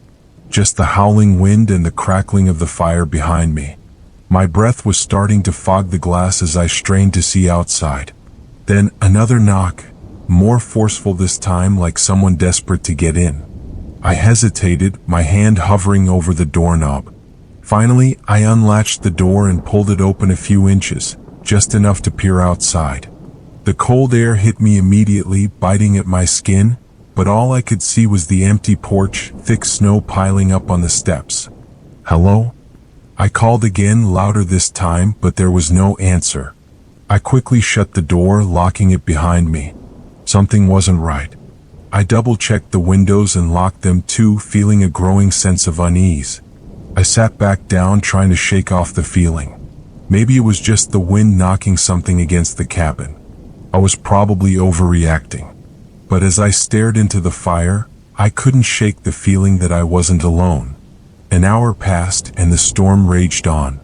Just the howling wind and the crackling of the fire behind me. My breath was starting to fog the glass as I strained to see outside. Then another knock, more forceful this time, like someone desperate to get in. I hesitated, my hand hovering over the doorknob. Finally, I unlatched the door and pulled it open a few inches, just enough to peer outside. The cold air hit me immediately, biting at my skin, but all I could see was the empty porch, thick snow piling up on the steps. "Hello?" I called again, louder this time, but there was no answer. I quickly shut the door, locking it behind me. Something wasn't right. I double-checked the windows and locked them too, feeling a growing sense of unease. I sat back down, trying to shake off the feeling. Maybe it was just the wind knocking something against the cabin. I was probably overreacting. But as I stared into the fire, I couldn't shake the feeling that I wasn't alone. An hour passed, and the storm raged on.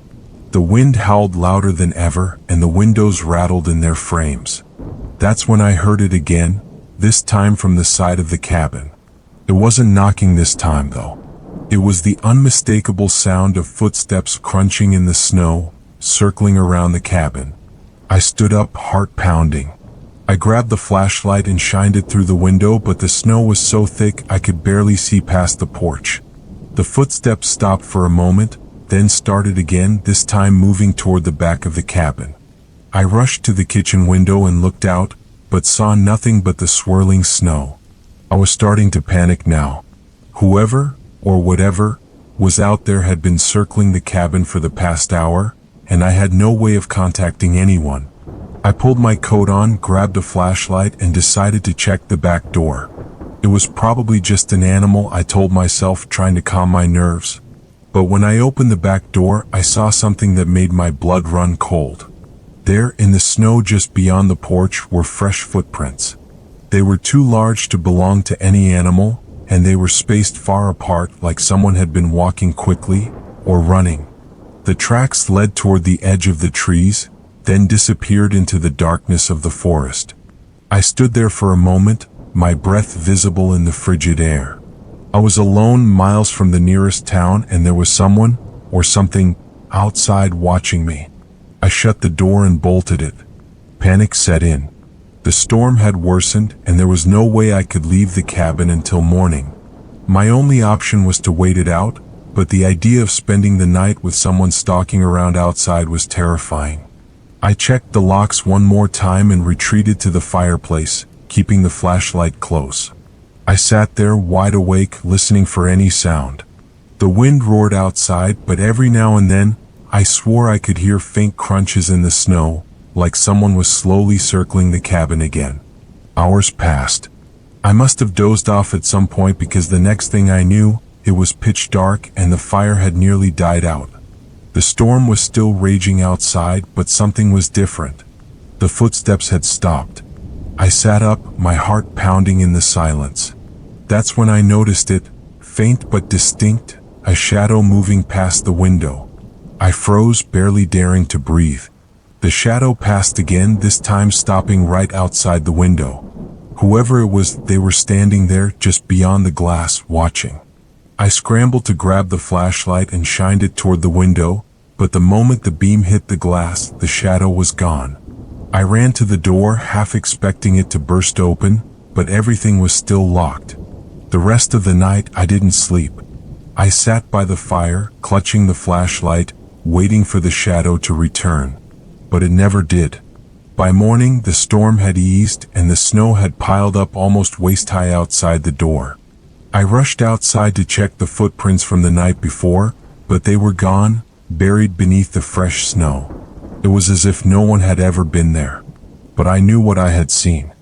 The wind howled louder than ever, and the windows rattled in their frames. That's when I heard it again, this time from the side of the cabin. It wasn't knocking this time, though. It was the unmistakable sound of footsteps crunching in the snow, circling around the cabin. I stood up, heart pounding. I grabbed the flashlight and shined it through the window, but the snow was so thick I could barely see past the porch. The footsteps stopped for a moment, then started again, this time moving toward the back of the cabin. I rushed to the kitchen window and looked out, but saw nothing but the swirling snow. I was starting to panic now. Whoever, or whatever, was out there had been circling the cabin for the past hour, and I had no way of contacting anyone. I pulled my coat on, grabbed a flashlight, and decided to check the back door. It was probably just an animal, I told myself, trying to calm my nerves. But when I opened the back door, I saw something that made my blood run cold. There, in the snow just beyond the porch, were fresh footprints. They were too large to belong to any animal, and they were spaced far apart, like someone had been walking quickly, or running. The tracks led toward the edge of the trees, then disappeared into the darkness of the forest. I stood there for a moment, my breath visible in the frigid air. I was alone, miles from the nearest town, and there was someone, or something, outside watching me. I shut the door and bolted it. Panic set in. The storm had worsened, and there was no way I could leave the cabin until morning. My only option was to wait it out, but the idea of spending the night with someone stalking around outside was terrifying. I checked the locks one more time and retreated to the fireplace, keeping the flashlight close. I sat there, wide awake, listening for any sound. The wind roared outside, but every now and then, I swore I could hear faint crunches in the snow, like someone was slowly circling the cabin again. Hours passed. I must have dozed off at some point, because the next thing I knew, it was pitch dark and the fire had nearly died out. The storm was still raging outside, but something was different. The footsteps had stopped. I sat up, my heart pounding in the silence. That's when I noticed it, faint but distinct, a shadow moving past the window. I froze, barely daring to breathe. The shadow passed again, this time stopping right outside the window. Whoever it was, they were standing there, just beyond the glass, watching. I scrambled to grab the flashlight and shined it toward the window, but the moment the beam hit the glass, the shadow was gone. I ran to the door, half expecting it to burst open, but everything was still locked. The rest of the night, I didn't sleep. I sat by the fire, clutching the flashlight, waiting for the shadow to return. But it never did. By morning, the storm had eased and the snow had piled up almost waist-high outside the door. I rushed outside to check the footprints from the night before, but they were gone, buried beneath the fresh snow. It was as if no one had ever been there. But I knew what I had seen.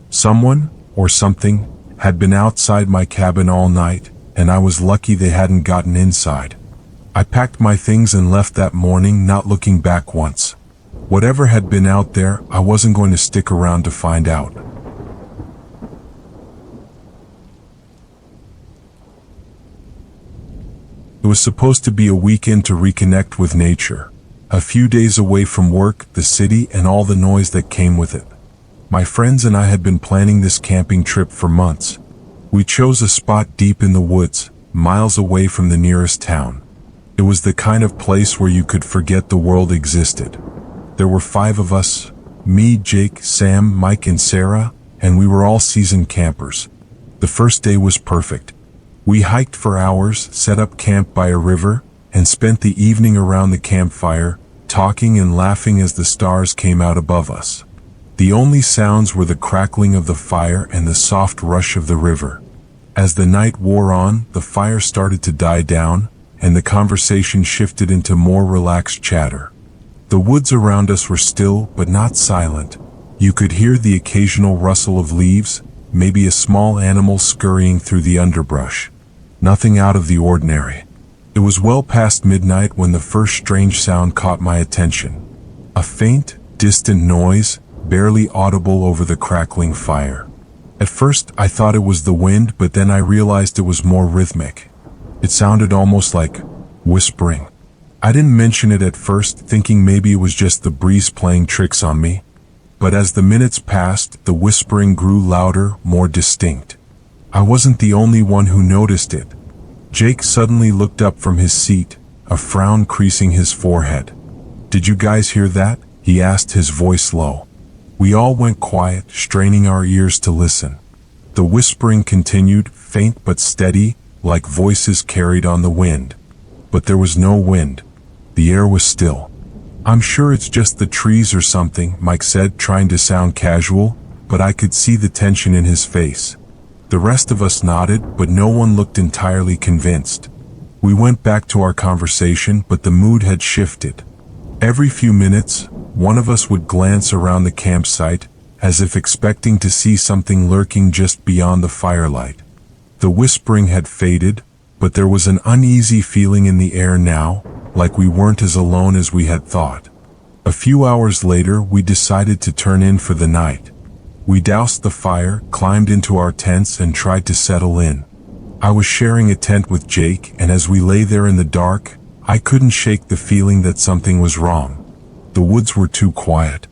Someone, or something, had been outside my cabin all night, and I was lucky they hadn't gotten inside. I packed my things and left that morning, not looking back once. Whatever had been out there, I wasn't going to stick around to find out. It was supposed to be a weekend to reconnect with nature. A few days away from work, the city, and all the noise that came with it. My friends and I had been planning this camping trip for months. We chose a spot deep in the woods, miles away from the nearest town. It was the kind of place where you could forget the world existed. There were 5 of us, me, Jake, Sam, Mike, and Sarah, and we were all seasoned campers. The first day was perfect. We hiked for hours, set up camp by a river, and spent the evening around the campfire, talking and laughing as the stars came out above us. The only sounds were the crackling of the fire and the soft rush of the river. As the night wore on, the fire started to die down, and the conversation shifted into more relaxed chatter. The woods around us were still, but not silent. You could hear the occasional rustle of leaves, maybe a small animal scurrying through the underbrush. Nothing out of the ordinary. It was well past midnight when the first strange sound caught my attention. A faint, distant noise, barely audible over the crackling fire. At first, I thought it was the wind, but then I realized it was more rhythmic. It sounded almost like whispering. I didn't mention it at first, thinking maybe it was just the breeze playing tricks on me. But as the minutes passed, the whispering grew louder, more distinct. I wasn't the only one who noticed it. Jake suddenly looked up from his seat, a frown creasing his forehead. "Did you guys hear that?" he asked, his voice low. We all went quiet, straining our ears to listen. The whispering continued, faint but steady, like voices carried on the wind. But there was no wind. The air was still. "I'm sure it's just the trees or something," Mike said, trying to sound casual, but I could see the tension in his face. The rest of us nodded, but no one looked entirely convinced. We went back to our conversation, but the mood had shifted. Every few minutes, one of us would glance around the campsite, as if expecting to see something lurking just beyond the firelight. The whispering had faded, but there was an uneasy feeling in the air now, like we weren't as alone as we had thought. A few hours later, we decided to turn in for the night. We doused the fire, climbed into our tents, and tried to settle in. I was sharing a tent with Jake, and as we lay there in the dark, I couldn't shake the feeling that something was wrong. The woods were too quiet.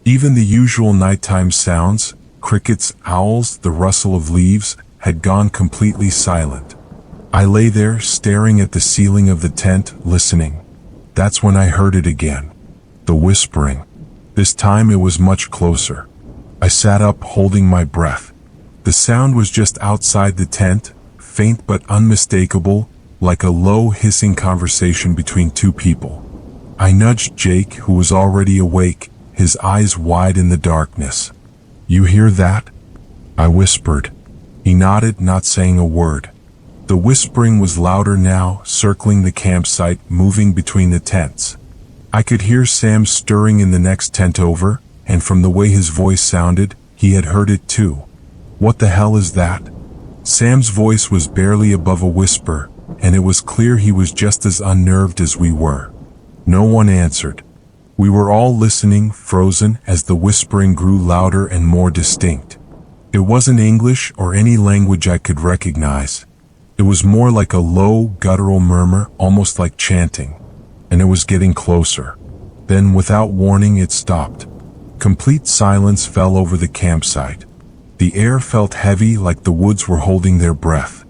Even the usual nighttime sounds, crickets, owls, the rustle of leaves, had gone completely silent. I lay there, staring at the ceiling of the tent, listening. That's when I heard it again. The whispering. This time it was much closer. I sat up, holding my breath. The sound was just outside the tent, faint but unmistakable, like a low, hissing conversation between 2 people. I nudged Jake, who was already awake, his eyes wide in the darkness. "You hear that?" I whispered. He nodded, not saying a word. The whispering was louder now, circling the campsite, moving between the tents. I could hear Sam stirring in the next tent over, and from the way his voice sounded, he had heard it too. "What the hell is that?" Sam's voice was barely above a whisper, and it was clear he was just as unnerved as we were. No one answered. We were all listening, frozen, as the whispering grew louder and more distinct. It wasn't English or any language I could recognize. It was more like a low, guttural murmur, almost like chanting. And it was getting closer. Then, without warning, it stopped. Complete silence fell over the campsite. The air felt heavy, like the woods were holding their breath.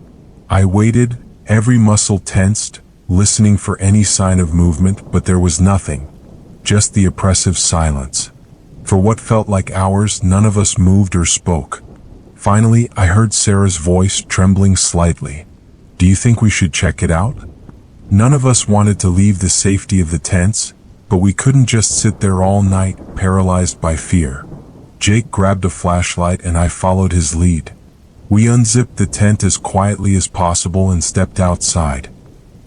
I waited, every muscle tensed, listening for any sign of movement, but there was nothing. Just the oppressive silence. For what felt like hours, none of us moved or spoke. Finally, I heard Sarah's voice, trembling slightly. "Do you think we should check it out?" None of us wanted to leave the safety of the tents, but we couldn't just sit there all night, paralyzed by fear. Jake grabbed a flashlight and I followed his lead. We unzipped the tent as quietly as possible and stepped outside.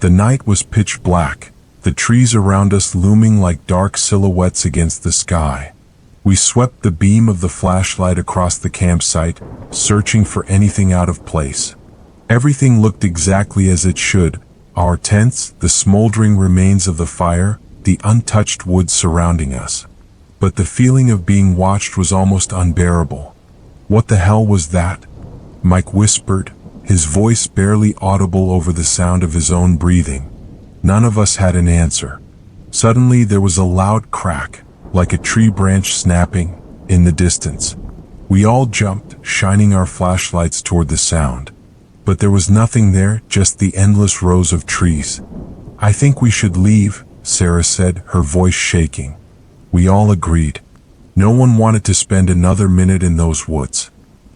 The night was pitch black, the trees around us looming like dark silhouettes against the sky. We swept the beam of the flashlight across the campsite, searching for anything out of place. Everything looked exactly as it should: our tents, the smoldering remains of the fire, the untouched woods surrounding us. But the feeling of being watched was almost unbearable. "What the hell was that?" Mike whispered, his voice barely audible over the sound of his own breathing. None of us had an answer. Suddenly there was a loud crack, like a tree branch snapping, in the distance. We all jumped, shining our flashlights toward the sound. But there was nothing there, just the endless rows of trees. "I think we should leave," Sarah said, her voice shaking. We all agreed. No one wanted to spend another minute in those woods.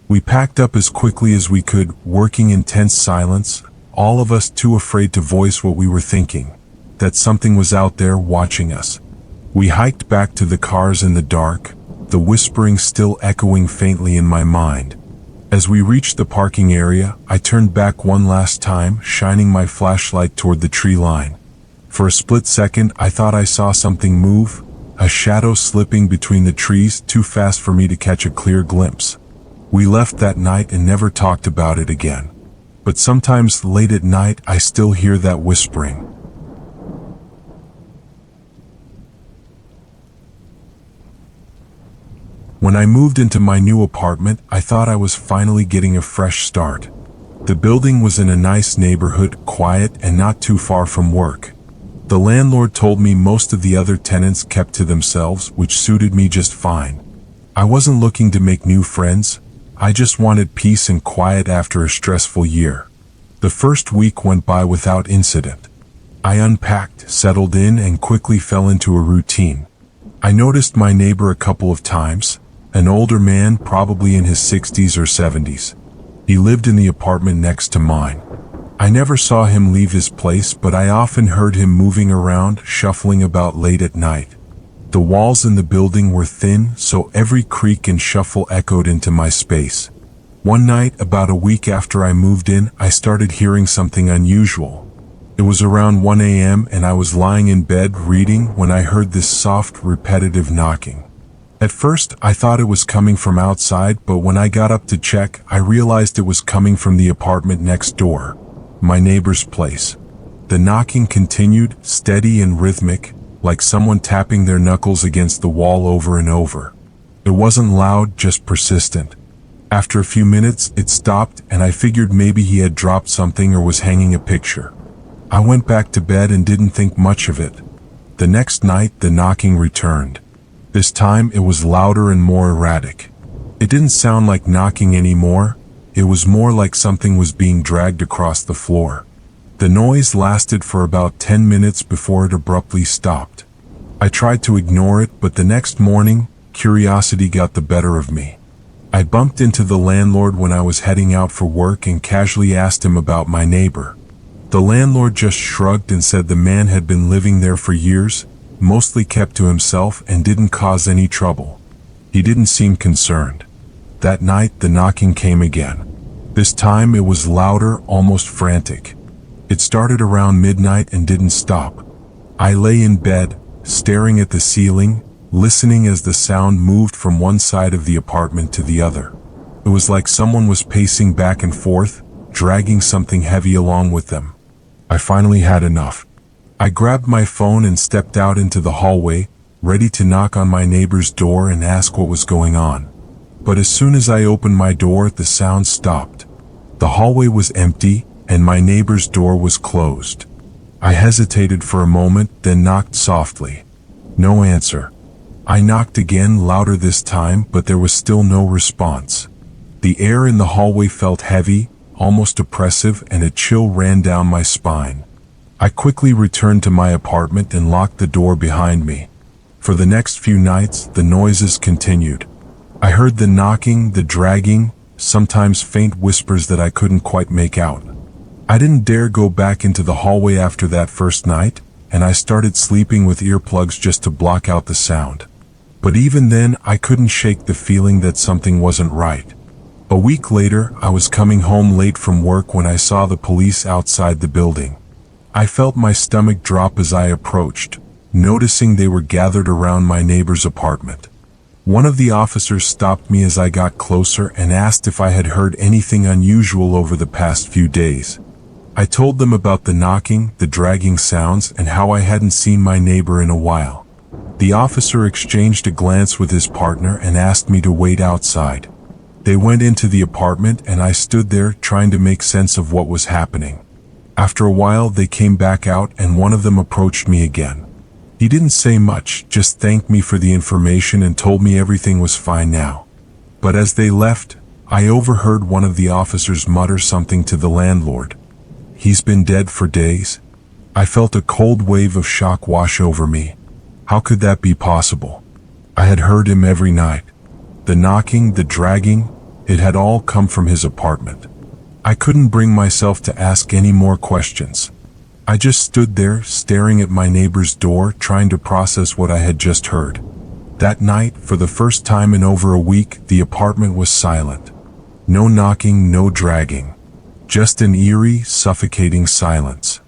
We packed up as quickly as we could, working in tense silence, all of us too afraid to voice what we were thinking, that something was out there watching us. We hiked back to the cars in the dark, the whispering still echoing faintly in my mind. As we reached the parking area, I turned back one last time, shining my flashlight toward the tree line. For a split second, I thought I saw something move, a shadow slipping between the trees, too fast for me to catch a clear glimpse. We left that night and never talked about it again. But sometimes late at night, I still hear that whispering. When I moved into my new apartment, I thought I was finally getting a fresh start. The building was in a nice neighborhood, quiet and not too far from work. The landlord told me most of the other tenants kept to themselves, which suited me just fine. I wasn't looking to make new friends. I just wanted peace and quiet after a stressful year. The first week went by without incident. I unpacked, settled in, and quickly fell into a routine. I noticed my neighbor a couple of times, an older man probably in his 60s or 70s. He lived in the apartment next to mine. I never saw him leave his place, but I often heard him moving around, shuffling about late at night. The walls in the building were thin, so every creak and shuffle echoed into my space. One night, about a week after I moved in, I started hearing something unusual. It was around 1 a.m. and I was lying in bed reading when I heard this soft, repetitive knocking. At first, I thought it was coming from outside, but when I got up to check, I realized it was coming from the apartment next door, my neighbor's place. The knocking continued, steady and rhythmic, like someone tapping their knuckles against the wall over and over. It wasn't loud, just persistent. After a few minutes, it stopped, and I figured maybe he had dropped something or was hanging a picture. I went back to bed and didn't think much of it. The next night, the knocking returned. This time, it was louder and more erratic. It didn't sound like knocking anymore. It was more like something was being dragged across the floor. The noise lasted for about 10 minutes before it abruptly stopped. I tried to ignore it, but the next morning, curiosity got the better of me. I bumped into the landlord when I was heading out for work and casually asked him about my neighbor. The landlord just shrugged and said the man had been living there for years, mostly kept to himself, and didn't cause any trouble. He didn't seem concerned. That night, the knocking came again. This time it was louder, almost frantic. It started around midnight and didn't stop. I lay in bed, staring at the ceiling, listening as the sound moved from one side of the apartment to the other. It was like someone was pacing back and forth, dragging something heavy along with them. I finally had enough. I grabbed my phone and stepped out into the hallway, ready to knock on my neighbor's door and ask what was going on. But as soon as I opened my door, the sound stopped. The hallway was empty, and my neighbor's door was closed. I hesitated for a moment, then knocked softly. No answer. I knocked again, louder this time, but there was still no response. The air in the hallway felt heavy, almost oppressive, and a chill ran down my spine. I quickly returned to my apartment and locked the door behind me. For the next few nights, the noises continued. I heard the knocking, the dragging, sometimes faint whispers that I couldn't quite make out. I didn't dare go back into the hallway after that first night, and I started sleeping with earplugs just to block out the sound. But even then, I couldn't shake the feeling that something wasn't right. A week later, I was coming home late from work when I saw the police outside the building. I felt my stomach drop as I approached, noticing they were gathered around my neighbor's apartment. One of the officers stopped me as I got closer and asked if I had heard anything unusual over the past few days. I told them about the knocking, the dragging sounds, and how I hadn't seen my neighbor in a while. The officer exchanged a glance with his partner and asked me to wait outside. They went into the apartment and I stood there trying to make sense of what was happening. After a while they came back out and one of them approached me again. He didn't say much, just thanked me for the information and told me everything was fine now. But as they left, I overheard one of the officers mutter something to the landlord. "He's been dead for days." I felt a cold wave of shock wash over me. How could that be possible? I had heard him every night. The knocking, the dragging, it had all come from his apartment. I couldn't bring myself to ask any more questions. I just stood there, staring at my neighbor's door, trying to process what I had just heard. That night, for the first time in over a week, the apartment was silent. No knocking, no dragging. Just an eerie, suffocating silence.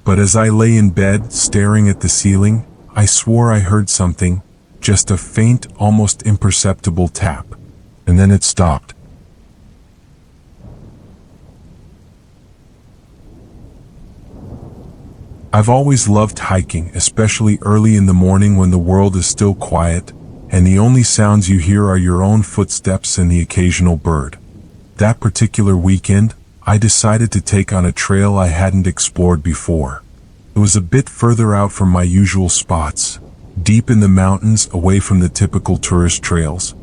But as I lay in bed, staring at the ceiling, I swore I heard something, just a faint, almost imperceptible tap. And then it stopped. I've always loved hiking, especially early in the morning when the world is still quiet, and the only sounds you hear are your own footsteps and the occasional bird. That particular weekend, I decided to take on a trail I hadn't explored before. It was a bit further out from my usual spots, deep in the mountains away from the typical tourist trails.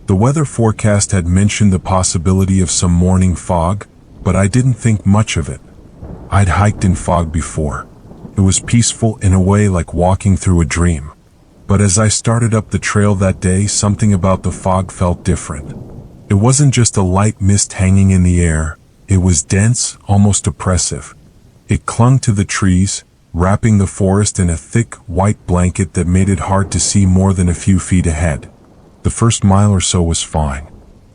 The weather forecast had mentioned the possibility of some morning fog, but I didn't think much of it. I'd hiked in fog before. It was peaceful in a way, like walking through a dream. But as I started up the trail that day, something about the fog felt different. It wasn't just a light mist hanging in the air. It was dense, almost oppressive. It clung to the trees, wrapping the forest in a thick, white blanket that made it hard to see more than a few feet ahead. The first mile or so was fine.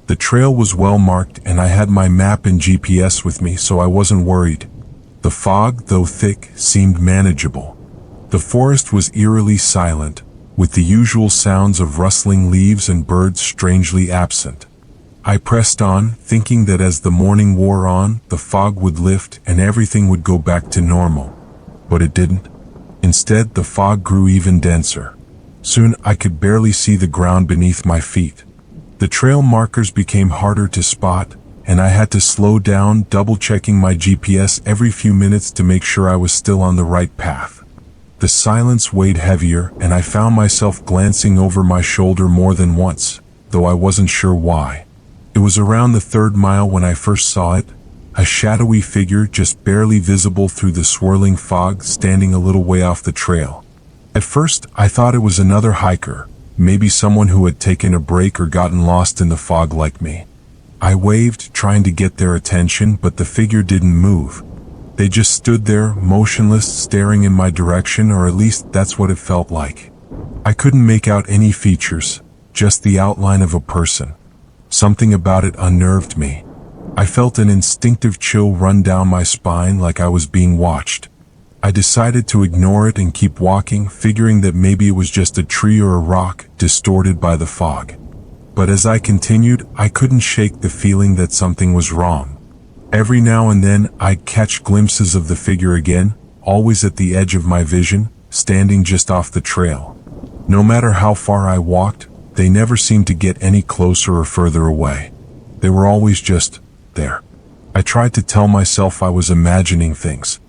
The trail was well marked and I had my map and GPS with me, so I wasn't worried. The fog, though thick, seemed manageable. The forest was eerily silent, with the usual sounds of rustling leaves and birds strangely absent. I pressed on, thinking that as the morning wore on, the fog would lift and everything would go back to normal. But it didn't. Instead, the fog grew even denser. Soon I could barely see the ground beneath my feet. The trail markers became harder to spot, and I had to slow down, double-checking my GPS every few minutes to make sure I was still on the right path. The silence weighed heavier, and I found myself glancing over my shoulder more than once, though I wasn't sure why. It was around the third mile when I first saw it, a shadowy figure just barely visible through the swirling fog, standing a little way off the trail. At first, I thought it was another hiker, maybe someone who had taken a break or gotten lost in the fog like me. I waved, trying to get their attention, but the figure didn't move. They just stood there, motionless, staring in my direction, or at least that's what it felt like. I couldn't make out any features, just the outline of a person. Something about it unnerved me. I felt an instinctive chill run down my spine, like I was being watched. I decided to ignore it and keep walking, figuring that maybe it was just a tree or a rock, distorted by the fog. But as I continued, I couldn't shake the feeling that something was wrong. Every now and then, I'd catch glimpses of the figure again, always at the edge of my vision, standing just off the trail. No matter how far I walked, they never seemed to get any closer or further away. They were always just there. I tried to tell myself I was imagining things.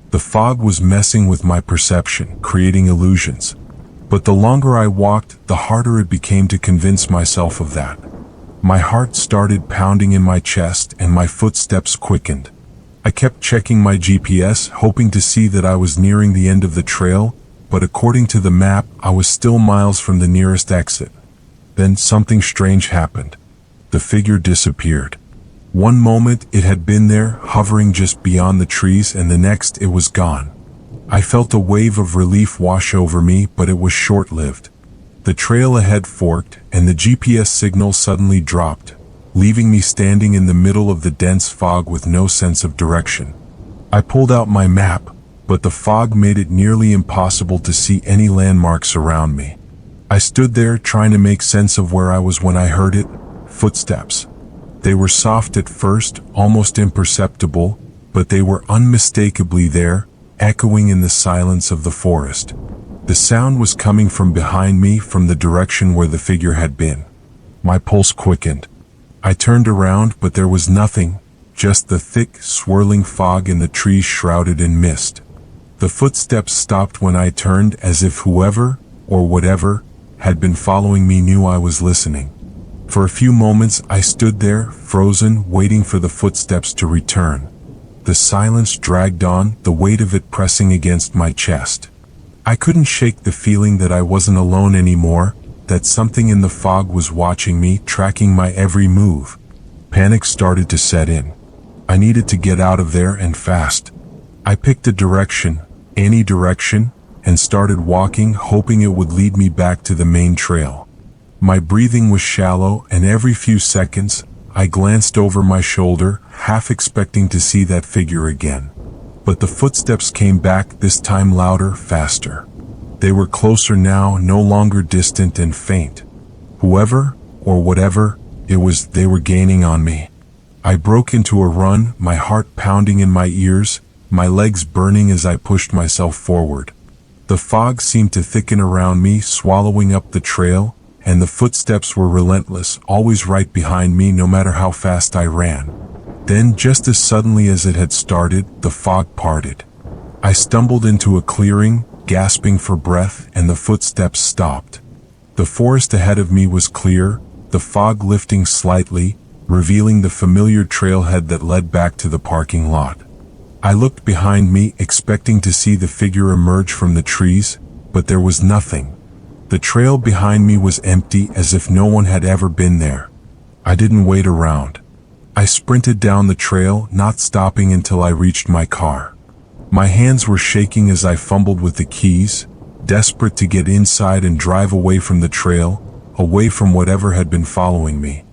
The fog was messing with my perception, creating illusions. But the longer I walked, the harder it became to convince myself of that. My heart started pounding in my chest and my footsteps quickened. I kept checking my GPS, hoping to see that I was nearing the end of the trail, but according to the map, I was still miles from the nearest exit. Then something strange happened. The figure disappeared. One moment it had been there, hovering just beyond the trees, and the next it was gone. I felt a wave of relief wash over me, but it was short-lived. The trail ahead forked, and the GPS signal suddenly dropped, leaving me standing in the middle of the dense fog with no sense of direction. I pulled out my map, but the fog made it nearly impossible to see any landmarks around me. I stood there trying to make sense of where I was when I heard it: footsteps. They were soft at first, almost imperceptible, but they were unmistakably there, echoing in the silence of the forest. The sound was coming from behind me, from the direction where the figure had been. My pulse quickened. I turned around, but there was nothing, just the thick, swirling fog and the trees shrouded in mist. The footsteps stopped when I turned, as if whoever, or whatever, had been following me knew I was listening. For a few moments I stood there, frozen, waiting for the footsteps to return. The silence dragged on, the weight of it pressing against my chest. I couldn't shake the feeling that I wasn't alone anymore, that something in the fog was watching me, tracking my every move. Panic started to set in. I needed to get out of there, and fast. I picked a direction, any direction, and started walking, hoping it would lead me back to the main trail. My breathing was shallow, and every few seconds, I glanced over my shoulder, half expecting to see that figure again. But the footsteps came back, this time louder, faster. They were closer now, no longer distant and faint. Whoever, or whatever, it was, they were gaining on me. I broke into a run, my heart pounding in my ears, my legs burning as I pushed myself forward. The fog seemed to thicken around me, swallowing up the trail, and the footsteps were relentless, always right behind me no matter how fast I ran. Then, just as suddenly as it had started, the fog parted. I stumbled into a clearing, gasping for breath, and the footsteps stopped. The forest ahead of me was clear, the fog lifting slightly, revealing the familiar trailhead that led back to the parking lot. I looked behind me, expecting to see the figure emerge from the trees, but there was nothing. The trail behind me was empty, as if no one had ever been there. I didn't wait around. I sprinted down the trail, not stopping until I reached my car. My hands were shaking as I fumbled with the keys, desperate to get inside and drive away from the trail, away from whatever had been following me.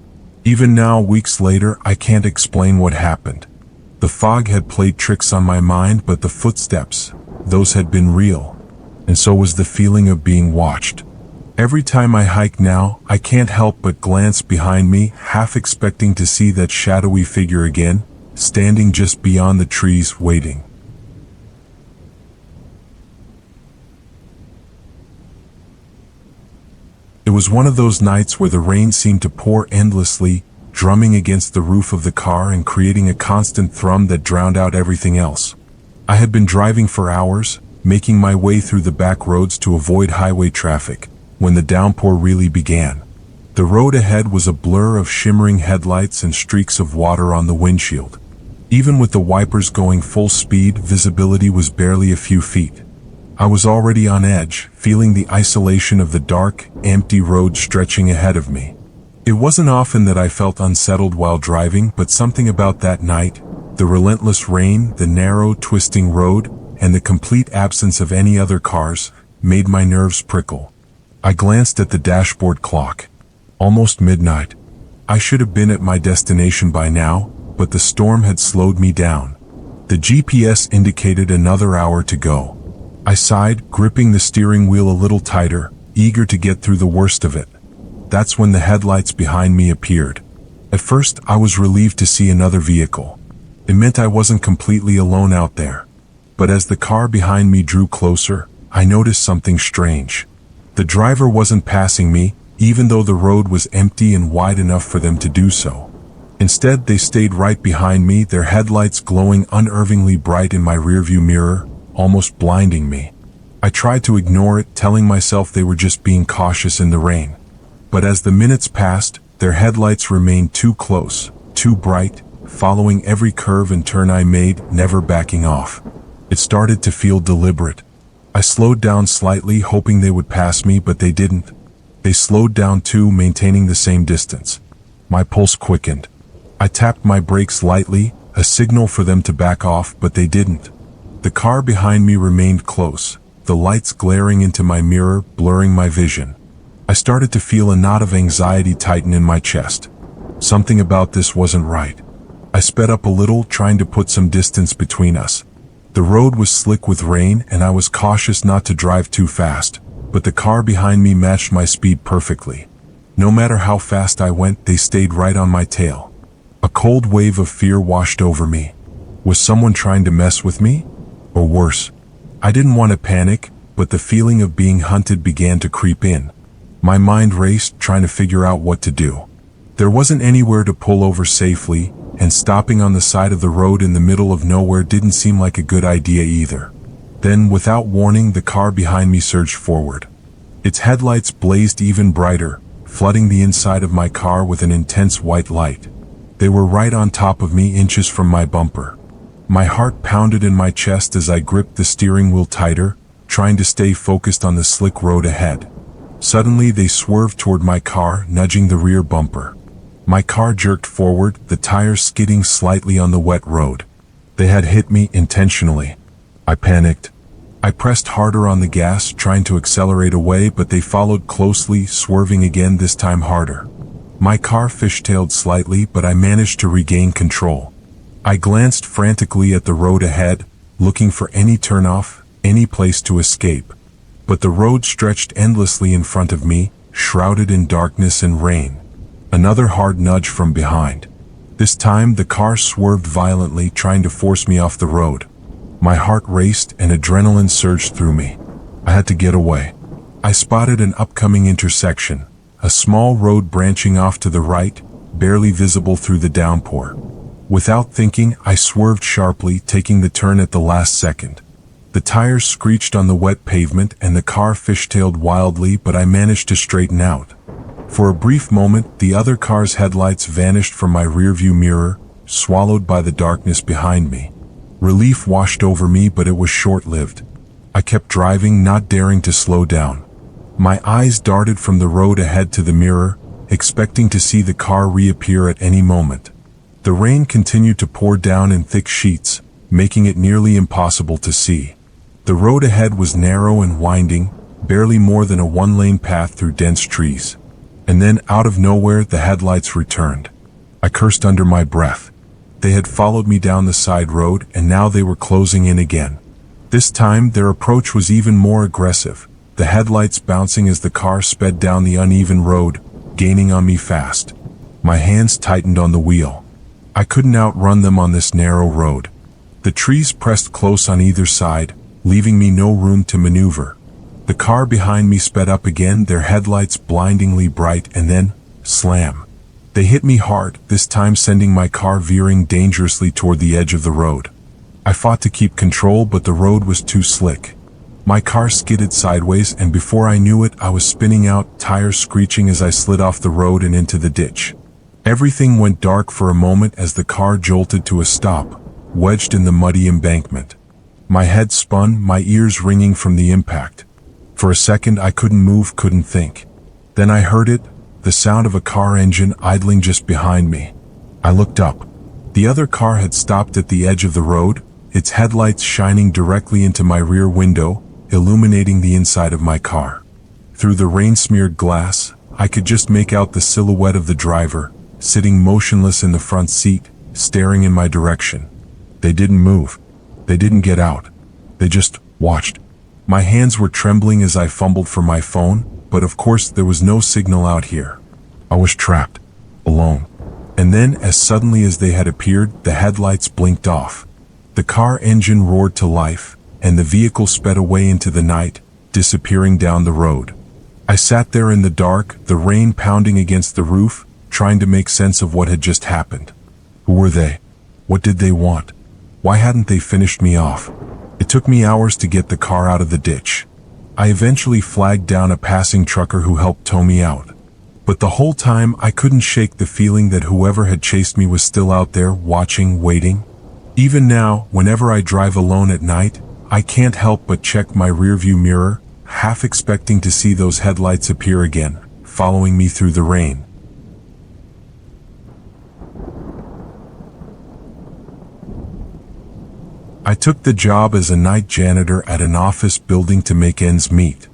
Even now, weeks later, I can't explain what happened. The fog had played tricks on my mind, but the footsteps, those had been real. And so was the feeling of being watched. Every time I hike now, I can't help but glance behind me, half expecting to see that shadowy figure again, standing just beyond the trees, waiting. It was one of those nights where the rain seemed to pour endlessly, drumming against the roof of the car and creating a constant thrum that drowned out everything else. I had been driving for hours, making my way through the back roads to avoid highway traffic, when the downpour really began. The road ahead was a blur of shimmering headlights and streaks of water on the windshield. Even with the wipers going full speed, visibility was barely a few feet. I was already on edge, feeling the isolation of the dark, empty road stretching ahead of me. It wasn't often that I felt unsettled while driving, but something about that night, the relentless rain, the narrow, twisting road, and the complete absence of any other cars, made my nerves prickle. I glanced at the dashboard clock. Almost midnight. I should have been at my destination by now, but the storm had slowed me down. The GPS indicated another hour to go. I sighed, gripping the steering wheel a little tighter, eager to get through the worst of it. That's when the headlights behind me appeared. At first, I was relieved to see another vehicle. It meant I wasn't completely alone out there. But as the car behind me drew closer, I noticed something strange. The driver wasn't passing me, even though the road was empty and wide enough for them to do so. Instead, they stayed right behind me, their headlights glowing unnervingly bright in my rearview mirror, almost blinding me. I tried to ignore it, telling myself they were just being cautious in the rain. But as the minutes passed, their headlights remained too close, too bright, following every curve and turn I made, never backing off. It started to feel deliberate. I slowed down slightly, hoping they would pass me, but they didn't. They slowed down too, maintaining the same distance. My pulse quickened. I tapped my brakes lightly, a signal for them to back off, but they didn't. The car behind me remained close, the lights glaring into my mirror, blurring my vision. I started to feel a knot of anxiety tighten in my chest. Something about this wasn't right. I sped up a little, trying to put some distance between us. The road was slick with rain, and I was cautious not to drive too fast, but the car behind me matched my speed perfectly. No matter how fast I went, they stayed right on my tail. A cold wave of fear washed over me. Was someone trying to mess with me? Or worse? I didn't want to panic, but the feeling of being hunted began to creep in. My mind raced, trying to figure out what to do. There wasn't anywhere to pull over safely, and stopping on the side of the road in the middle of nowhere didn't seem like a good idea either. Then, without warning, the car behind me surged forward. Its headlights blazed even brighter, flooding the inside of my car with an intense white light. They were right on top of me, inches from my bumper. My heart pounded in my chest as I gripped the steering wheel tighter, trying to stay focused on the slick road ahead. Suddenly, they swerved toward my car, nudging the rear bumper. My car jerked forward, the tires skidding slightly on the wet road. They had hit me intentionally. I panicked. I pressed harder on the gas, trying to accelerate away, but they followed closely, swerving again, this time harder. My car fishtailed slightly, but I managed to regain control. I glanced frantically at the road ahead, looking for any turnoff, any place to escape. But the road stretched endlessly in front of me, shrouded in darkness and rain. Another hard nudge from behind. This time, the car swerved violently, trying to force me off the road. My heart raced and adrenaline surged through me. I had to get away. I spotted an upcoming intersection, a small road branching off to the right, barely visible through the downpour. Without thinking, I swerved sharply, taking the turn at the last second. The tires screeched on the wet pavement and the car fishtailed wildly, but I managed to straighten out. For a brief moment, the other car's headlights vanished from my rearview mirror, swallowed by the darkness behind me. Relief washed over me, but it was short-lived. I kept driving, not daring to slow down. My eyes darted from the road ahead to the mirror, expecting to see the car reappear at any moment. The rain continued to pour down in thick sheets, making it nearly impossible to see. The road ahead was narrow and winding, barely more than a one-lane path through dense trees. And then, out of nowhere, the headlights returned. I cursed under my breath. They had followed me down the side road, and now they were closing in again. This time, their approach was even more aggressive, the headlights bouncing as the car sped down the uneven road, gaining on me fast. My hands tightened on the wheel. I couldn't outrun them on this narrow road. The trees pressed close on either side, leaving me no room to maneuver. The car behind me sped up again, their headlights blindingly bright, and then, slam. They hit me hard, this time sending my car veering dangerously toward the edge of the road. I fought to keep control, but the road was too slick. My car skidded sideways, and before I knew it, I was spinning out, tires screeching as I slid off the road and into the ditch. Everything went dark for a moment as the car jolted to a stop, wedged in the muddy embankment. My head spun, my ears ringing from the impact. For a second I couldn't move, couldn't think. Then I heard it, the sound of a car engine idling just behind me. I looked up. The other car had stopped at the edge of the road, its headlights shining directly into my rear window, illuminating the inside of my car. Through the rain-smeared glass, I could just make out the silhouette of the driver, sitting motionless in the front seat, staring in my direction. They didn't move. They didn't get out. They just watched. My hands were trembling as I fumbled for my phone, but of course there was no signal out here. I was trapped, alone. And then, as suddenly as they had appeared, the headlights blinked off. The car engine roared to life, and the vehicle sped away into the night, disappearing down the road. I sat there in the dark, the rain pounding against the roof, trying to make sense of what had just happened. Who were they? What did they want? Why hadn't they finished me off? It took me hours to get the car out of the ditch. I eventually flagged down a passing trucker who helped tow me out. But the whole time I couldn't shake the feeling that whoever had chased me was still out there, watching, waiting. Even now, whenever I drive alone at night, I can't help but check my rearview mirror, half expecting to see those headlights appear again, following me through the rain. I took the job as a night janitor at an office building to make ends meet.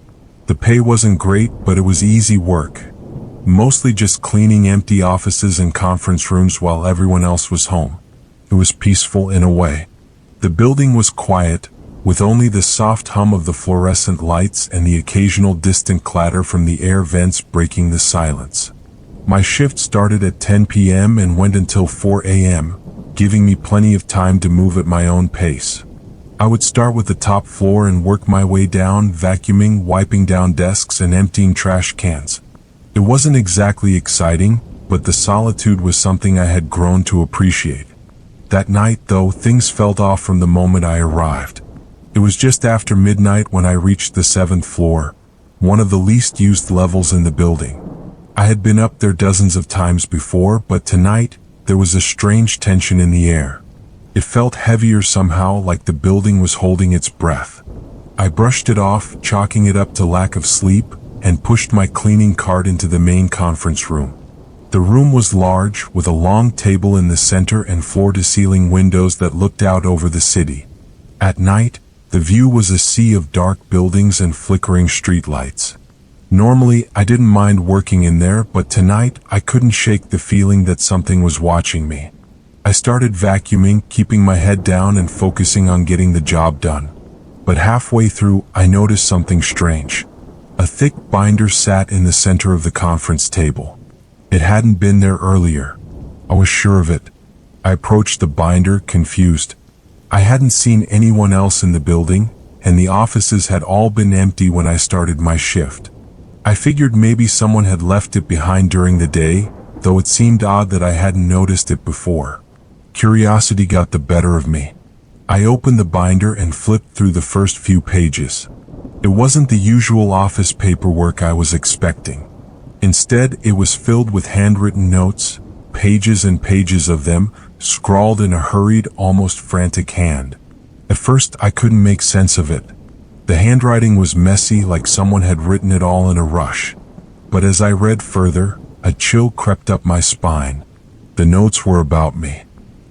The pay wasn't great, but it was easy work. Mostly just cleaning empty offices and conference rooms while everyone else was home. It was peaceful in a way. The building was quiet, with only the soft hum of the fluorescent lights and the occasional distant clatter from the air vents breaking the silence. My shift started at 10 p.m. and went until 4 a.m., giving me plenty of time to move at my own pace. I would start with the top floor and work my way down, vacuuming, wiping down desks, and emptying trash cans. It wasn't exactly exciting, but the solitude was something I had grown to appreciate. That night, though, things felt off from the moment I arrived. It was just after midnight when I reached the 7th floor, one of the least used levels in the building. I had been up there dozens of times before, but tonight, there was a strange tension in the air. It felt heavier somehow, like the building was holding its breath. I brushed it off, chalking it up to lack of sleep, and pushed my cleaning cart into the main conference room. The room was large, with a long table in the center and floor-to-ceiling windows that looked out over the city. At night, the view was a sea of dark buildings and flickering streetlights. Normally, I didn't mind working in there, but tonight, I couldn't shake the feeling that something was watching me. I started vacuuming, keeping my head down and focusing on getting the job done. But halfway through, I noticed something strange. A thick binder sat in the center of the conference table. It hadn't been there earlier. I was sure of it. I approached the binder, confused. I hadn't seen anyone else in the building, and the offices had all been empty when I started my shift. I figured maybe someone had left it behind during the day, though it seemed odd that I hadn't noticed it before. Curiosity got the better of me. I opened the binder and flipped through the first few pages. It wasn't the usual office paperwork I was expecting. Instead, it was filled with handwritten notes, pages and pages of them, scrawled in a hurried, almost frantic hand. At first, I couldn't make sense of it. The handwriting was messy, like someone had written it all in a rush. But as I read further, a chill crept up my spine. The notes were about me.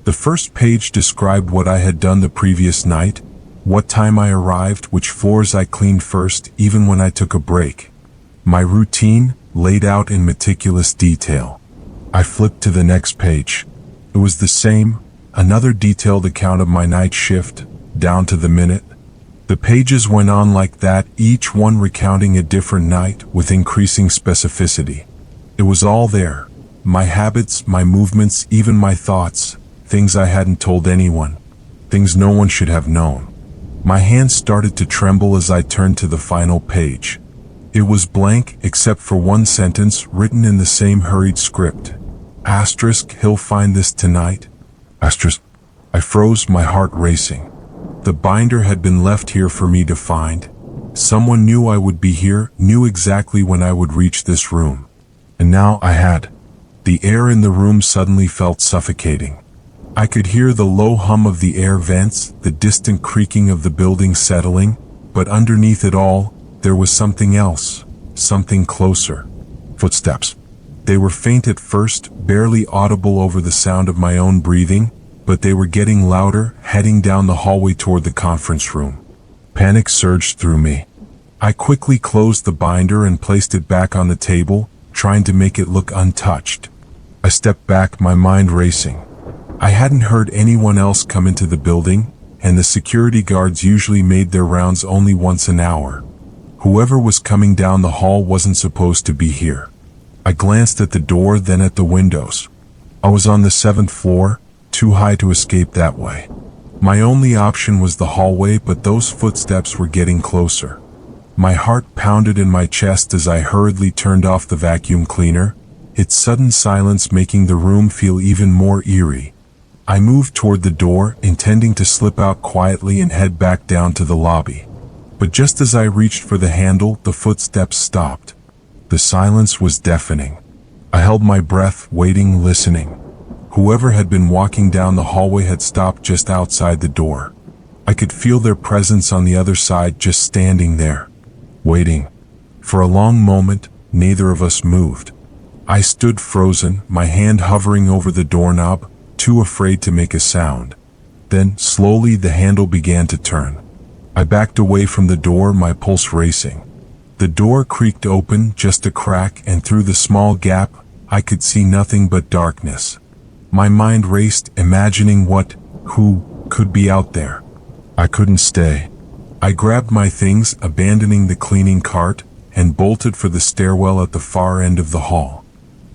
The first page described what I had done the previous night, what time I arrived, which floors I cleaned first, even when I took a break. My routine, laid out in meticulous detail. I flipped to the next page. It was the same, another detailed account of my night shift, down to the minute. The pages went on like that, each one recounting a different night with increasing specificity. It was all there. My habits, my movements, even my thoughts. Things I hadn't told anyone. Things no one should have known. My hands started to tremble as I turned to the final page. It was blank except for one sentence written in the same hurried script. Asterisk, he'll find this tonight. Asterisk. I froze, my heart racing. The binder had been left here for me to find. Someone knew I would be here, knew exactly when I would reach this room. And now I had. The air in the room suddenly felt suffocating. I could hear the low hum of the air vents, the distant creaking of the building settling, but underneath it all, there was something else, something closer. Footsteps. They were faint at first, barely audible over the sound of my own breathing, but they were getting louder, heading down the hallway toward the conference room. Panic surged through me. I quickly closed the binder and placed it back on the table, trying to make it look untouched. I stepped back, my mind racing. I hadn't heard anyone else come into the building, and the security guards usually made their rounds only once an hour. Whoever was coming down the hall wasn't supposed to be here. I glanced at the door, then at the windows. I was on the 7th floor, too high to escape that way. My only option was the hallway, but those footsteps were getting closer. My heart pounded in my chest as I hurriedly turned off the vacuum cleaner, its sudden silence making the room feel even more eerie. I moved toward the door, intending to slip out quietly and head back down to the lobby. But just as I reached for the handle, the footsteps stopped. The silence was deafening. I held my breath, waiting, listening. Whoever had been walking down the hallway had stopped just outside the door. I could feel their presence on the other side, just standing there, waiting. For a long moment, neither of us moved. I stood frozen, my hand hovering over the doorknob, too afraid to make a sound. Then, slowly, the handle began to turn. I backed away from the door, my pulse racing. The door creaked open, just a crack, and through the small gap, I could see nothing but darkness. My mind raced, imagining who could be out there. I couldn't stay. I grabbed my things, abandoning the cleaning cart, and bolted for the stairwell at the far end of the hall.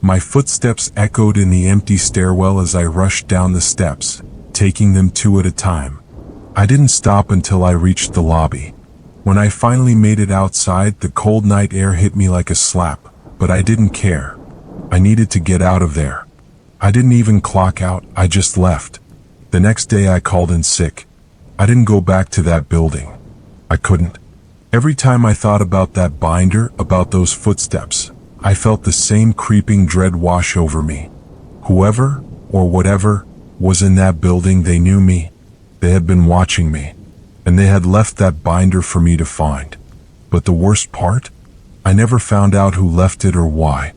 My footsteps echoed in the empty stairwell as I rushed down the steps, taking them two at a time. I didn't stop until I reached the lobby. When I finally made it outside, the cold night air hit me like a slap, but I didn't care. I needed to get out of there. I didn't even clock out, I just left. The next day I called in sick. I didn't go back to that building. I couldn't. Every time I thought about that binder, about those footsteps, I felt the same creeping dread wash over me. Whoever, or whatever, was in that building, they knew me. They had been watching me, and they had left that binder for me to find. But the worst part? I never found out who left it or why.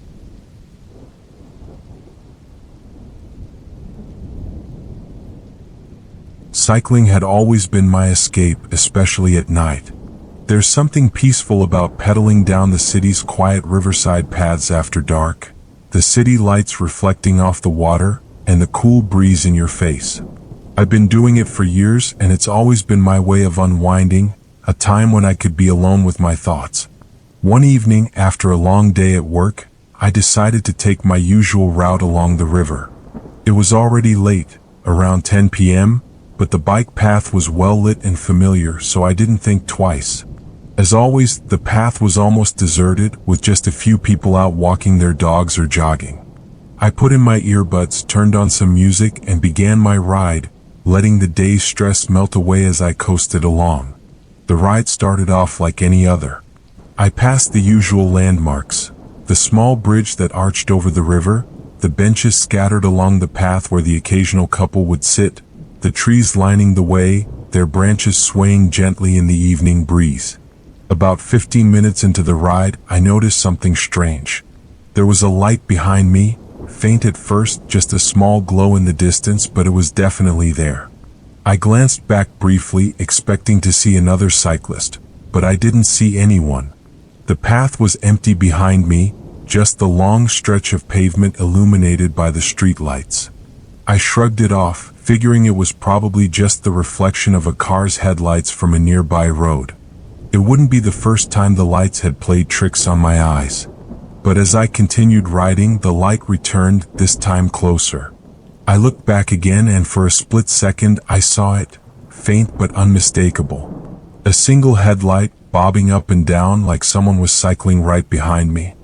Cycling had always been my escape, especially at night. There's something peaceful about pedaling down the city's quiet riverside paths after dark, the city lights reflecting off the water, and the cool breeze in your face. I've been doing it for years, and it's always been my way of unwinding, a time when I could be alone with my thoughts. One evening, after a long day at work, I decided to take my usual route along the river. It was already late, around 10 p.m., but the bike path was well lit and familiar, so I didn't think twice. As always, the path was almost deserted, with just a few people out walking their dogs or jogging. I put in my earbuds, turned on some music, and began my ride, letting the day's stress melt away as I coasted along. The ride started off like any other. I passed the usual landmarks, the small bridge that arched over the river, the benches scattered along the path where the occasional couple would sit, the trees lining the way, their branches swaying gently in the evening breeze. About 15 minutes into the ride, I noticed something strange. There was a light behind me, faint at first, just a small glow in the distance, but it was definitely there. I glanced back briefly, expecting to see another cyclist, but I didn't see anyone. The path was empty behind me, just the long stretch of pavement illuminated by the street lights. I shrugged it off, figuring it was probably just the reflection of a car's headlights from a nearby road. It wouldn't be the first time the lights had played tricks on my eyes. But as I continued riding, the light returned, this time closer. I looked back again, and for a split second I saw it, faint but unmistakable. A single headlight, bobbing up and down like someone was cycling right behind me.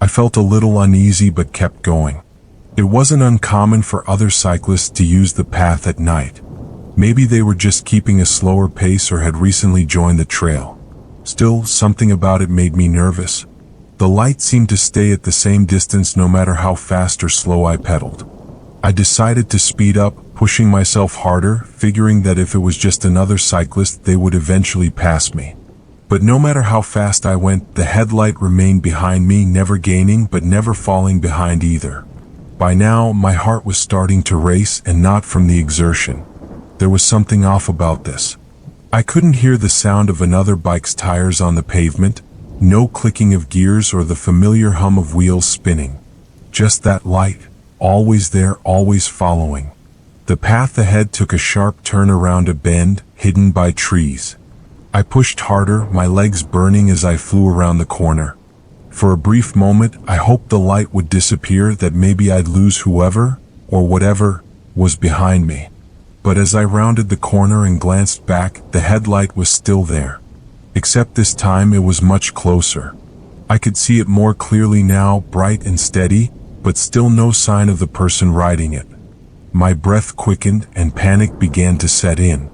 I felt a little uneasy but kept going. It wasn't uncommon for other cyclists to use the path at night. Maybe they were just keeping a slower pace or had recently joined the trail. Still, something about it made me nervous. The light seemed to stay at the same distance no matter how fast or slow I pedaled. I decided to speed up, pushing myself harder, figuring that if it was just another cyclist, they would eventually pass me. But no matter how fast I went, the headlight remained behind me, never gaining but never falling behind either. By now, my heart was starting to race, and not from the exertion. There was something off about this. I couldn't hear the sound of another bike's tires on the pavement, no clicking of gears or the familiar hum of wheels spinning. Just that light, always there, always following. The path ahead took a sharp turn around a bend, hidden by trees. I pushed harder, my legs burning as I flew around the corner. For a brief moment, I hoped the light would disappear, that maybe I'd lose whoever, or whatever, was behind me. But as I rounded the corner and glanced back, the headlight was still there. Except this time it was much closer. I could see it more clearly now, bright and steady, but still no sign of the person riding it. My breath quickened and panic began to set in.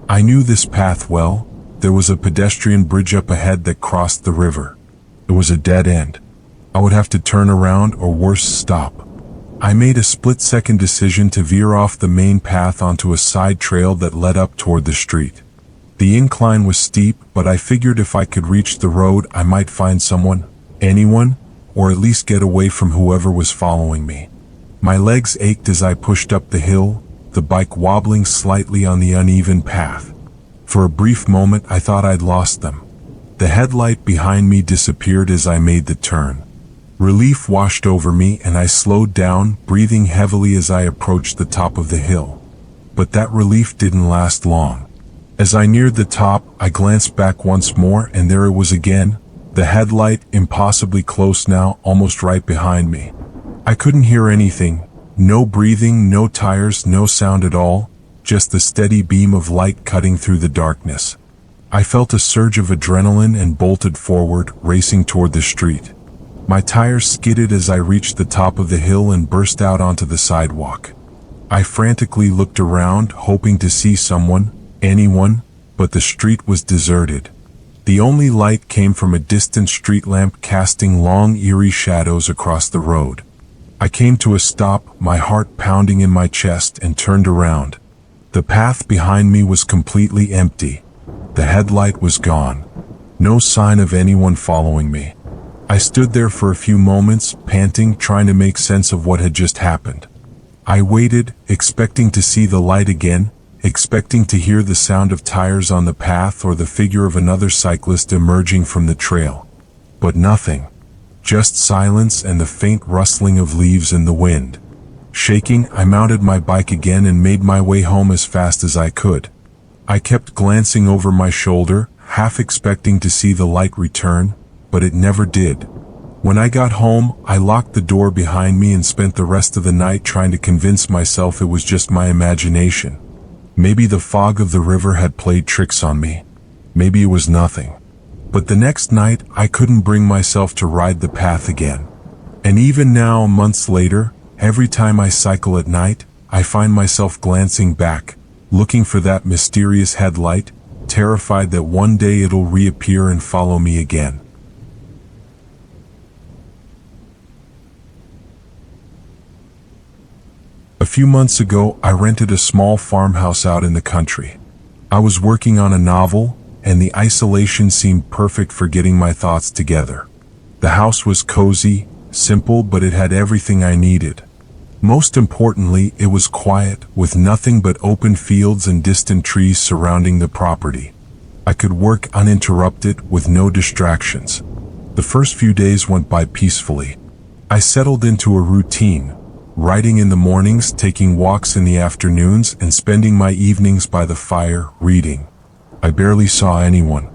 I knew this path well. There was a pedestrian bridge up ahead that crossed the river. It was a dead end. I would have to turn around or worse, stop. I made a split-second decision to veer off the main path onto a side trail that led up toward the street. The incline was steep, but I figured if I could reach the road, I might find someone, anyone, or at least get away from whoever was following me. My legs ached as I pushed up the hill, the bike wobbling slightly on the uneven path. For a brief moment I thought I'd lost them. The headlight behind me disappeared as I made the turn. Relief washed over me and I slowed down, breathing heavily as I approached the top of the hill. But that relief didn't last long. As I neared the top, I glanced back once more and there it was again, the headlight, impossibly close now, almost right behind me. I couldn't hear anything, no breathing, no tires, no sound at all, just the steady beam of light cutting through the darkness. I felt a surge of adrenaline and bolted forward, racing toward the street. My tires skidded as I reached the top of the hill and burst out onto the sidewalk. I frantically looked around, hoping to see someone, anyone, but the street was deserted. The only light came from a distant street lamp casting long, eerie shadows across the road. I came to a stop, my heart pounding in my chest, and turned around. The path behind me was completely empty. The headlight was gone. No sign of anyone following me. I stood there for a few moments, panting, trying to make sense of what had just happened. I waited, expecting to see the light again, expecting to hear the sound of tires on the path or the figure of another cyclist emerging from the trail. But nothing. Just silence and the faint rustling of leaves in the wind. Shaking, I mounted my bike again and made my way home as fast as I could. I kept glancing over my shoulder, half expecting to see the light return, but it never did. When I got home, I locked the door behind me and spent the rest of the night trying to convince myself it was just my imagination. Maybe the fog of the river had played tricks on me. Maybe it was nothing. But the next night, I couldn't bring myself to ride the path again. And even now, months later, every time I cycle at night, I find myself glancing back, looking for that mysterious headlight, terrified that one day it'll reappear and follow me again. A few months ago, I rented a small farmhouse out in the country. I was working on a novel, and the isolation seemed perfect for getting my thoughts together. The house was cozy, simple, but it had everything I needed. Most importantly, it was quiet, with nothing but open fields and distant trees surrounding the property. I could work uninterrupted, with no distractions. The first few days went by peacefully. I settled into a routine, writing in the mornings, taking walks in the afternoons, and spending my evenings by the fire, reading. I barely saw anyone.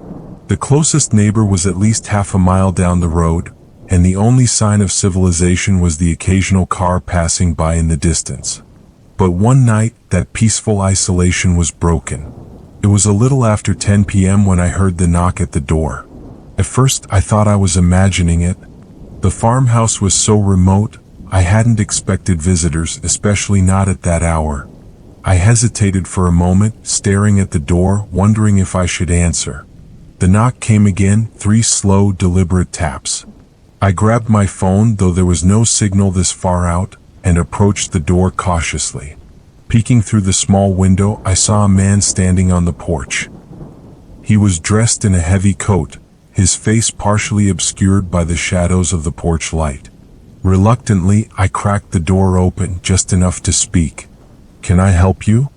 The closest neighbor was at least half a mile down the road, and the only sign of civilization was the occasional car passing by in the distance. But one night, that peaceful isolation was broken. It was a little after 10 p.m. when I heard the knock at the door. At first, I thought I was imagining it. The farmhouse was so remote, I hadn't expected visitors, especially not at that hour. I hesitated for a moment, staring at the door, wondering if I should answer. The knock came again, 3 slow, deliberate taps. I grabbed my phone, though there was no signal this far out, and approached the door cautiously. Peeking through the small window, I saw a man standing on the porch. He was dressed in a heavy coat, his face partially obscured by the shadows of the porch light. Reluctantly, I cracked the door open, just enough to speak. "Can I help you?"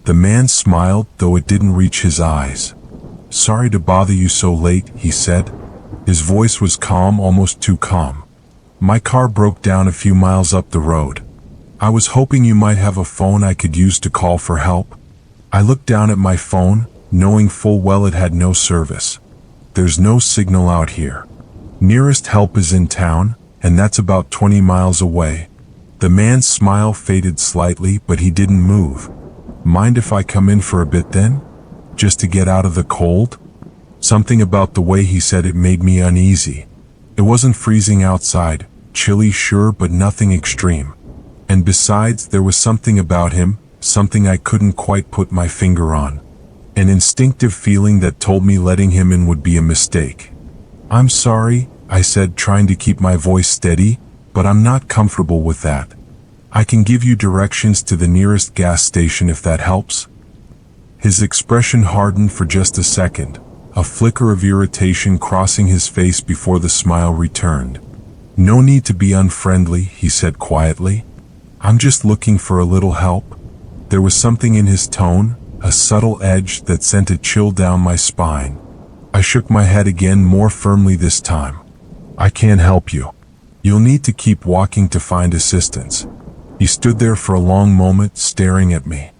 The man smiled, though it didn't reach his eyes. "Sorry to bother you so late," he said. His voice was calm, almost too calm. "My car broke down a few miles up the road. I was hoping you might have a phone I could use to call for help." I looked down at my phone, knowing full well it had no service. "There's no signal out here. Nearest help is in town, and that's about 20 miles away." The man's smile faded slightly, but he didn't move. "Mind if I come in for a bit then? Just to get out of the cold?" Something about the way he said it made me uneasy. It wasn't freezing outside, chilly sure, but nothing extreme. And besides, there was something about him, something I couldn't quite put my finger on. An instinctive feeling that told me letting him in would be a mistake. "I'm sorry," I said, trying to keep my voice steady, "but I'm not comfortable with that. I can give you directions to the nearest gas station if that helps." His expression hardened for just a second, a flicker of irritation crossing his face before the smile returned. "No need to be unfriendly," he said quietly. "I'm just looking for a little help." There was something in his tone, a subtle edge that sent a chill down my spine. I shook my head again, more firmly this time. "I can't help you. You'll need to keep walking to find assistance." He stood there for a long moment, staring at me.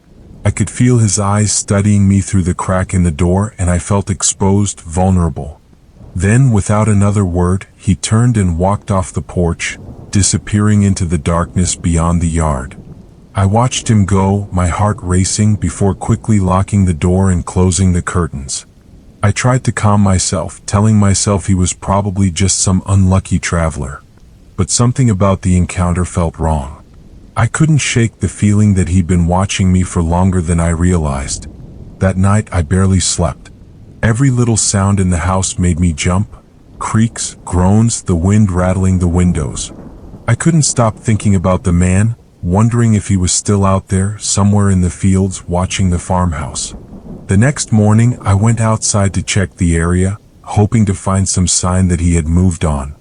I could feel his eyes studying me through the crack in the door, and I felt exposed, vulnerable. Then, without another word, he turned and walked off the porch, disappearing into the darkness beyond the yard. I watched him go, my heart racing, before quickly locking the door and closing the curtains. I tried to calm myself, telling myself he was probably just some unlucky traveler. But something about the encounter felt wrong. I couldn't shake the feeling that he'd been watching me for longer than I realized. That night I barely slept. Every little sound in the house made me jump. Creaks, groans, the wind rattling the windows. I couldn't stop thinking about the man, wondering if he was still out there, somewhere in the fields, watching the farmhouse. The next morning I went outside to check the area, hoping to find some sign that he had moved on.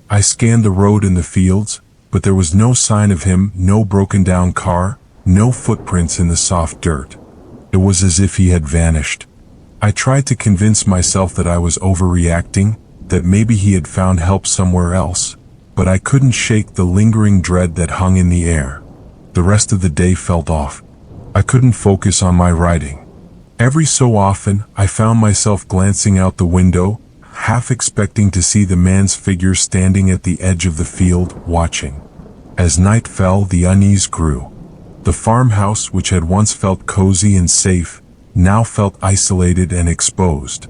I scanned the road and the fields, but there was no sign of him, no broken down car, no footprints in the soft dirt. It was as if he had vanished. I tried to convince myself that I was overreacting, that maybe he had found help somewhere else, but I couldn't shake the lingering dread that hung in the air. The rest of the day felt off. I couldn't focus on my writing. Every so often, I found myself glancing out the window, half expecting to see the man's figure standing at the edge of the field, watching. As night fell, the unease grew. The farmhouse, which had once felt cozy and safe, now felt isolated and exposed.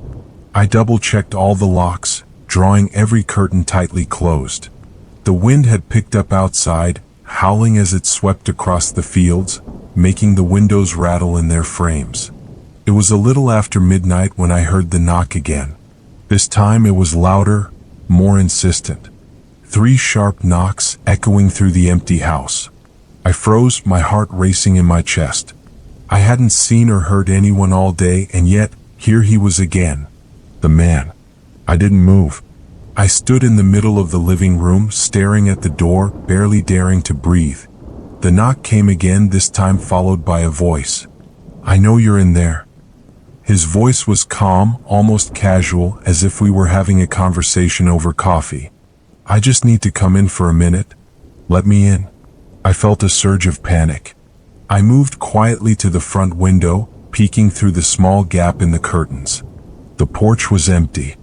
I double-checked all the locks, drawing every curtain tightly closed. The wind had picked up outside, howling as it swept across the fields, making the windows rattle in their frames. It was a little after midnight when I heard the knock again. This time it was louder, more insistent. 3 sharp knocks echoing through the empty house. I froze, my heart racing in my chest. I hadn't seen or heard anyone all day, and yet, here he was again. The man. I didn't move. I stood in the middle of the living room, staring at the door, barely daring to breathe. The knock came again, this time followed by a voice. "I know you're in there." His voice was calm, almost casual, as if we were having a conversation over coffee. "I just need to come in for a minute. Let me in." I felt a surge of panic. I moved quietly to the front window, peeking through the small gap in the curtains. The porch was empty.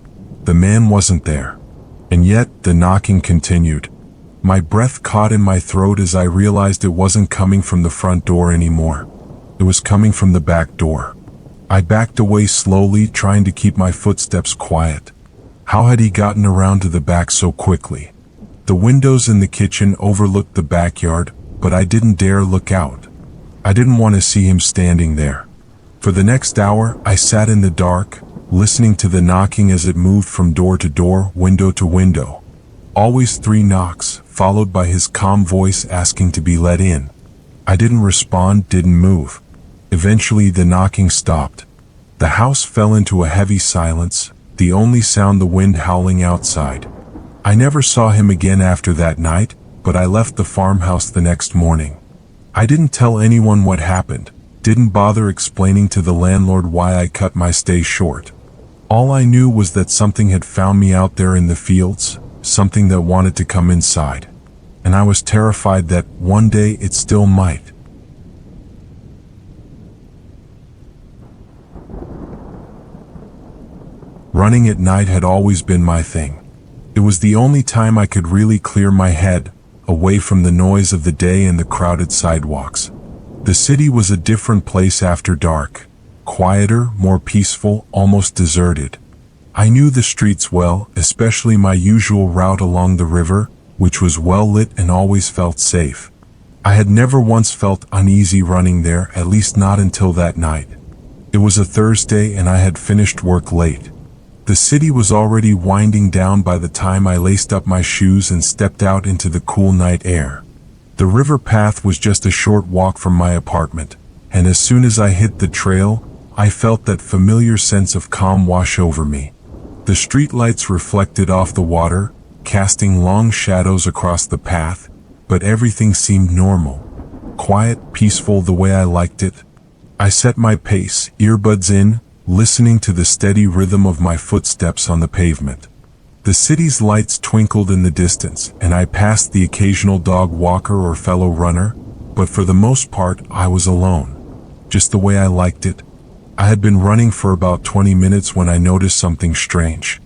The man wasn't there. And yet, the knocking continued. My breath caught in my throat as I realized it wasn't coming from the front door anymore. It was coming from the back door. I backed away slowly, trying to keep my footsteps quiet. How had he gotten around to the back so quickly? The windows in the kitchen overlooked the backyard, but I didn't dare look out. I didn't want to see him standing there. For the next hour, I sat in the dark, listening to the knocking as it moved from door to door, window to window. Always 3 knocks, followed by his calm voice asking to be let in. I didn't respond, didn't move. Eventually the knocking stopped. The house fell into a heavy silence, the only sound the wind howling outside. I never saw him again after that night, but I left the farmhouse the next morning. I didn't tell anyone what happened, didn't bother explaining to the landlord why I cut my stay short. All I knew was that something had found me out there in the fields, something that wanted to come inside. And I was terrified that one day it still might. Running at night had always been my thing. It was the only time I could really clear my head, away from the noise of the day and the crowded sidewalks. The city was a different place after dark. Quieter, more peaceful, almost deserted. I knew the streets well, especially my usual route along the river, which was well lit and always felt safe. I had never once felt uneasy running there, at least not until that night. It was a Thursday and I had finished work late. The city was already winding down by the time I laced up my shoes and stepped out into the cool night air. The river path was just a short walk from my apartment, and as soon as I hit the trail, I felt that familiar sense of calm wash over me. The streetlights reflected off the water, casting long shadows across the path, but everything seemed normal. quiet, peaceful, the way I liked it. I set my pace, earbuds in, listening to the steady rhythm of my footsteps on the pavement. The city's lights twinkled in the distance, and I passed the occasional dog walker or fellow runner, but for the most part, I was alone. Just the way I liked it. I had been running for about 20 minutes when I noticed something strange.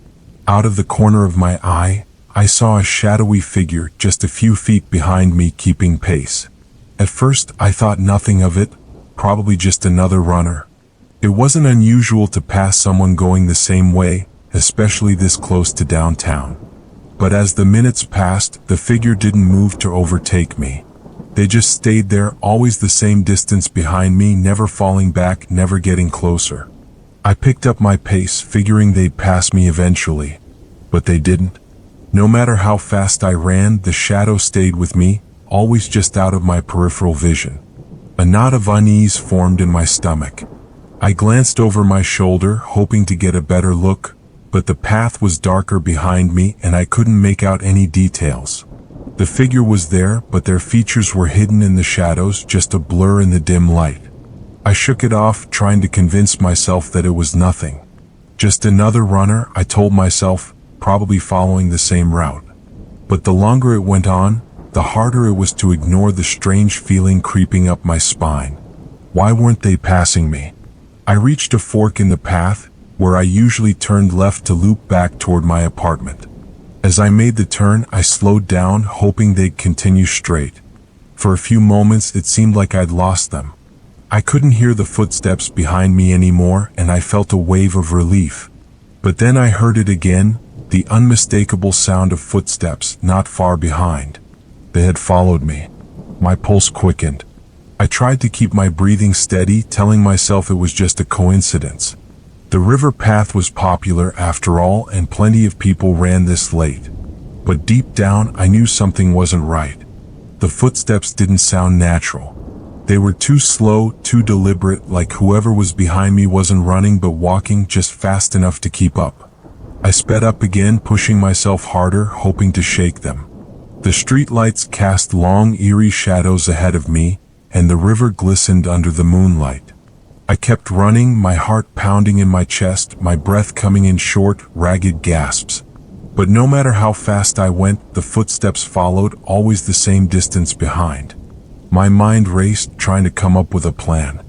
Out of the corner of my eye, I saw a shadowy figure just a few feet behind me keeping pace. At first, I thought nothing of it, probably just another runner. It wasn't unusual to pass someone going the same way, especially this close to downtown. But as the minutes passed, the figure didn't move to overtake me. They just stayed there, always the same distance behind me, never falling back, never getting closer. I picked up my pace, figuring they'd pass me eventually. But they didn't. No matter how fast I ran, the shadow stayed with me, always just out of my peripheral vision. A knot of unease formed in my stomach. I glanced over my shoulder, hoping to get a better look, but the path was darker behind me and I couldn't make out any details. The figure was there, but their features were hidden in the shadows, just a blur in the dim light. I shook it off, trying to convince myself that it was nothing. Just another runner, I told myself, probably following the same route. But the longer it went on, the harder it was to ignore the strange feeling creeping up my spine. Why weren't they passing me? I reached a fork in the path, where I usually turned left to loop back toward my apartment. As I made the turn, I slowed down, hoping they'd continue straight. For a few moments, it seemed like I'd lost them. I couldn't hear the footsteps behind me anymore, and I felt a wave of relief. But then I heard it again, the unmistakable sound of footsteps not far behind. They had followed me. My pulse quickened. I tried to keep my breathing steady, telling myself it was just a coincidence. The river path was popular after all, and plenty of people ran this late. But deep down, I knew something wasn't right. The footsteps didn't sound natural. They were too slow, too deliberate, like whoever was behind me wasn't running but walking just fast enough to keep up. I sped up again, pushing myself harder, hoping to shake them. The streetlights cast long, eerie shadows ahead of me, and the river glistened under the moonlight. I kept running, my heart pounding in my chest, my breath coming in short, ragged gasps. But no matter how fast I went, the footsteps followed, always the same distance behind. My mind raced, trying to come up with a plan.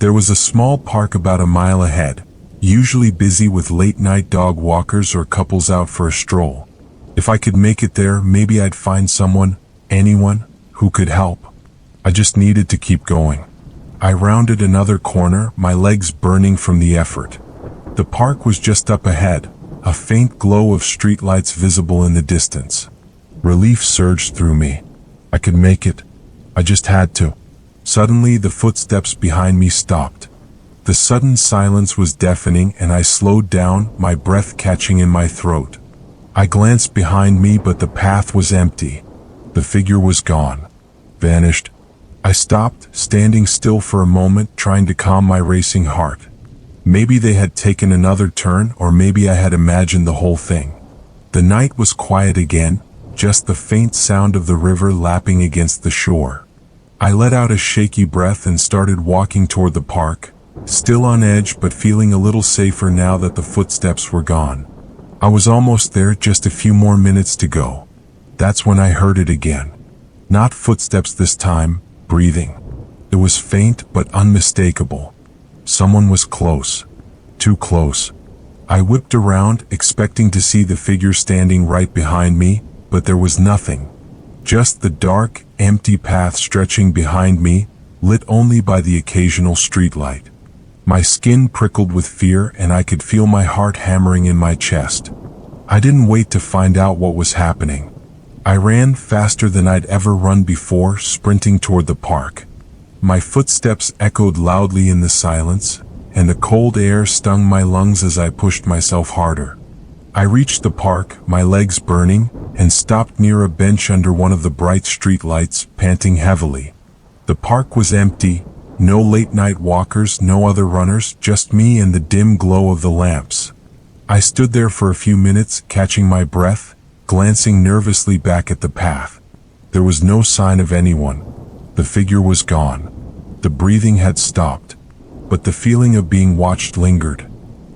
There was a small park about a mile ahead, usually busy with late-night dog walkers or couples out for a stroll. If I could make it there, maybe I'd find someone, anyone, who could help. I just needed to keep going. I rounded another corner, my legs burning from the effort. The park was just up ahead, a faint glow of streetlights visible in the distance. Relief surged through me. I could make it. I just had to. Suddenly, the footsteps behind me stopped. The sudden silence was deafening, and I slowed down, my breath catching in my throat. I glanced behind me, but the path was empty. The figure was gone. Vanished. I stopped, standing still for a moment, trying to calm my racing heart. Maybe they had taken another turn, or maybe I had imagined the whole thing. The night was quiet again, just the faint sound of the river lapping against the shore. I let out a shaky breath and started walking toward the park, still on edge but feeling a little safer now that the footsteps were gone. I was almost there, just a few more minutes to go. That's when I heard it again. Not footsteps this time, breathing. It was faint but unmistakable. Someone was close. Too close. I whipped around, expecting to see the figure standing right behind me, but there was nothing. Just the dark, empty path stretching behind me, lit only by the occasional streetlight. My skin prickled with fear, and I could feel my heart hammering in my chest. I didn't wait to find out what was happening. I ran faster than I'd ever run before, sprinting toward the park. My footsteps echoed loudly in the silence, and the cold air stung my lungs as I pushed myself harder. I reached the park, my legs burning, and stopped near a bench under one of the bright streetlights, panting heavily. The park was empty, no late-night walkers, no other runners, just me and the dim glow of the lamps. I stood there for a few minutes, catching my breath, glancing nervously back at the path. There was no sign of anyone. The figure was gone. The breathing had stopped. But the feeling of being watched lingered.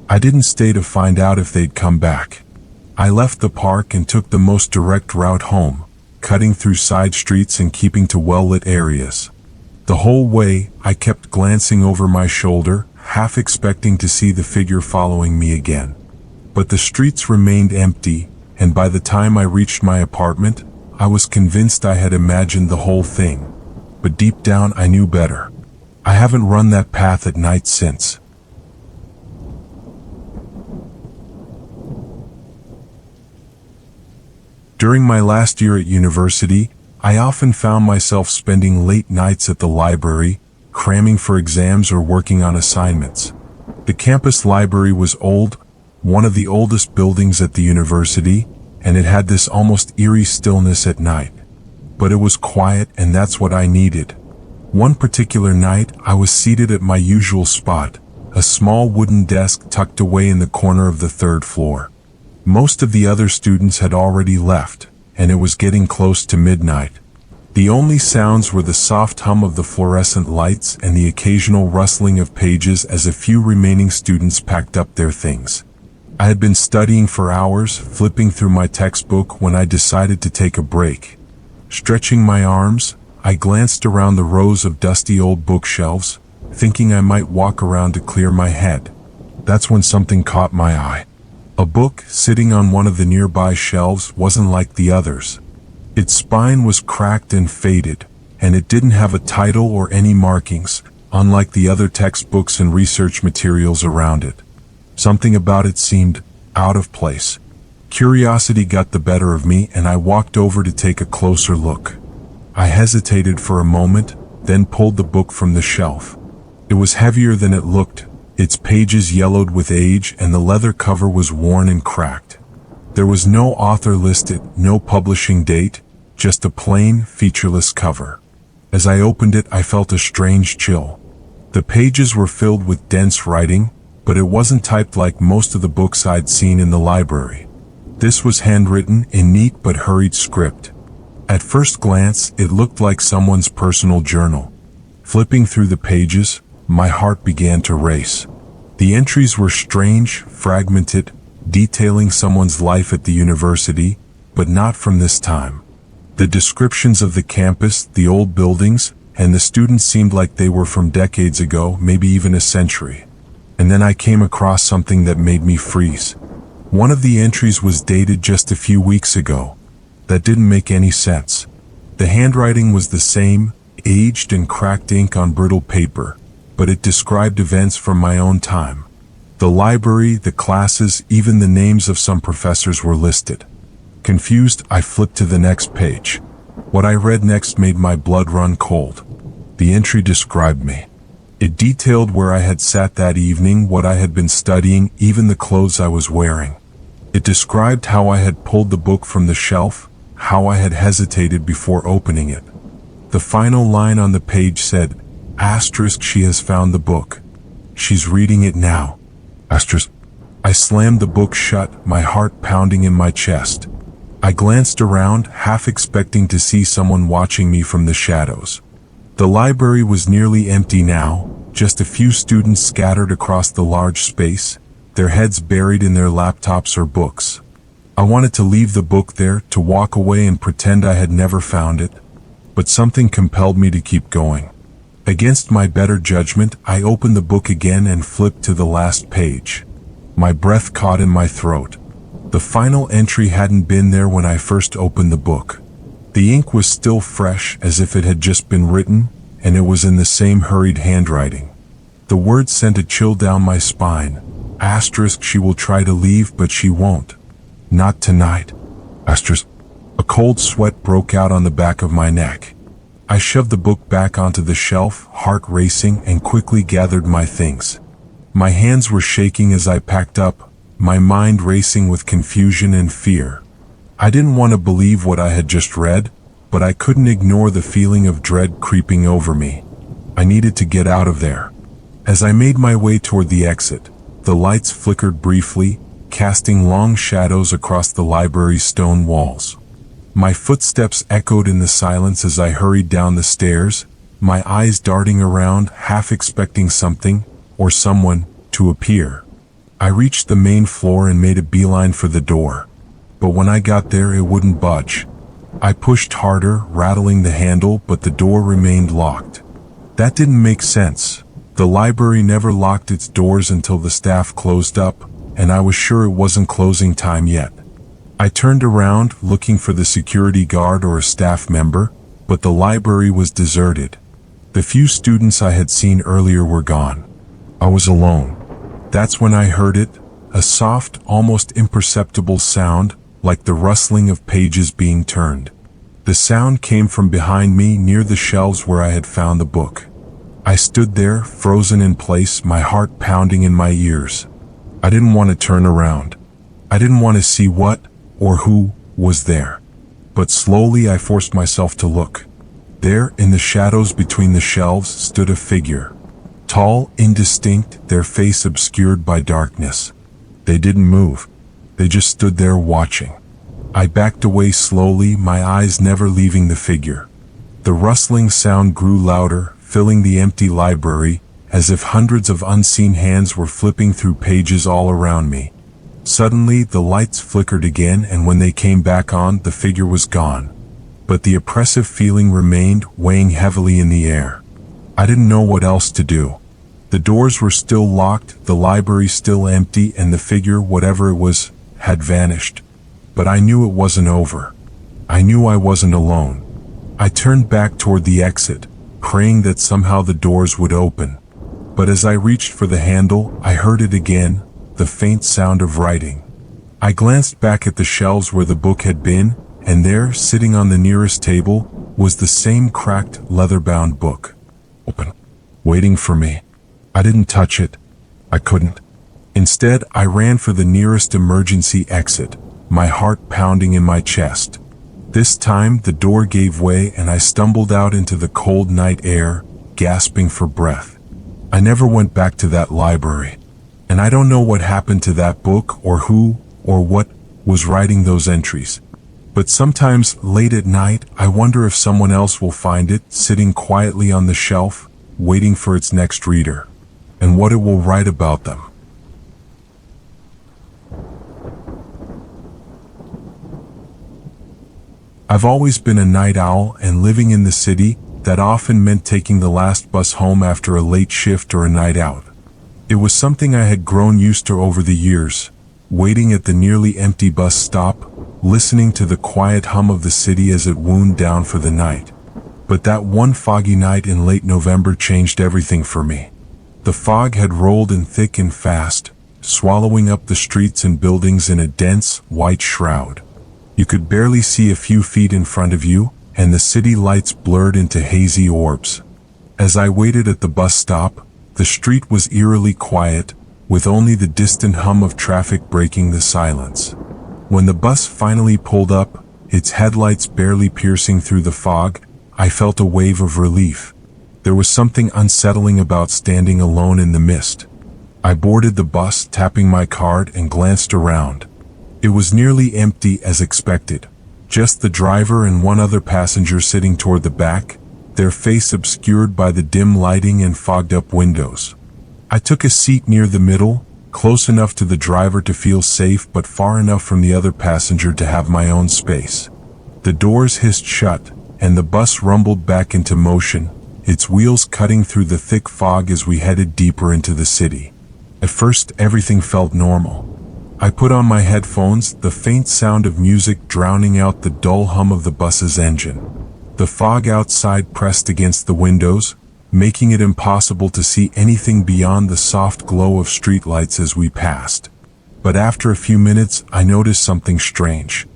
I didn't stay to find out if they'd come back. I left the park and took the most direct route home, cutting through side streets and keeping to well-lit areas. The whole way, I kept glancing over my shoulder, half expecting to see the figure following me again. But the streets remained empty, and by the time I reached my apartment, I was convinced I had imagined the whole thing. But deep down I knew better. I haven't run that path at night since. During my last year at university, I often found myself spending late nights at the library, cramming for exams or working on assignments. The campus library was old, one of the oldest buildings at the university, and it had this almost eerie stillness at night. But it was quiet, and that's what I needed. One particular night, I was seated at my usual spot, a small wooden desk tucked away in the corner of the third floor. Most of the other students had already left, and it was getting close to midnight. The only sounds were the soft hum of the fluorescent lights and the occasional rustling of pages as a few remaining students packed up their things. I had been studying for hours, flipping through my textbook when I decided to take a break. Stretching my arms, I glanced around the rows of dusty old bookshelves, thinking I might walk around to clear my head. That's when something caught my eye. A book, sitting on one of the nearby shelves, wasn't like the others. Its spine was cracked and faded, and it didn't have a title or any markings, unlike the other textbooks and research materials around it. Something about it seemed out of place. Curiosity got the better of me, and I walked over to take a closer look. I hesitated for a moment, then pulled the book from the shelf. It was heavier than it looked. Its pages yellowed with age, and the leather cover was worn and cracked. There was no author listed, no publishing date, just a plain, featureless cover. As I opened it, I felt a strange chill. The pages were filled with dense writing, but it wasn't typed like most of the books I'd seen in the library. This was handwritten in neat but hurried script. At first glance, it looked like someone's personal journal. Flipping through the pages, my heart began to race. The entries were strange, fragmented, detailing someone's life at the university, but not from this time. The descriptions of the campus, the old buildings, and the students seemed like they were from decades ago, maybe even a century. And then I came across something that made me freeze. One of the entries was dated just a few weeks ago. That didn't make any sense. The handwriting was the same, aged and cracked ink on brittle paper, but it described events from my own time. The library, the classes, even the names of some professors were listed. Confused, I flipped to the next page. What I read next made my blood run cold. The entry described me. It detailed where I had sat that evening, what I had been studying, even the clothes I was wearing. It described how I had pulled the book from the shelf, how I had hesitated before opening it. The final line on the page said, *, she has found the book. She's reading it now. *. I slammed the book shut, my heart pounding in my chest. I glanced around, half expecting to see someone watching me from the shadows. The library was nearly empty now, just a few students scattered across the large space, their heads buried in their laptops or books. I wanted to leave the book there, to walk away and pretend I had never found it, but something compelled me to keep going. Against my better judgment, I opened the book again and flipped to the last page. My breath caught in my throat. The final entry hadn't been there when I first opened the book. The ink was still fresh, as if it had just been written, and it was in the same hurried handwriting. The words sent a chill down my spine. *, she will try to leave, but she won't. Not tonight. *. A cold sweat broke out on the back of my neck. I shoved the book back onto the shelf, heart racing, and quickly gathered my things. My hands were shaking as I packed up, my mind racing with confusion and fear. I didn't want to believe what I had just read, but I couldn't ignore the feeling of dread creeping over me. I needed to get out of there. As I made my way toward the exit, the lights flickered briefly, casting long shadows across the library's stone walls. My footsteps echoed in the silence as I hurried down the stairs, my eyes darting around, half expecting something, or someone, to appear. I reached the main floor and made a beeline for the door. But when I got there, it wouldn't budge. I pushed harder, rattling the handle, but the door remained locked. That didn't make sense. The library never locked its doors until the staff closed up, and I was sure it wasn't closing time yet. I turned around, looking for the security guard or a staff member, but the library was deserted. The few students I had seen earlier were gone. I was alone. That's when I heard it, a soft, almost imperceptible sound, like the rustling of pages being turned. The sound came from behind me near the shelves where I had found the book. I stood there, frozen in place, my heart pounding in my ears. I didn't want to turn around. I didn't want to see what, or who, was there. But slowly I forced myself to look. There, in the shadows between the shelves, stood a figure. Tall, indistinct, their face obscured by darkness. They didn't move. They just stood there watching. I backed away slowly, my eyes never leaving the figure. The rustling sound grew louder, filling the empty library, as if hundreds of unseen hands were flipping through pages all around me. Suddenly, the lights flickered again, and when they came back on, the figure was gone. But the oppressive feeling remained, weighing heavily in the air. I didn't know what else to do. The doors were still locked, the library still empty, and the figure, whatever it was, had vanished. But I knew it wasn't over. I knew I wasn't alone. I turned back toward the exit, praying that somehow the doors would open. But as I reached for the handle, I heard it again, the faint sound of writing. I glanced back at the shelves where the book had been, and there, sitting on the nearest table, was the same cracked, leather-bound book. Open. Waiting for me. I didn't touch it. I couldn't. Instead, I ran for the nearest emergency exit, my heart pounding in my chest. This time, the door gave way and I stumbled out into the cold night air, gasping for breath. I never went back to that library. And I don't know what happened to that book or who or what was writing those entries. But sometimes, late at night, I wonder if someone else will find it, sitting quietly on the shelf, waiting for its next reader, and what it will write about them. I've always been a night owl, and living in the city, that often meant taking the last bus home after a late shift or a night out. It was something I had grown used to over the years, waiting at the nearly empty bus stop, listening to the quiet hum of the city as it wound down for the night. But that one foggy night in late November changed everything for me. The fog had rolled in thick and fast, swallowing up the streets and buildings in a dense, white shroud. You could barely see a few feet in front of you, and the city lights blurred into hazy orbs. As I waited at the bus stop, the street was eerily quiet, with only the distant hum of traffic breaking the silence. When the bus finally pulled up, its headlights barely piercing through the fog, I felt a wave of relief. There was something unsettling about standing alone in the mist. I boarded the bus, tapping my card, and glanced around. It was nearly empty as expected. Just the driver and one other passenger sitting toward the back, their face obscured by the dim lighting and fogged-up windows. I took a seat near the middle, close enough to the driver to feel safe but far enough from the other passenger to have my own space. The doors hissed shut, and the bus rumbled back into motion, its wheels cutting through the thick fog as we headed deeper into the city. At first, everything felt normal. I put on my headphones, the faint sound of music drowning out the dull hum of the bus's engine. The fog outside pressed against the windows, making it impossible to see anything beyond the soft glow of streetlights as we passed. But after a few minutes, I noticed something strange.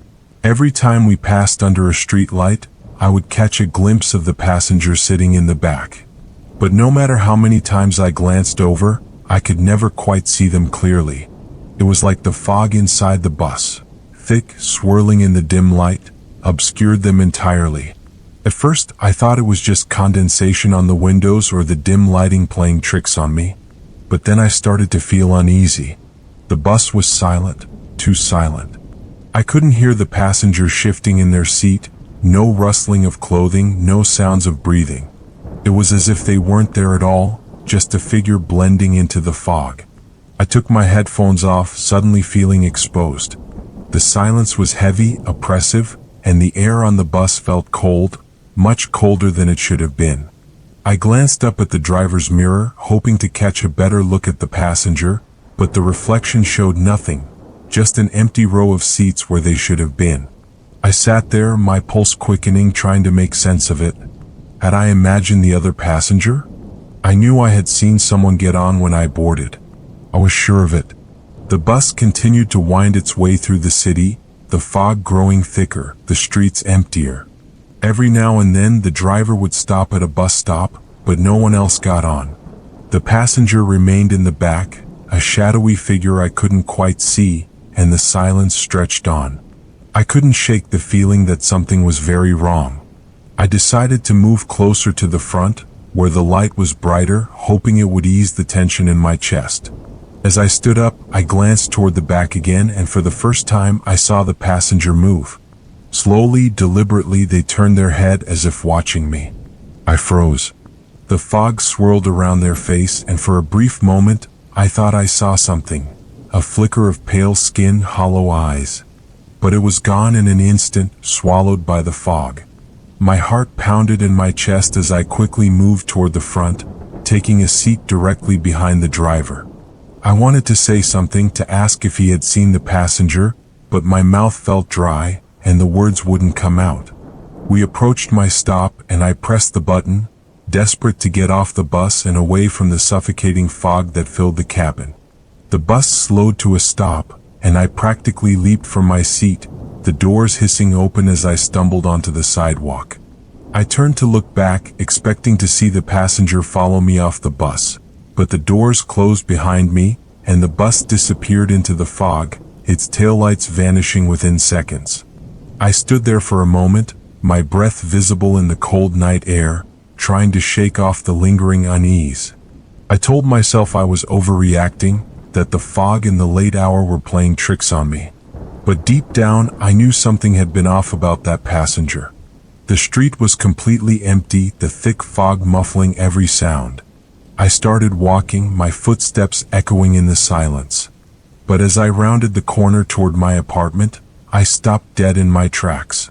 Every time we passed under a streetlight, I would catch a glimpse of the passenger sitting in the back. But no matter how many times I glanced over, I could never quite see them clearly. It was like the fog inside the bus, thick, swirling in the dim light, obscured them entirely. At first, I thought it was just condensation on the windows or the dim lighting playing tricks on me. But then I started to feel uneasy. The bus was silent, too silent. I couldn't hear the passengers shifting in their seat, no rustling of clothing, no sounds of breathing. It was as if they weren't there at all, just a figure blending into the fog. I took my headphones off, suddenly feeling exposed. The silence was heavy, oppressive, and the air on the bus felt cold, much colder than it should have been. I glanced up at the driver's mirror, hoping to catch a better look at the passenger, but the reflection showed nothing, just an empty row of seats where they should have been. I sat there, my pulse quickening, trying to make sense of it. Had I imagined the other passenger? I knew I had seen someone get on when I boarded. I was sure of it. The bus continued to wind its way through the city, the fog growing thicker, the streets emptier. Every now and then the driver would stop at a bus stop, but no one else got on. The passenger remained in the back, a shadowy figure I couldn't quite see, and the silence stretched on. I couldn't shake the feeling that something was very wrong. I decided to move closer to the front, where the light was brighter, hoping it would ease the tension in my chest. As I stood up, I glanced toward the back again, and for the first time I saw the passenger move. Slowly, deliberately, they turned their head as if watching me. I froze. The fog swirled around their face, and for a brief moment, I thought I saw something. A flicker of pale skin, hollow eyes. But it was gone in an instant, swallowed by the fog. My heart pounded in my chest as I quickly moved toward the front, taking a seat directly behind the driver. I wanted to say something, to ask if he had seen the passenger, but my mouth felt dry, and the words wouldn't come out. We approached my stop, and I pressed the button, desperate to get off the bus and away from the suffocating fog that filled the cabin. The bus slowed to a stop, and I practically leaped from my seat, the doors hissing open as I stumbled onto the sidewalk. I turned to look back, expecting to see the passenger follow me off the bus, but the doors closed behind me, and the bus disappeared into the fog, its taillights vanishing within seconds. I stood there for a moment, my breath visible in the cold night air, trying to shake off the lingering unease. I told myself I was overreacting, that the fog and the late hour were playing tricks on me. But deep down, I knew something had been off about that passenger. The street was completely empty, the thick fog muffling every sound. I started walking, my footsteps echoing in the silence. But as I rounded the corner toward my apartment, I stopped dead in my tracks.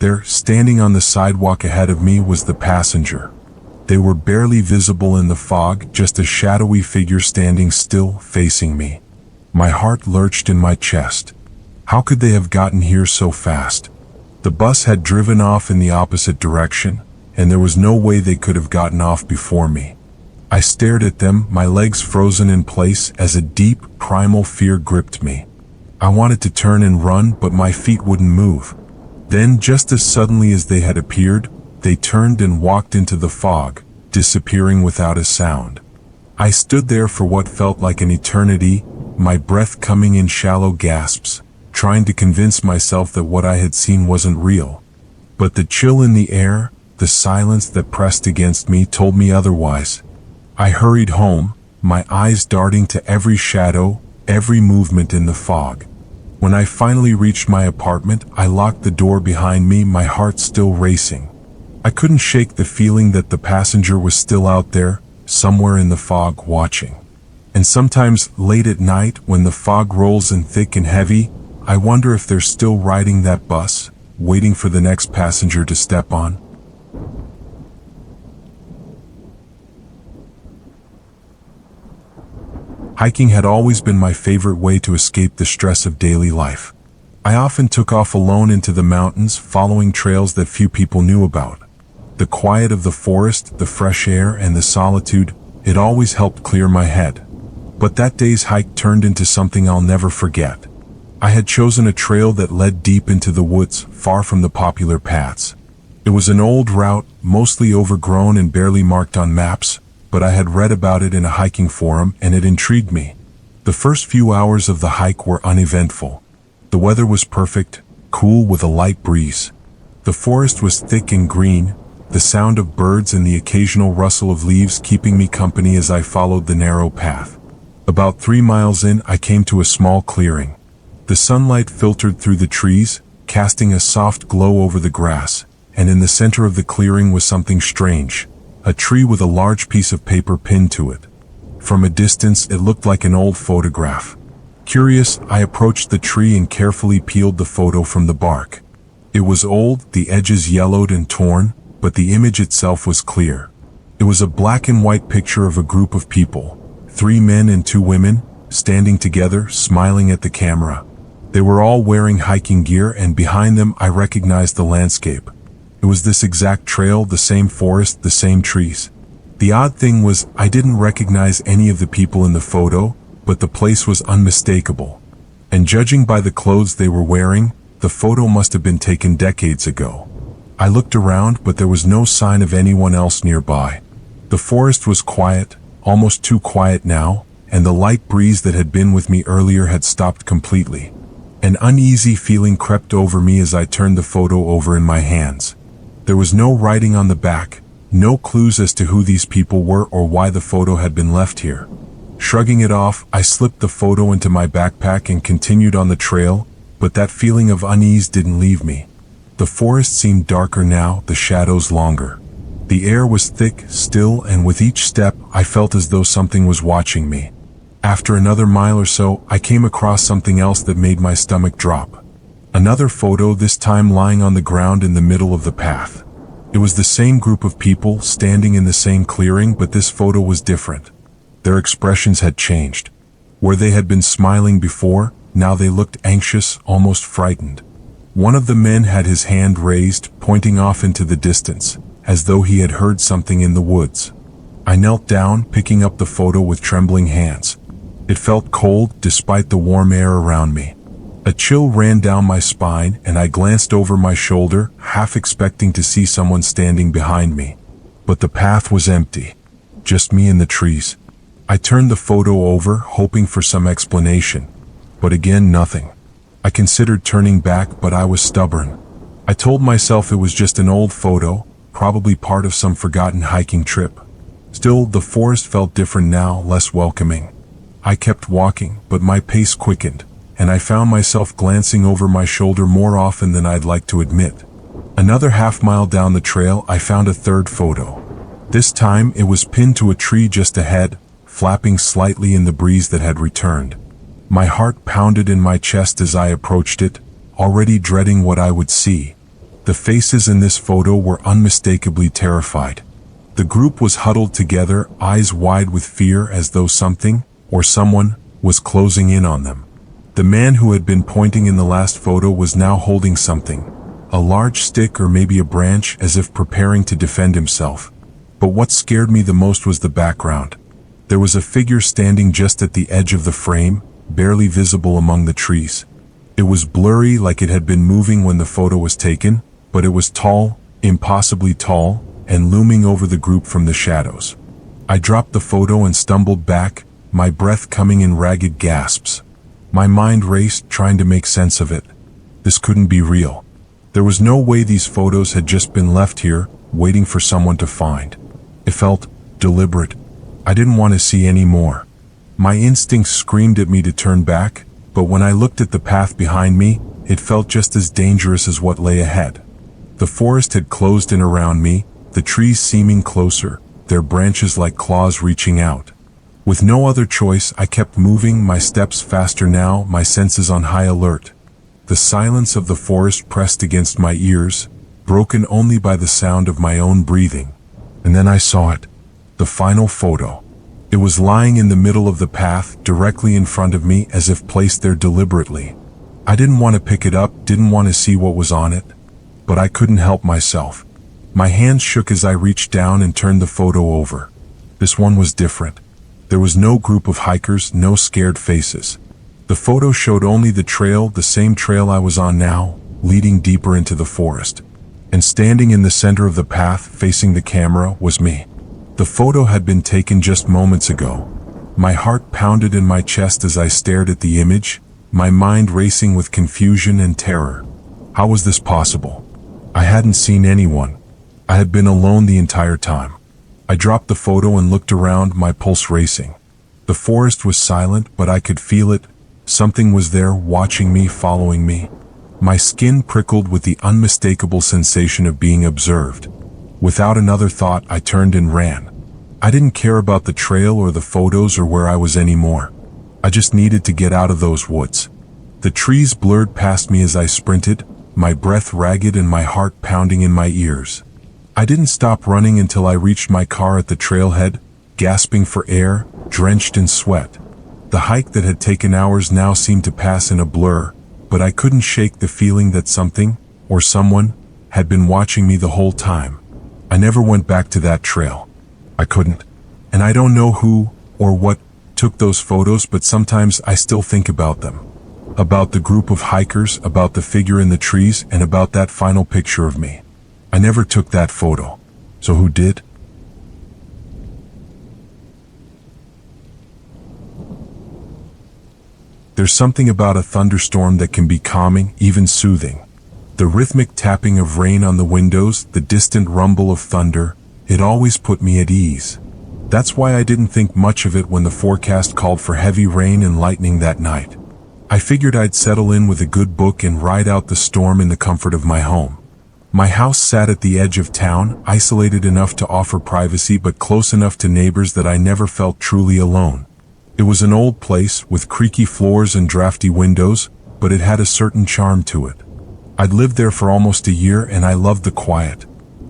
There, standing on the sidewalk ahead of me, was the passenger. They were barely visible in the fog, just a shadowy figure standing still, facing me. My heart lurched in my chest. How could they have gotten here so fast? The bus had driven off in the opposite direction, and there was no way they could have gotten off before me. I stared at them, my legs frozen in place as a deep, primal fear gripped me. I wanted to turn and run, but my feet wouldn't move. Then, just as suddenly as they had appeared, they turned and walked into the fog, disappearing without a sound. I stood there for what felt like an eternity, my breath coming in shallow gasps, trying to convince myself that what I had seen wasn't real. But the chill in the air, the silence that pressed against me, told me otherwise. I hurried home, my eyes darting to every shadow, every movement in the fog. When I finally reached my apartment, I locked the door behind me, my heart still racing. I couldn't shake the feeling that the passenger was still out there, somewhere in the fog, watching. And sometimes, late at night, when the fog rolls in thick and heavy, I wonder if they're still riding that bus, waiting for the next passenger to step on. Hiking had always been my favorite way to escape the stress of daily life. I often took off alone into the mountains, following trails that few people knew about. The quiet of the forest, the fresh air, and the solitude, it always helped clear my head. But that day's hike turned into something I'll never forget. I had chosen a trail that led deep into the woods, far from the popular paths. It was an old route, mostly overgrown and barely marked on maps, but I had read about it in a hiking forum, and it intrigued me. The first few hours of the hike were uneventful. The weather was perfect, cool with a light breeze. The forest was thick and green, the sound of birds and the occasional rustle of leaves keeping me company as I followed the narrow path. About 3 miles in, I came to a small clearing. The sunlight filtered through the trees, casting a soft glow over the grass, and in the center of the clearing was something strange. a tree with a large piece of paper pinned to it. From a distance, it looked like an old photograph. Curious, I approached the tree and carefully peeled the photo from the bark. It was old, the edges yellowed and torn, but the image itself was clear. It was a black and white picture of a group of people, 3 men and 2 women, standing together, smiling at the camera. They were all wearing hiking gear, and behind them I recognized the landscape. It was this exact trail, the same forest, the same trees. The odd thing was, I didn't recognize any of the people in the photo, but the place was unmistakable. And judging by the clothes they were wearing, the photo must have been taken decades ago. I looked around, but there was no sign of anyone else nearby. The forest was quiet, almost too quiet now, and the light breeze that had been with me earlier had stopped completely. An uneasy feeling crept over me as I turned the photo over in my hands. There was no writing on the back, no clues as to who these people were or why the photo had been left here. Shrugging it off, I slipped the photo into my backpack and continued on the trail, but that feeling of unease didn't leave me. The forest seemed darker now, the shadows longer. The air was thick, still, and with each step, I felt as though something was watching me. After another mile or so, I came across something else that made my stomach drop. Another photo, this time lying on the ground in the middle of the path. It was the same group of people, standing in the same clearing, but this photo was different. Their expressions had changed. Where they had been smiling before, now they looked anxious, almost frightened. One of the men had his hand raised, pointing off into the distance, as though he had heard something in the woods. I knelt down, picking up the photo with trembling hands. It felt cold, despite the warm air around me. A chill ran down my spine, and I glanced over my shoulder, half expecting to see someone standing behind me. But the path was empty. Just me and the trees. I turned the photo over, hoping for some explanation. But again, nothing. I considered turning back, but I was stubborn. I told myself it was just an old photo, probably part of some forgotten hiking trip. Still, the forest felt different now, less welcoming. I kept walking, but my pace quickened, and I found myself glancing over my shoulder more often than I'd like to admit. Another half-mile down the trail, I found a third photo. This time, it was pinned to a tree just ahead, flapping slightly in the breeze that had returned. My heart pounded in my chest as I approached it, already dreading what I would see. The faces in this photo were unmistakably terrified. The group was huddled together, eyes wide with fear, as though something, or someone, was closing in on them. The man who had been pointing in the last photo was now holding something, a large stick or maybe a branch, as if preparing to defend himself. But what scared me the most was the background. There was a figure standing just at the edge of the frame, barely visible among the trees. It was blurry, like it had been moving when the photo was taken, but it was tall, impossibly tall, and looming over the group from the shadows. I dropped the photo and stumbled back, my breath coming in ragged gasps. My mind raced, trying to make sense of it. This couldn't be real. There was no way these photos had just been left here, waiting for someone to find. It felt deliberate. I didn't want to see any more. My instincts screamed at me to turn back, but when I looked at the path behind me, it felt just as dangerous as what lay ahead. The forest had closed in around me, the trees seeming closer, their branches like claws reaching out. With no other choice, I kept moving, my steps faster now, my senses on high alert. The silence of the forest pressed against my ears, broken only by the sound of my own breathing. And then I saw it. The final photo. It was lying in the middle of the path, directly in front of me, as if placed there deliberately. I didn't want to pick it up, didn't want to see what was on it, but I couldn't help myself. My hands shook as I reached down and turned the photo over. This one was different. There was no group of hikers, no scared faces. The photo showed only the trail, the same trail I was on now, leading deeper into the forest. And standing in the center of the path, facing the camera, was me. The photo had been taken just moments ago. My heart pounded in my chest as I stared at the image, my mind racing with confusion and terror. How was this possible? I hadn't seen anyone. I had been alone the entire time. I dropped the photo and looked around, my pulse racing. The forest was silent, but I could feel it. Something was there, watching me, following me. My skin prickled with the unmistakable sensation of being observed. Without another thought, I turned and ran. I didn't care about the trail or the photos or where I was anymore. I just needed to get out of those woods. The trees blurred past me as I sprinted, my breath ragged and my heart pounding in my ears. I didn't stop running until I reached my car at the trailhead, gasping for air, drenched in sweat. The hike that had taken hours now seemed to pass in a blur, but I couldn't shake the feeling that something, or someone, had been watching me the whole time. I never went back to that trail. I couldn't. And I don't know who, or what, took those photos, but sometimes I still think about them. About the group of hikers, about the figure in the trees, and about that final picture of me. I never took that photo. So who did? There's something about a thunderstorm that can be calming, even soothing. The rhythmic tapping of rain on the windows, the distant rumble of thunder, it always put me at ease. That's why I didn't think much of it when the forecast called for heavy rain and lightning that night. I figured I'd settle in with a good book and ride out the storm in the comfort of my home. My house sat at the edge of town, isolated enough to offer privacy but close enough to neighbors that I never felt truly alone. It was an old place with creaky floors and drafty windows, but it had a certain charm to it. I'd lived there for almost a year and I loved the quiet.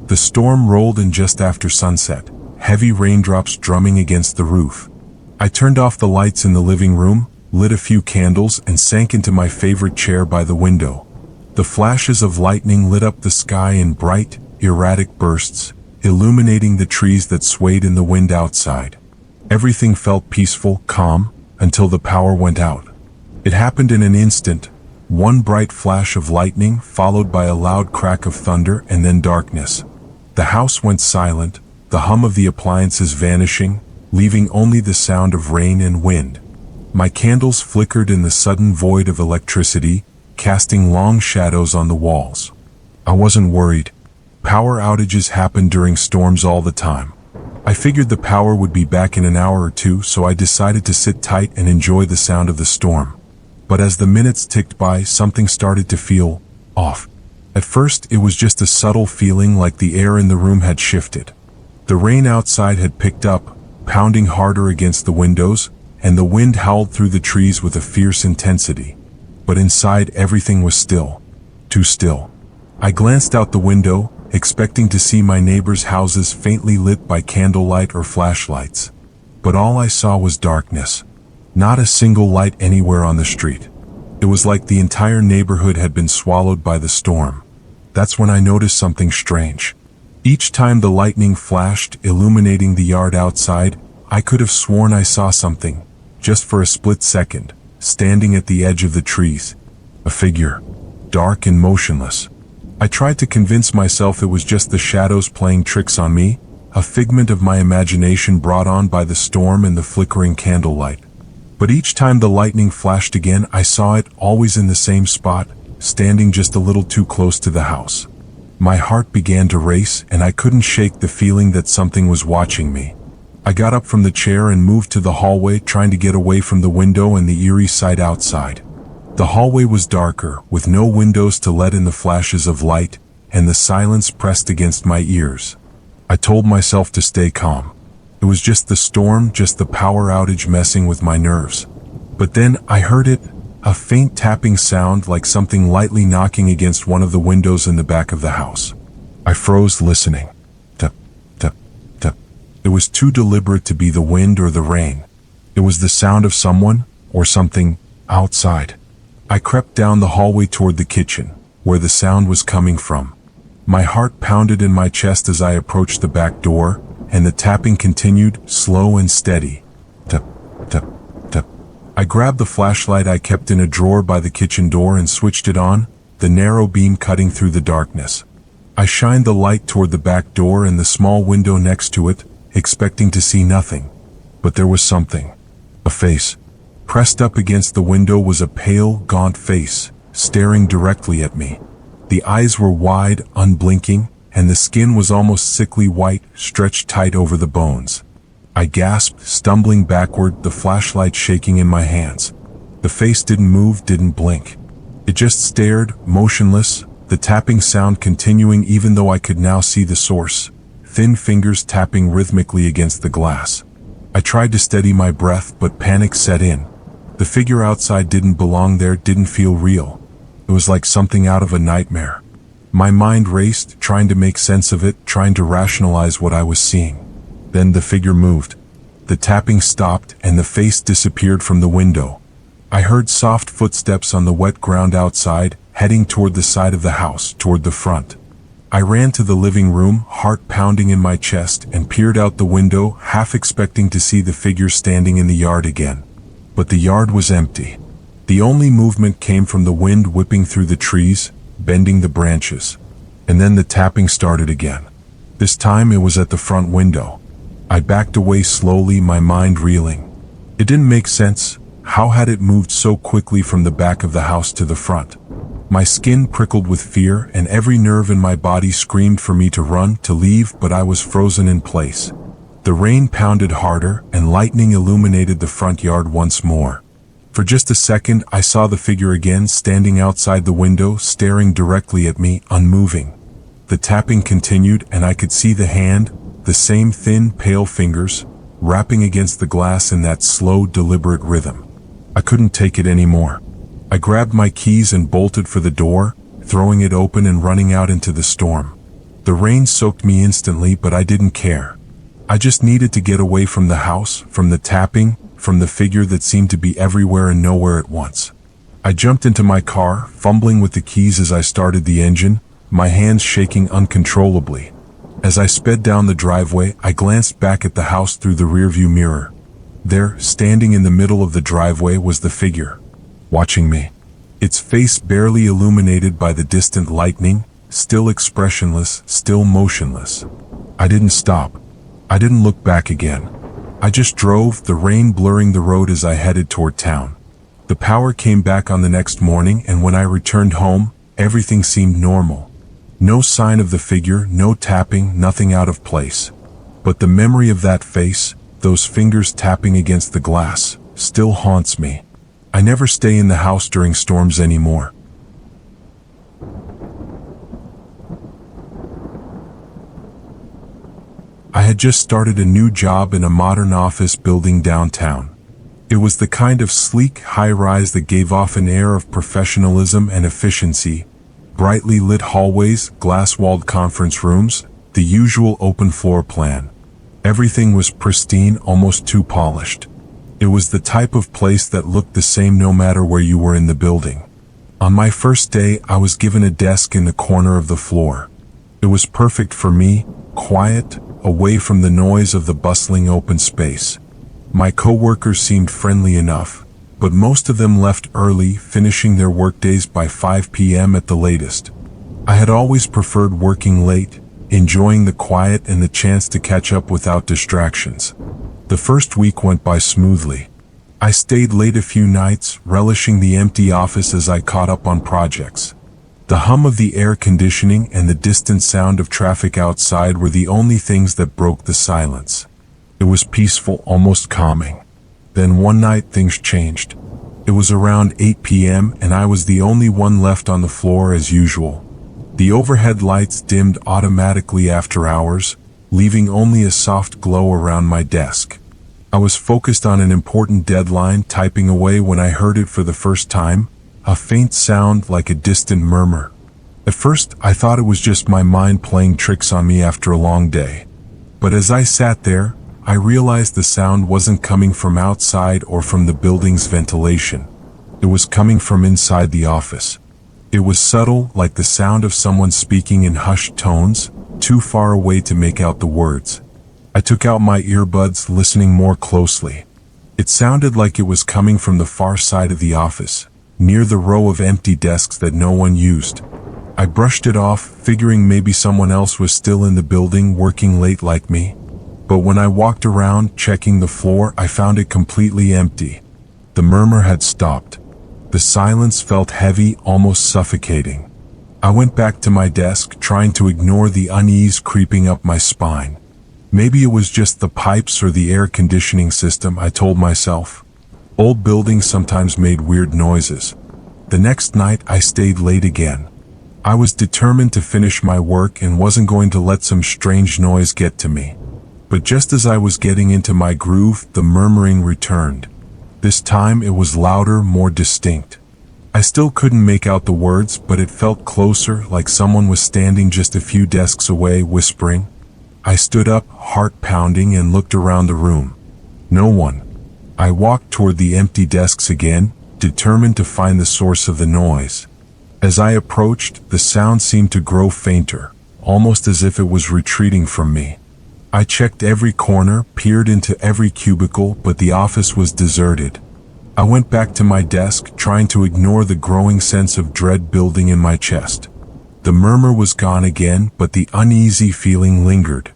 The storm rolled in just after sunset, heavy raindrops drumming against the roof. I turned off the lights in the living room, lit a few candles, and sank into my favorite chair by the window. The flashes of lightning lit up the sky in bright, erratic bursts, illuminating the trees that swayed in the wind outside. Everything felt peaceful, calm, until the power went out. It happened in an instant, one bright flash of lightning followed by a loud crack of thunder and then darkness. The house went silent, the hum of the appliances vanishing, leaving only the sound of rain and wind. My candles flickered in the sudden void of electricity, casting long shadows on the walls. I wasn't worried. Power outages happened during storms all the time. I figured the power would be back in an hour or two, so I decided to sit tight and enjoy the sound of the storm. But as the minutes ticked by, something started to feel off. At first, it was just a subtle feeling like the air in the room had shifted. The rain outside had picked up, pounding harder against the windows, and the wind howled through the trees with a fierce intensity. But inside, everything was still. Too still. I glanced out the window, expecting to see my neighbors' houses faintly lit by candlelight or flashlights. But all I saw was darkness. Not a single light anywhere on the street. It was like the entire neighborhood had been swallowed by the storm. That's when I noticed something strange. Each time the lightning flashed, illuminating the yard outside, I could have sworn I saw something, just for a split second, standing at the edge of the trees. A figure, dark and motionless. I tried to convince myself it was just the shadows playing tricks on me, a figment of my imagination brought on by the storm and the flickering candlelight. But each time the lightning flashed again, I saw it, always in the same spot, standing just a little too close to the house. My heart began to race, and I couldn't shake the feeling that something was watching me. I got up from the chair and moved to the hallway, trying to get away from the window and the eerie sight outside. The hallway was darker, with no windows to let in the flashes of light, and the silence pressed against my ears. I told myself to stay calm. It was just the storm, just the power outage messing with my nerves. But then I heard it, a faint tapping sound like something lightly knocking against one of the windows in the back of the house. I froze, listening. Tap, tap, tap. It was too deliberate to be the wind or the rain. It was the sound of someone, or something, outside. I crept down the hallway toward the kitchen, where the sound was coming from. My heart pounded in my chest as I approached the back door, and the tapping continued, slow and steady. Tap, tap, tap. I grabbed the flashlight I kept in a drawer by the kitchen door and switched it on, the narrow beam cutting through the darkness. I shined the light toward the back door and the small window next to it, expecting to see nothing. But there was something. A face. Pressed up against the window was a pale, gaunt face, staring directly at me. The eyes were wide, unblinking, and the skin was almost sickly white, stretched tight over the bones. I gasped, stumbling backward, the flashlight shaking in my hands. The face didn't move, didn't blink. It just stared, motionless, the tapping sound continuing even though I could now see the source. thin fingers tapping rhythmically against the glass. I tried to steady my breath, but panic set in. The figure outside didn't belong there, didn't feel real. It was like something out of a nightmare. My mind raced, trying to make sense of it, trying to rationalize what I was seeing. Then the figure moved. The tapping stopped, and the face disappeared from the window. I heard soft footsteps on the wet ground outside, heading toward the side of the house, toward the front. I ran to the living room, heart pounding in my chest, and peered out the window, half expecting to see the figure standing in the yard again. But the yard was empty. The only movement came from the wind whipping through the trees, bending the branches. And then the tapping started again. This time it was at the front window. I backed away slowly, my mind reeling. It didn't make sense. How had it moved so quickly from the back of the house to the front? My skin prickled with fear, and every nerve in my body screamed for me to run, to leave, but I was frozen in place. The rain pounded harder, and lightning illuminated the front yard once more. For just a second, I saw the figure again, standing outside the window, staring directly at me, unmoving. The tapping continued, and I could see the hand, the same thin, pale fingers, rapping against the glass in that slow, deliberate rhythm. I couldn't take it anymore. I grabbed my keys and bolted for the door, throwing it open and running out into the storm. The rain soaked me instantly, but I didn't care. I just needed to get away from the house, from the tapping, from the figure that seemed to be everywhere and nowhere at once. I jumped into my car, fumbling with the keys as I started the engine, my hands shaking uncontrollably. As I sped down the driveway, I glanced back at the house through the rearview mirror. There, standing in the middle of the driveway, was the figure, watching me. Its face barely illuminated by the distant lightning, still expressionless, still motionless. I didn't stop. I didn't look back again. I just drove, the rain blurring the road as I headed toward town. The power came back on the next morning, and when I returned home, everything seemed normal. No sign of the figure, no tapping, nothing out of place. But the memory of that face, those fingers tapping against the glass, still haunts me. I never stay in the house during storms anymore. I had just started a new job in a modern office building downtown. It was the kind of sleek high-rise that gave off an air of professionalism and efficiency. Brightly lit hallways, glass-walled conference rooms, the usual open floor plan. Everything was pristine, almost too polished. It was the type of place that looked the same no matter where you were in the building. On my first day, I was given a desk in the corner of the floor. It was perfect for me, quiet, away from the noise of the bustling open space. My coworkers seemed friendly enough, but most of them left early, finishing their workdays by 5 p.m. at the latest. I had always preferred working late, enjoying the quiet and the chance to catch up without distractions. The first week went by smoothly. I stayed late a few nights, relishing the empty office as I caught up on projects. The hum of the air conditioning and the distant sound of traffic outside were the only things that broke the silence. It was peaceful, almost calming. Then one night things changed. It was around 8 p.m. and I was the only one left on the floor as usual. The overhead lights dimmed automatically after hours, leaving only a soft glow around my desk. I was focused on an important deadline, typing away when I heard it for the first time, a faint sound like a distant murmur. At first, I thought it was just my mind playing tricks on me after a long day. But as I sat there, I realized the sound wasn't coming from outside or from the building's ventilation. It was coming from inside the office. It was subtle, like the sound of someone speaking in hushed tones, too far away to make out the words. I took out my earbuds, listening more closely. It sounded like it was coming from the far side of the office, near the row of empty desks that no one used. I brushed it off, figuring maybe someone else was still in the building working late like me. But when I walked around, checking the floor, I found it completely empty. The murmur had stopped. The silence felt heavy, almost suffocating. I went back to my desk, trying to ignore the unease creeping up my spine. Maybe it was just the pipes or the air conditioning system, I told myself. Old buildings sometimes made weird noises. The next night I stayed late again. I was determined to finish my work and wasn't going to let some strange noise get to me. But just as I was getting into my groove, the murmuring returned. This time it was louder, more distinct. I still couldn't make out the words, but it felt closer, like someone was standing just a few desks away, whispering. I stood up, heart pounding, and looked around the room. No one. I walked toward the empty desks again, determined to find the source of the noise. As I approached, the sound seemed to grow fainter, almost as if it was retreating from me. I checked every corner, peered into every cubicle, but the office was deserted. I went back to my desk, trying to ignore the growing sense of dread building in my chest. The murmur was gone again, but the uneasy feeling lingered.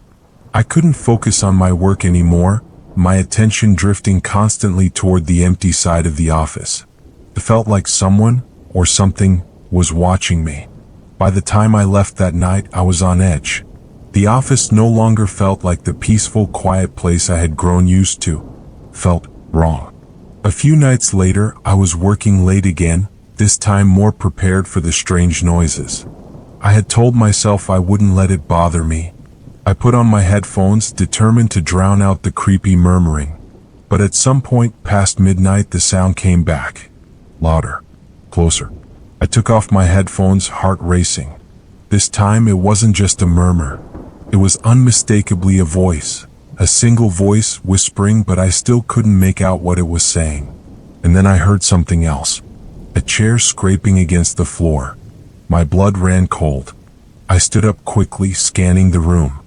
I couldn't focus on my work anymore, my attention drifting constantly toward the empty side of the office. It felt like someone, or something, was watching me. By the time I left that night, I was on edge. The office no longer felt like the peaceful, quiet place I had grown used to. Felt wrong. A few nights later, I was working late again, this time more prepared for the strange noises. I had told myself I wouldn't let it bother me. I put on my headphones, determined to drown out the creepy murmuring. But at some point past midnight, the sound came back. Louder. Closer. I took off my headphones, heart racing. This time it wasn't just a murmur. It was unmistakably a voice. A single voice whispering, but I still couldn't make out what it was saying. And then I heard something else. A chair scraping against the floor. My blood ran cold. I stood up quickly, scanning the room.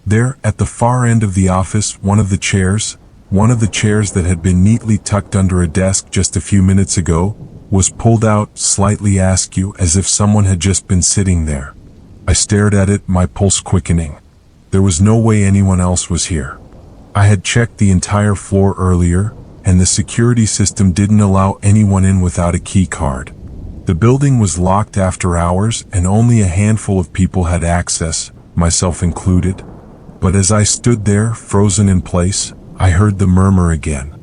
There, at the far end of the office, one of the chairs that had been neatly tucked under a desk just a few minutes ago, was pulled out, slightly askew, as if someone had just been sitting there. I stared at it, my pulse quickening. There was no way anyone else was here. I had checked the entire floor earlier, and the security system didn't allow anyone in without a key card. The building was locked after hours, and only a handful of people had access, myself included. But as I stood there, frozen in place, I heard the murmur again.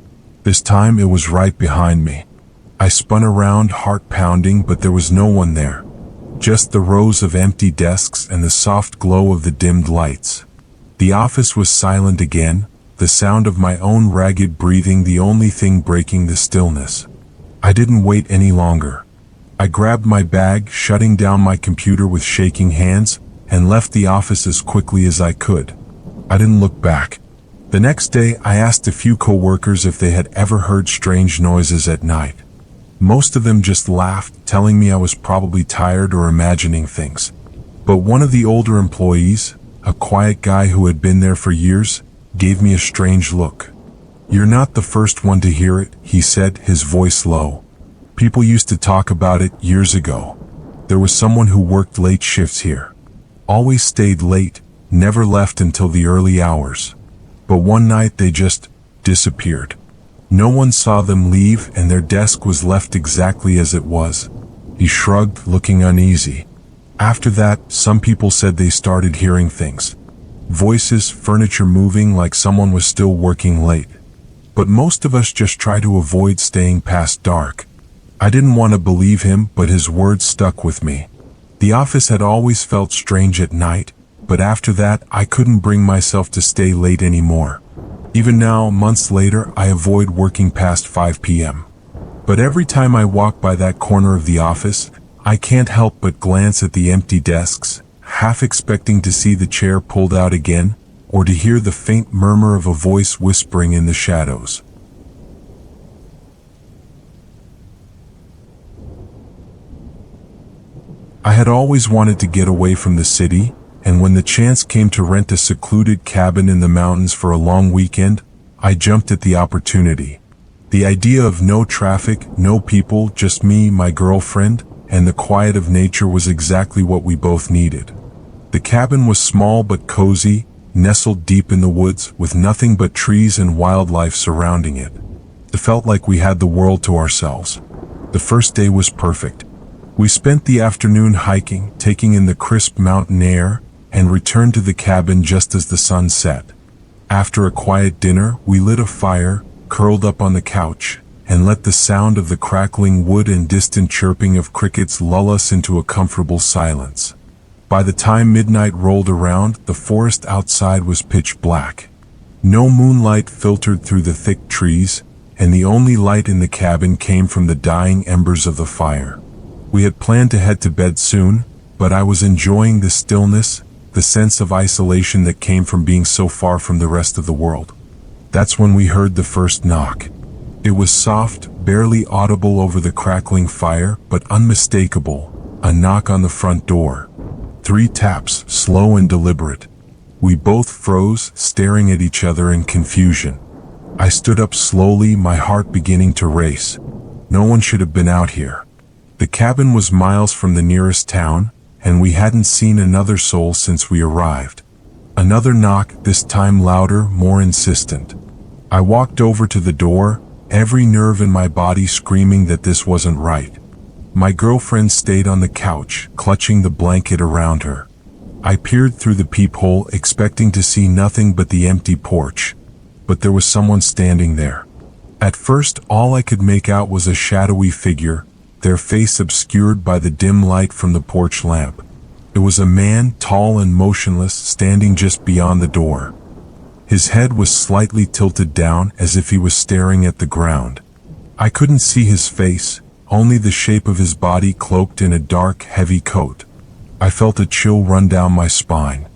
This time it was right behind me. I spun around, heart pounding, but there was no one there. Just the rows of empty desks and the soft glow of the dimmed lights. The office was silent again, the sound of my own ragged breathing the only thing breaking the stillness. I didn't wait any longer. I grabbed my bag, shutting down my computer with shaking hands, and left the office as quickly as I could. I didn't look back. The next day, I asked a few coworkers if they had ever heard strange noises at night. Most of them just laughed, telling me I was probably tired or imagining things. But one of the older employees, a quiet guy who had been there for years, gave me a strange look. "You're not the first one to hear it," he said, his voice low. "People used to talk about it years ago. There was someone who worked late shifts here. Always stayed late, never left until the early hours. But one night they just disappeared. No one saw them leave, and their desk was left exactly as it was." He shrugged, looking uneasy. "After that, some people said they started hearing things. Voices, furniture moving, like someone was still working late. But most of us just try to avoid staying past dark." I didn't want to believe him, but his words stuck with me. The office had always felt strange at night, but after that, I couldn't bring myself to stay late anymore. Even now, months later, I avoid working past 5 p.m. But every time I walk by that corner of the office, I can't help but glance at the empty desks, half expecting to see the chair pulled out again, or to hear the faint murmur of a voice whispering in the shadows. I had always wanted to get away from the city, and when the chance came to rent a secluded cabin in the mountains for a long weekend, I jumped at the opportunity. The idea of no traffic, no people, just me, my girlfriend, and the quiet of nature was exactly what we both needed. The cabin was small but cozy, nestled deep in the woods, with nothing but trees and wildlife surrounding it. It felt like we had the world to ourselves. The first day was perfect. We spent the afternoon hiking, taking in the crisp mountain air, and returned to the cabin just as the sun set. After a quiet dinner, we lit a fire, curled up on the couch, and let the sound of the crackling wood and distant chirping of crickets lull us into a comfortable silence. By the time midnight rolled around, the forest outside was pitch black. No moonlight filtered through the thick trees, and the only light in the cabin came from the dying embers of the fire. We had planned to head to bed soon, but I was enjoying the stillness, the sense of isolation that came from being so far from the rest of the world. That's when we heard the first knock. It was soft, barely audible over the crackling fire, but unmistakable, a knock on the front door. 3 taps, slow and deliberate. We both froze, staring at each other in confusion. I stood up slowly, my heart beginning to race. No one should have been out here. The cabin was miles from the nearest town, and we hadn't seen another soul since we arrived. Another knock, this time louder, more insistent. I walked over to the door, every nerve in my body screaming that this wasn't right. My girlfriend stayed on the couch, clutching the blanket around her. I peered through the peephole, expecting to see nothing but the empty porch. But there was someone standing there. At first, all I could make out was a shadowy figure, their face obscured by the dim light from the porch lamp. It was a man, tall and motionless, standing just beyond the door. His head was slightly tilted down, as if he was staring at the ground. I couldn't see his face, only the shape of his body cloaked in a dark, heavy coat. I felt a chill run down my spine.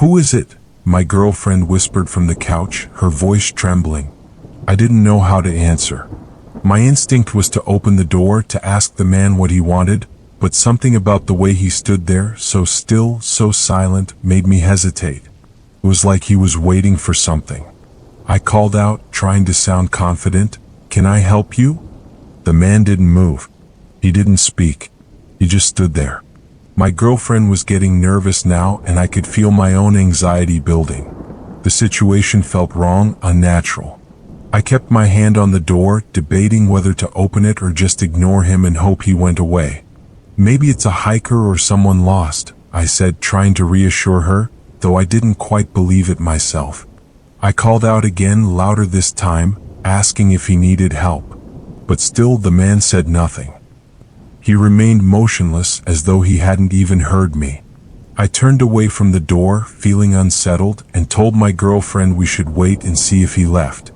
"Who is it?" my girlfriend whispered from the couch, her voice trembling. I didn't know how to answer. My instinct was to open the door, to ask the man what he wanted, but something about the way he stood there, so still, so silent, made me hesitate. It was like he was waiting for something. I called out, trying to sound confident, "Can I help you?" The man didn't move. He didn't speak. He just stood there. My girlfriend was getting nervous now, and I could feel my own anxiety building. The situation felt wrong, unnatural. I kept my hand on the door, debating whether to open it or just ignore him and hope he went away. "Maybe it's a hiker or someone lost," I said, trying to reassure her, though I didn't quite believe it myself. I called out again, louder this time, asking if he needed help. But still the man said nothing. He remained motionless, as though he hadn't even heard me. I turned away from the door, feeling unsettled, and told my girlfriend we should wait and see if he left.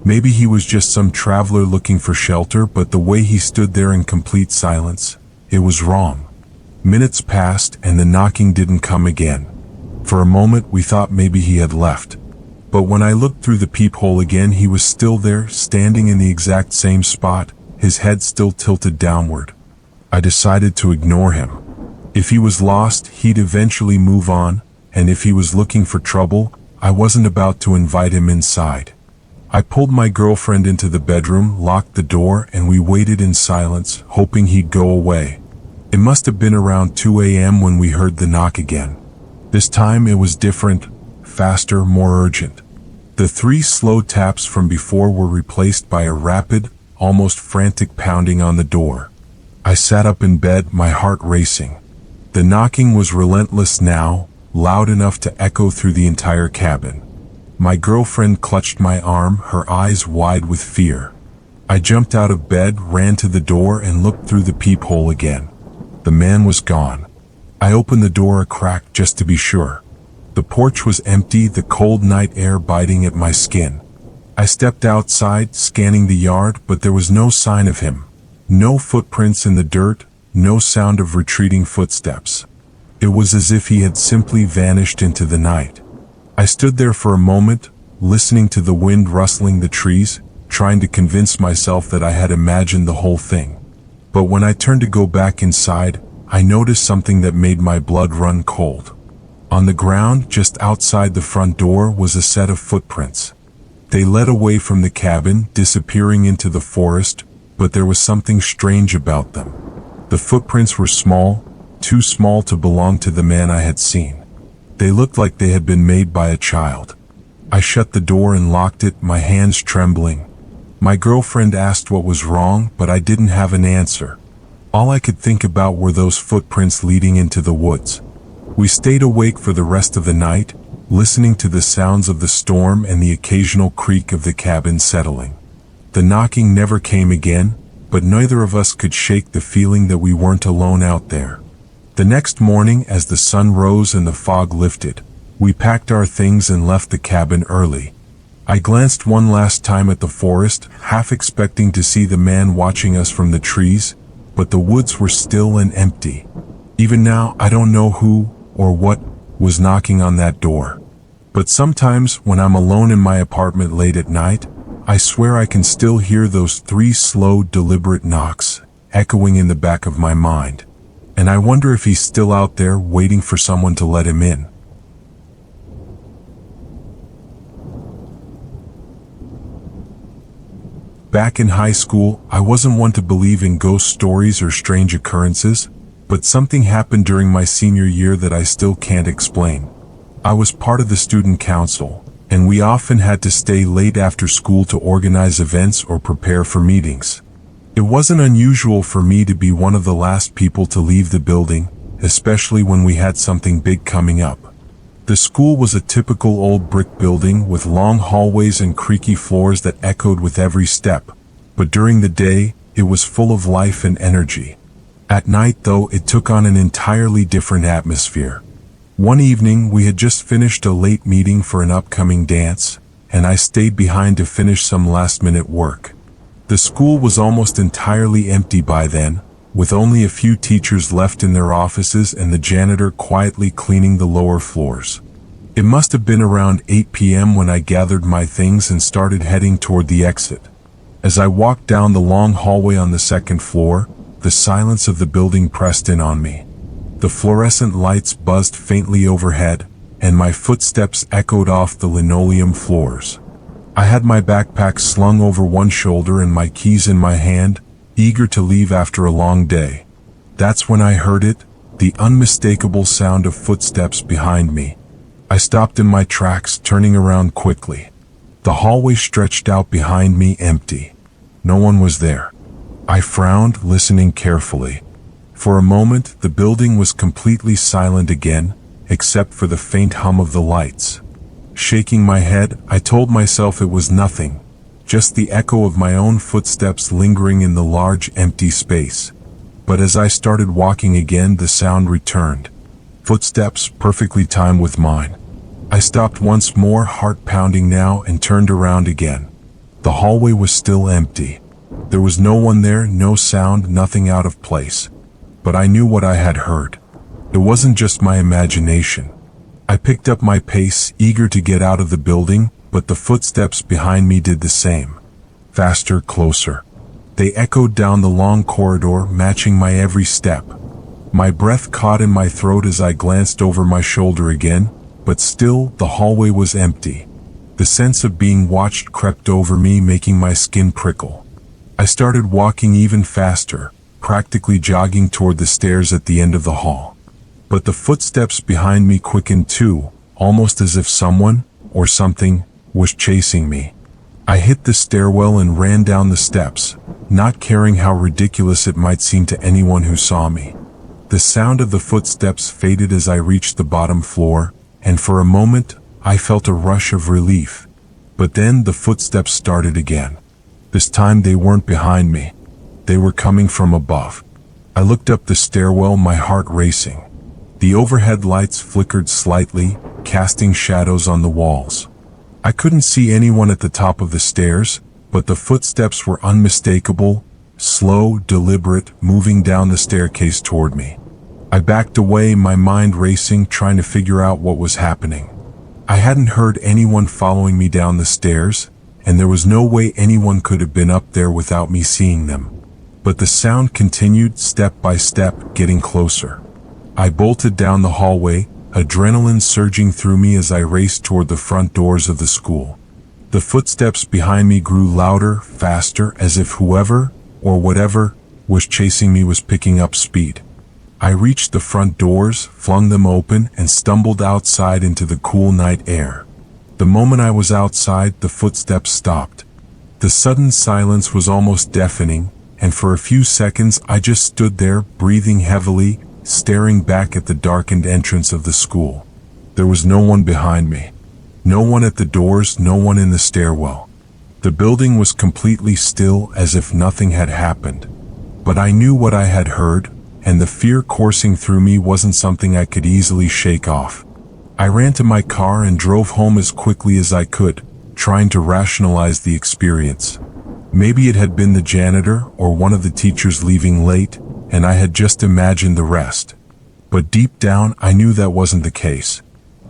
Maybe he was just some traveler looking for shelter, but the way he stood there in complete silence, it was wrong. Minutes passed, and the knocking didn't come again. For a moment we thought maybe he had left. But when I looked through the peephole again, he was still there, standing in the exact same spot, his head still tilted downward. I decided to ignore him. If he was lost, he'd eventually move on, and if he was looking for trouble, I wasn't about to invite him inside. I pulled my girlfriend into the bedroom, locked the door, and we waited in silence, hoping he'd go away. It must have been around 2 a.m. when we heard the knock again. This time it was different, faster, more urgent. The 3 slow taps from before were replaced by a rapid, almost frantic pounding on the door. I sat up in bed, my heart racing. The knocking was relentless now, loud enough to echo through the entire cabin. My girlfriend clutched my arm, her eyes wide with fear. I jumped out of bed, ran to the door, and looked through the peephole again. The man was gone. I opened the door a crack just to be sure. The porch was empty, the cold night air biting at my skin. I stepped outside, scanning the yard, but there was no sign of him. No footprints in the dirt, no sound of retreating footsteps. It was as if he had simply vanished into the night. I stood there for a moment, listening to the wind rustling the trees, trying to convince myself that I had imagined the whole thing. But when I turned to go back inside, I noticed something that made my blood run cold. On the ground, just outside the front door, was a set of footprints. They led away from the cabin, disappearing into the forest, but there was something strange about them. The footprints were small, too small to belong to the man I had seen. They looked like they had been made by a child. I shut the door and locked it, my hands trembling. My girlfriend asked what was wrong, but I didn't have an answer. All I could think about were those footprints leading into the woods. We stayed awake for the rest of the night, listening to the sounds of the storm and the occasional creak of the cabin settling. The knocking never came again, but neither of us could shake the feeling that we weren't alone out there. The next morning, as the sun rose and the fog lifted, we packed our things and left the cabin early. I glanced one last time at the forest, half expecting to see the man watching us from the trees, but the woods were still and empty. Even now, I don't know who or what was knocking on that door. But sometimes, when I'm alone in my apartment late at night, I swear I can still hear those 3 slow, deliberate knocks echoing in the back of my mind. And I wonder if he's still out there waiting for someone to let him in. Back in high school, I wasn't one to believe in ghost stories or strange occurrences, but something happened during my senior year that I still can't explain. I was part of the student council, and we often had to stay late after school to organize events or prepare for meetings. It wasn't unusual for me to be one of the last people to leave the building, especially when we had something big coming up. The school was a typical old brick building with long hallways and creaky floors that echoed with every step, but during the day, it was full of life and energy. At night, though, it took on an entirely different atmosphere. One evening, we had just finished a late meeting for an upcoming dance, and I stayed behind to finish some last-minute work. The school was almost entirely empty by then, with only a few teachers left in their offices and the janitor quietly cleaning the lower floors. It must have been around 8 p.m. when I gathered my things and started heading toward the exit. As I walked down the long hallway on the second floor, the silence of the building pressed in on me. The fluorescent lights buzzed faintly overhead, and my footsteps echoed off the linoleum floors. I had my backpack slung over one shoulder and my keys in my hand, eager to leave after a long day. That's when I heard it, the unmistakable sound of footsteps behind me. I stopped in my tracks, turning around quickly. The hallway stretched out behind me empty. No one was there. I frowned, listening carefully. For a moment, the building was completely silent again, except for the faint hum of the lights. Shaking my head, I told myself it was nothing, just the echo of my own footsteps lingering in the large empty space. But as I started walking again, the sound returned. Footsteps perfectly timed with mine. I stopped once more, heart pounding now, and turned around again. The hallway was still empty. There was no one there, no sound, nothing out of place. But I knew what I had heard. It wasn't just my imagination. I picked up my pace, eager to get out of the building, but the footsteps behind me did the same. Faster, closer. They echoed down the long corridor, matching my every step. My breath caught in my throat as I glanced over my shoulder again, but still, the hallway was empty. The sense of being watched crept over me, making my skin prickle. I started walking even faster, practically jogging toward the stairs at the end of the hall. But the footsteps behind me quickened too, almost as if someone, or something, was chasing me. I hit the stairwell and ran down the steps, not caring how ridiculous it might seem to anyone who saw me. The sound of the footsteps faded as I reached the bottom floor, and for a moment, I felt a rush of relief. But then the footsteps started again. This time they weren't behind me. They were coming from above. I looked up the stairwell, my heart racing. The overhead lights flickered slightly, casting shadows on the walls. I couldn't see anyone at the top of the stairs, but the footsteps were unmistakable, slow, deliberate, moving down the staircase toward me. I backed away, my mind racing, trying to figure out what was happening. I hadn't heard anyone following me down the stairs, and there was no way anyone could have been up there without me seeing them. But the sound continued, step by step, getting closer. I bolted down the hallway, adrenaline surging through me as I raced toward the front doors of the school. The footsteps behind me grew louder, faster, as if whoever, or whatever, was chasing me was picking up speed. I reached the front doors, flung them open, and stumbled outside into the cool night air. The moment I was outside, the footsteps stopped. The sudden silence was almost deafening, and for a few seconds I just stood there, breathing heavily, staring back at the darkened entrance of the school. There was no one behind me. No one at the doors, no one in the stairwell. The building was completely still, as if nothing had happened. But I knew what I had heard, and the fear coursing through me wasn't something I could easily shake off. I ran to my car and drove home as quickly as I could, trying to rationalize the experience. Maybe it had been the janitor or one of the teachers leaving late, and I had just imagined the rest. But deep down, I knew that wasn't the case.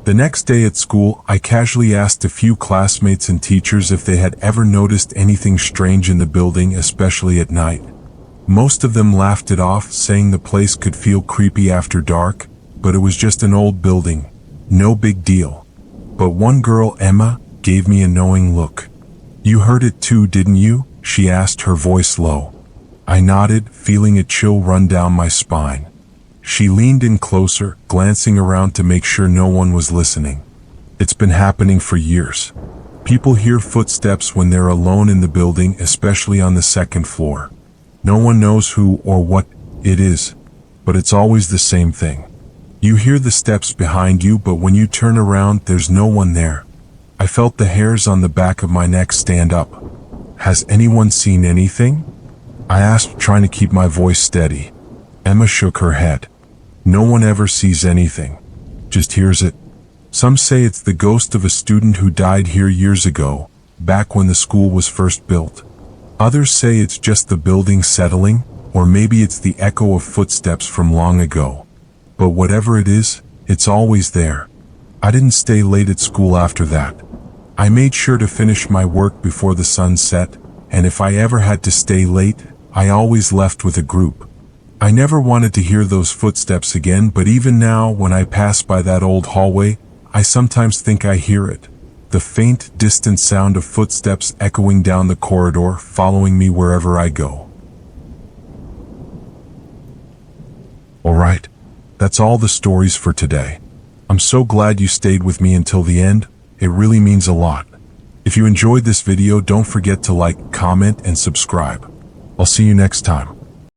The next day at school, I casually asked a few classmates and teachers if they had ever noticed anything strange in the building, especially at night. Most of them laughed it off, saying the place could feel creepy after dark, but it was just an old building. No big deal. But one girl, Emma, gave me a knowing look. "You heard it too, didn't you?" she asked, her voice low. I nodded, feeling a chill run down my spine. She leaned in closer, glancing around to make sure no one was listening. "It's been happening for years. People hear footsteps when they're alone in the building, especially on the second floor. No one knows who or what it is, but it's always the same thing. You hear the steps behind you, but when you turn around, there's no one there." I felt the hairs on the back of my neck stand up. "Has anyone seen anything?" I asked, trying to keep my voice steady. Emma shook her head. "No one ever sees anything, just hears it. Some say it's the ghost of a student who died here years ago, back when the school was first built. Others say it's just the building settling, or maybe it's the echo of footsteps from long ago. But whatever it is, it's always there." I didn't stay late at school after that. I made sure to finish my work before the sun set, and if I ever had to stay late, I always left with a group. I never wanted to hear those footsteps again, but even now, when I pass by that old hallway, I sometimes think I hear it. The faint, distant sound of footsteps echoing down the corridor, following me wherever I go. Alright, that's all the stories for today. I'm so glad you stayed with me until the end. It really means a lot. If you enjoyed this video, don't forget to like, comment, and subscribe. I'll see you next time.